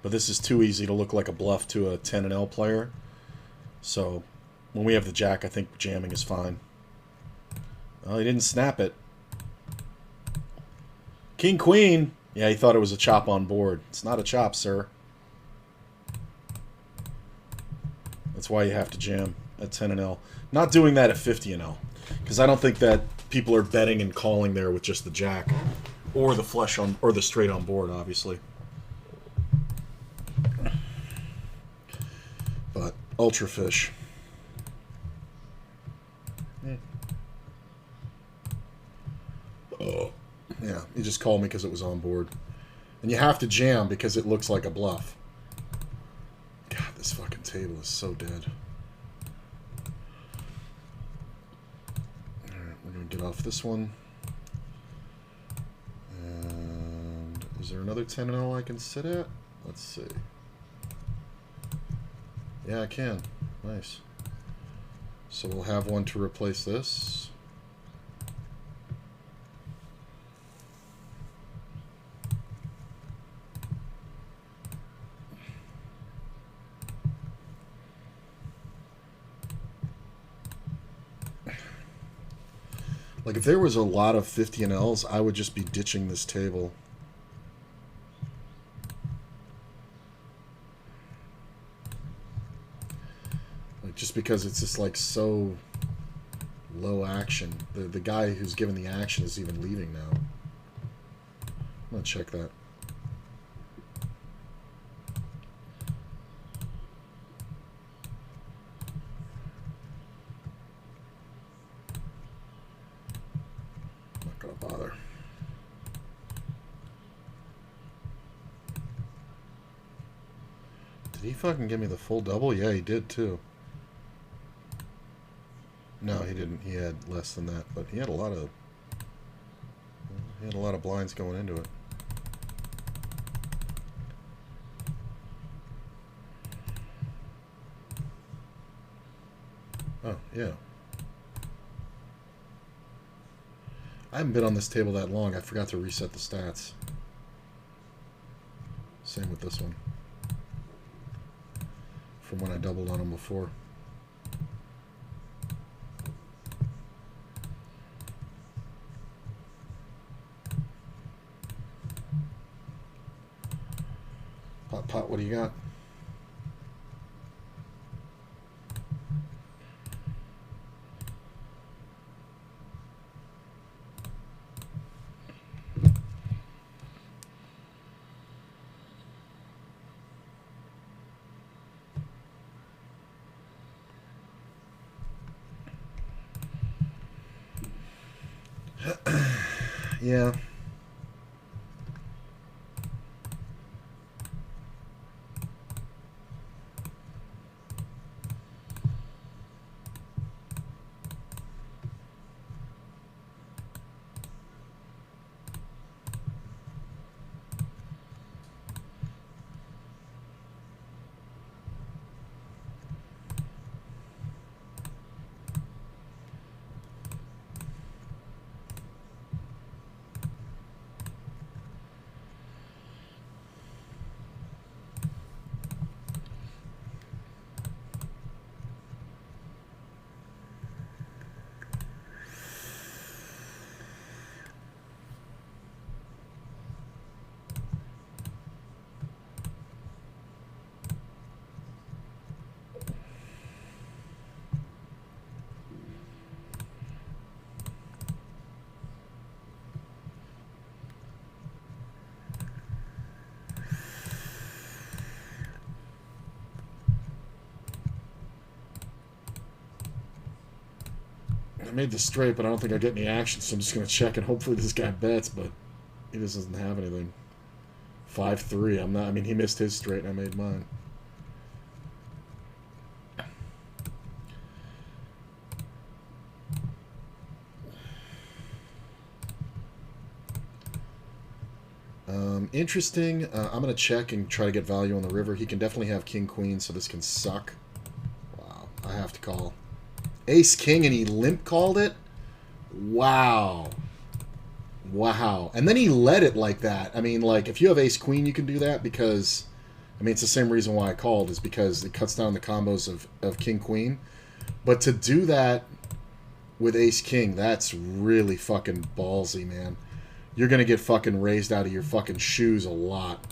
Speaker 4: But this is too easy to look like a bluff to a 10 and L player. So
Speaker 2: When we have the jack, I think jamming is fine. Oh, he didn't snap it. King, queen. Yeah, he thought it was a chop on board. It's not a chop, sir. That's why you have to jam at 10 and L. Not doing that at 50 and L. Because I don't think that people are betting and calling there with just the jack. Or the flush on, or the straight on board, obviously. But, ultra fish. Oh. Yeah, he just called me because it was on board. And you have to jam because it looks like a bluff. God, this fucking table is so dead. Alright, we're going to get off this one. And is there another 10 and 0 I can sit at? Let's see. Yeah, I can. Nice. So we'll have one to replace this. Like, if there was a lot of 50 and Ls, I would just be ditching this table. Like, just because it's just, like, so low action. The guy who's giving the action is even leaving now. I'm gonna check that. Bother. Did he fucking give me the full double? Yeah, he did too. No, he didn't. He had less than that, but he had a lot of blinds going into it. Oh, yeah. I haven't been on this table that long. I forgot to reset the stats. Same with this one. From when I doubled on them before. Pot, what do you got? Yeah. I made the straight, but I don't think I get any action, so I'm just going to check, and hopefully this guy bets, but he just doesn't have anything. 5-3. I'm not. I mean, he missed his straight, and I made mine. Interesting. I'm going to check and try to get value on the river. He can definitely have king, queen, so this can suck. Wow. I have to call. Ace, king, and he limp called it? Wow. Wow. And then he led it like that. I mean, like, if you have ace, queen, you can do that because, I mean, it's the same reason why I called, is because it cuts down the combos of king, queen. But to do that with ace king, that's really fucking ballsy, man. You're gonna get fucking raised out of your fucking shoes a lot.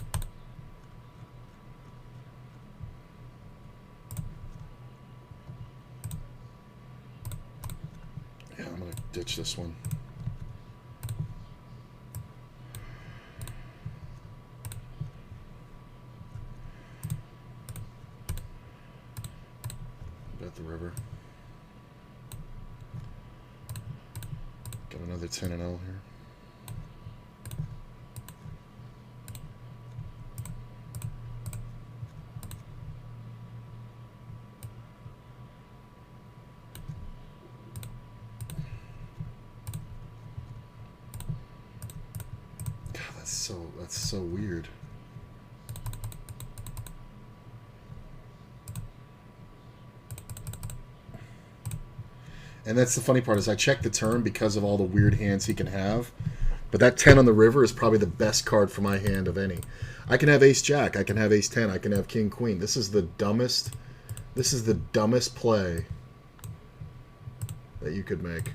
Speaker 2: Yeah, I'm gonna ditch this one. Bet the river. Got another 10 and L here. God, that's so weird. And that's the funny part is I checked the turn because of all the weird hands he can have. But that 10 on the river is probably the best card for my hand of any. I can have ace jack, I can have ace 10, I can have king queen. This is the dumbest play that you could make.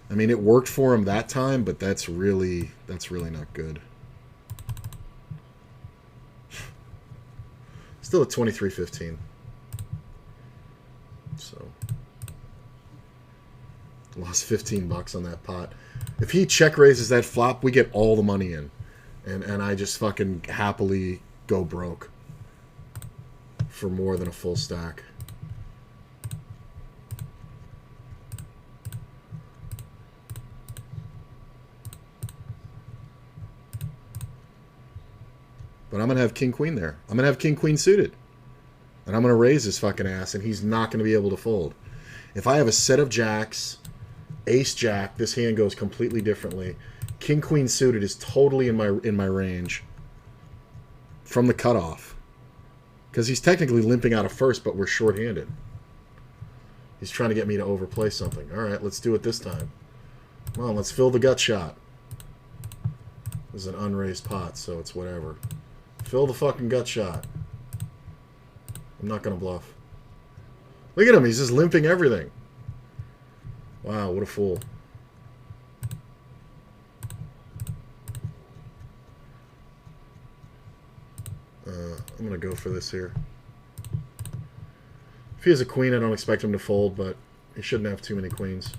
Speaker 2: I mean, it worked for him that time, but that's really not good. Still at 23-15. So lost $15 on that pot. If he check raises that flop, we get all the money in. And I just fucking happily go broke for more than a full stack. But I'm going to have king queen there. I'm going to have king queen suited. And I'm going to raise his fucking ass, and he's not going to be able to fold. If I have a set of jacks, ace jack, this hand goes completely differently. King queen suited is totally in my range from the cutoff. Because he's technically limping out of first, but we're short-handed. He's trying to get me to overplay something. All right, let's do it this time. Come on, let's fill the gut shot. This is an unraised pot, so it's whatever. Fill the fucking gut shot. I'm not going to bluff. Look at him. He's just limping everything. Wow, what a fool. I'm going to go for this here. If he has a queen, I don't expect him to fold, but he shouldn't have too many queens.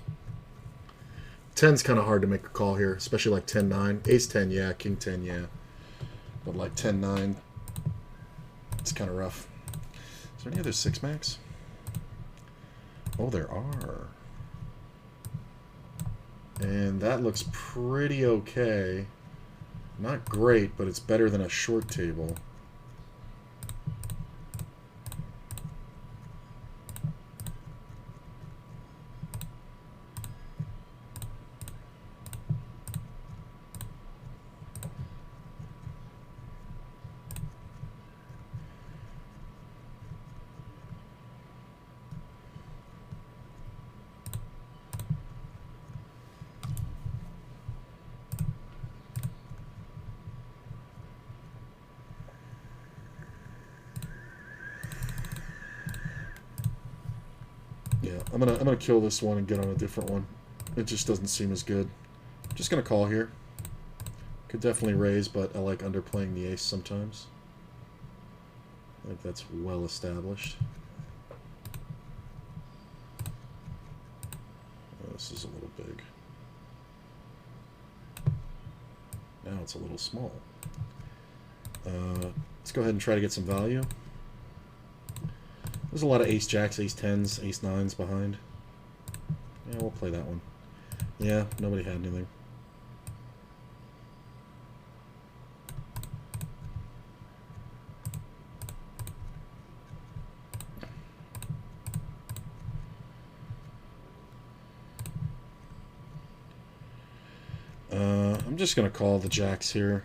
Speaker 2: 10's kind of hard to make a call here, especially like 10-9. Ace 10, yeah. King 10, yeah. But like 10-9, it's kind of rough. Is there any other 6-max? Oh, there are. And that looks pretty okay. Not great, but it's better than a short table. Yeah, I'm gonna kill this one and get on a different one. It just doesn't seem as good. Just gonna call here. Could definitely raise, but I like underplaying the ace sometimes. I think that's well established. Oh, this is a little big. Now it's a little small. Let's go ahead and try to get some value. There's a lot of ace jacks, ace 10s, ace 9s behind. Yeah, we'll play that one. Yeah, nobody had anything. I'm just going to call the jacks here.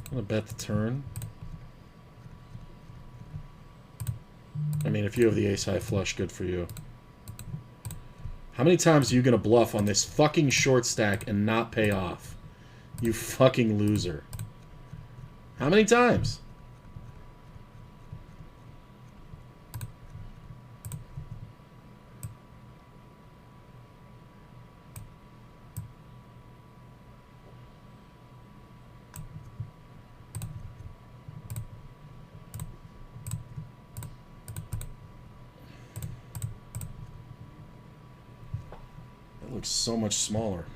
Speaker 2: I'm going to bet the turn. I mean, if you have the ace-high flush, good for you. How many times are you going to bluff on this fucking short stack and not pay off? You fucking loser. How many times? looks so much smaller.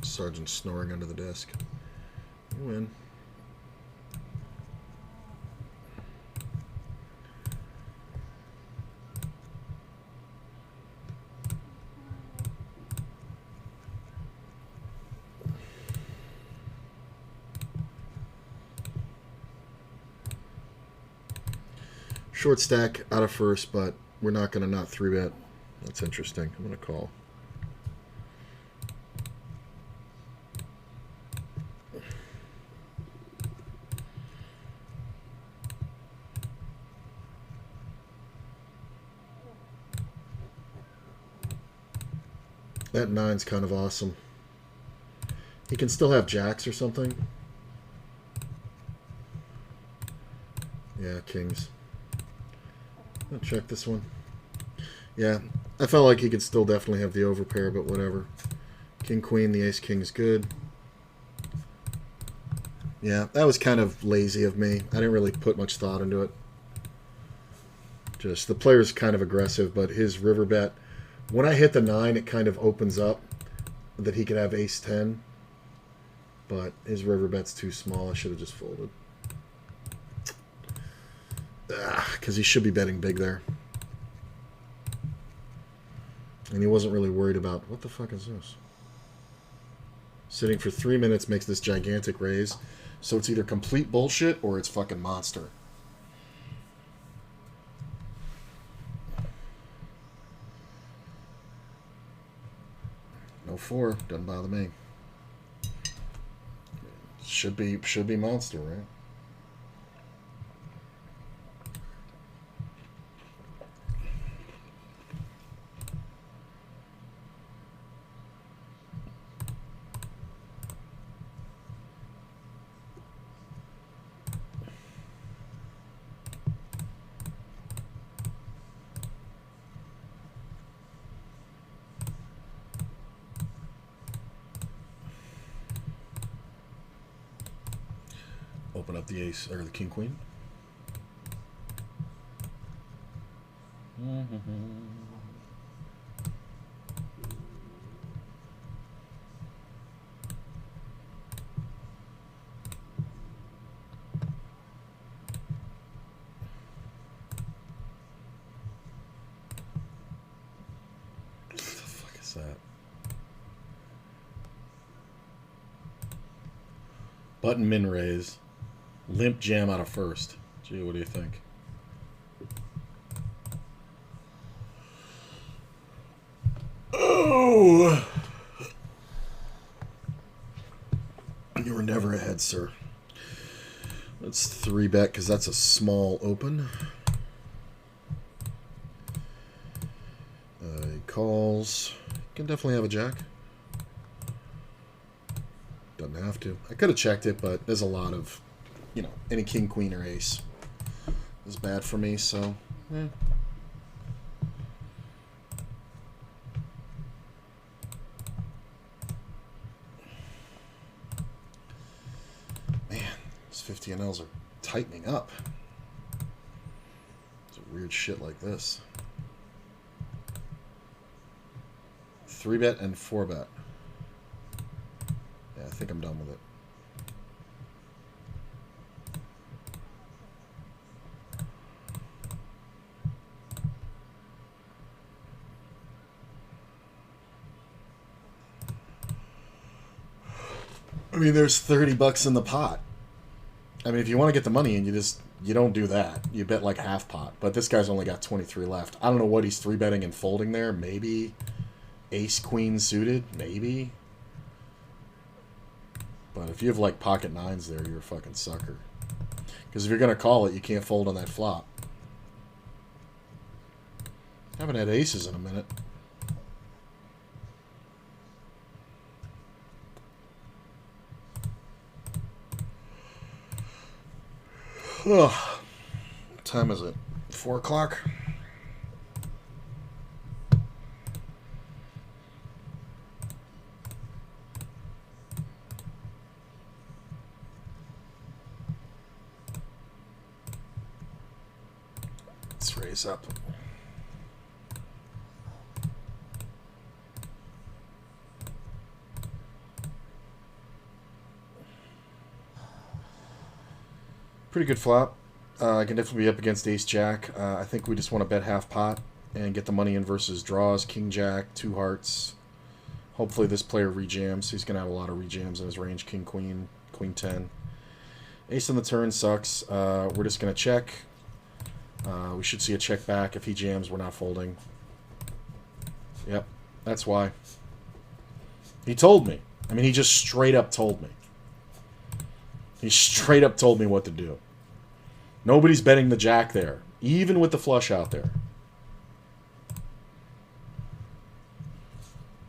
Speaker 4: Sergeant snoring under the desk. You win. Short stack out of first, but we're not going to not 3-bet. That's interesting. I'm going to call. That 9's kind of awesome. He can still have jacks or something. Yeah, kings. I'll check this one. Yeah, I felt like he could still definitely have the overpair, but whatever. King, queen, the ace, king's good. Yeah, that was kind of lazy of me. I didn't really put much thought into it. Just, the player's kind of aggressive, but his river bet, when I hit the 9, it kind of opens up that he could have ace 10. But his river bet's too small. I should have just folded. Because he should be betting big there. And he wasn't really worried about, what the fuck is this? Sitting for 3 minutes makes this gigantic raise. So it's either complete bullshit or it's fucking monster. No 4, doesn't bother me. Should be monster, right? Open up the ace or the king queen. What the fuck is that? Button min raise. Limp jam out of first. Gee, what do you think? Oh! You were never ahead, sir. Let's 3-bet because that's a small open. He calls. Can definitely have a jack. Doesn't have to. I could have checked it, but there's a lot of, you know, any king, queen, or ace is bad for me, so, Man, these 50 NLs are tightening up. It's weird shit like this. 3-bet and 4-bet. Yeah, I think I'm done with it. I mean, there's $30 in the pot.
Speaker 2: I mean, if you want to get the money in, you don't do that. You bet like half pot. But this guy's only got 23 left. I don't know what he's 3-betting and folding there. Maybe ace queen suited. Maybe. But if you have like pocket nines there, you're a fucking sucker. Because if you're going to call it, you can't fold on that flop. Haven't had aces in a minute. Ugh. What time is it? 4 o'clock? Let's raise up. Pretty good flop. I can definitely be up against ace-jack. I think we just want to bet half pot and get the money in versus draws. King-jack, 2 hearts. Hopefully this player rejams. He's going to have a lot of rejams in his range. King-queen, queen-10. Ace on the turn sucks. We're just going to check. We should see a check back. If he jams, we're not folding. Yep, that's why. He told me. I mean, he just straight up told me. He straight up told me what to do. Nobody's betting the jack there, even with the flush out there.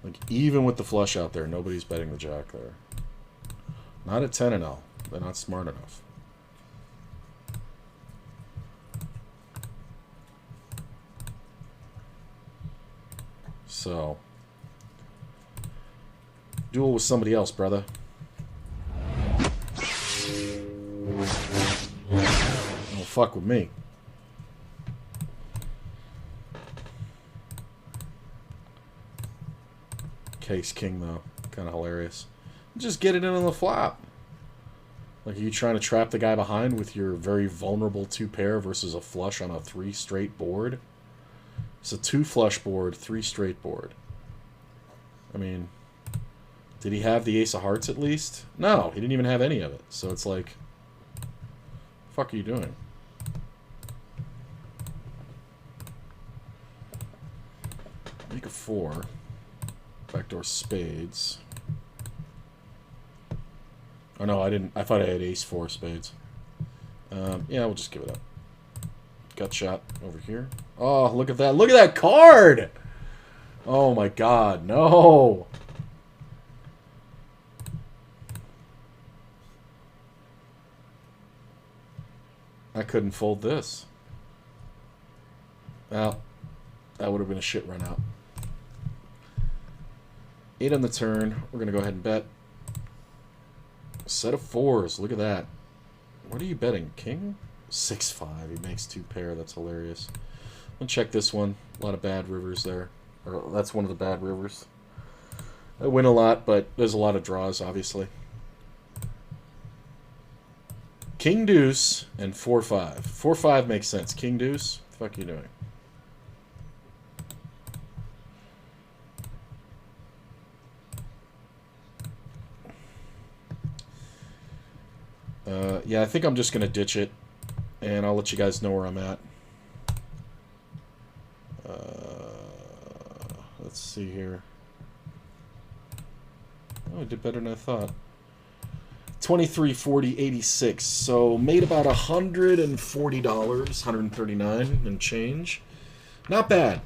Speaker 2: Like, even with the flush out there, nobody's betting the jack there. Not at 10-0. They're not smart enough. So, duel with somebody else, brother. Don't fuck with me. Case king, though. Kind of hilarious. Just get it in on the flop. Like, are you trying to trap the guy behind with your very vulnerable 2-pair versus a flush on a 3 straight board? It's a 2 flush board, 3 straight board. I mean, did he have the ace of hearts at least? No, he didn't even have any of it. So it's like, what the fuck are you doing? Make a 4. Backdoor spades. Oh no, I didn't. I thought I had ace-4 spades. Yeah, we'll just give it up. Gut shot over here. Oh, look at that. Look at that card! Oh my god, no! I couldn't fold this. Well, that would have been a shit run out. 8 on the turn. We're going to go ahead and bet. Set of 4s. Look at that. What are you betting? King? 6-5. He makes 2-pair. That's hilarious. I'll check this one. A lot of bad rivers there. Or that's one of the bad rivers. I win a lot, but there's a lot of draws, obviously. King deuce and 4-5. 4-5 makes sense. King deuce? What the fuck are you doing? Yeah, I think I'm just going to ditch it, and I'll let you guys know where I'm at. Let's see here. Oh, I did better than I thought. 23, 40, 86. So made about $140, $139 and change. Not bad.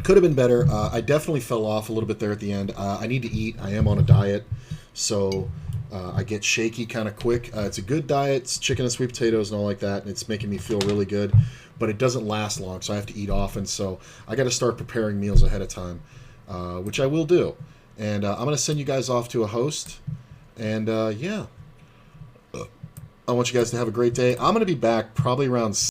Speaker 2: Could have been better. I definitely fell off a little bit there at the end. I need to eat. I am on a diet, so I get shaky kind of quick. It's a good diet. It's chicken and sweet potatoes and all like that, and it's making me feel really good. But it doesn't last long, so I have to eat often. So I got to start preparing meals ahead of time, which I will do. And I'm going to send you guys off to a host. And yeah, I want you guys to have a great day. I'm going to be back probably around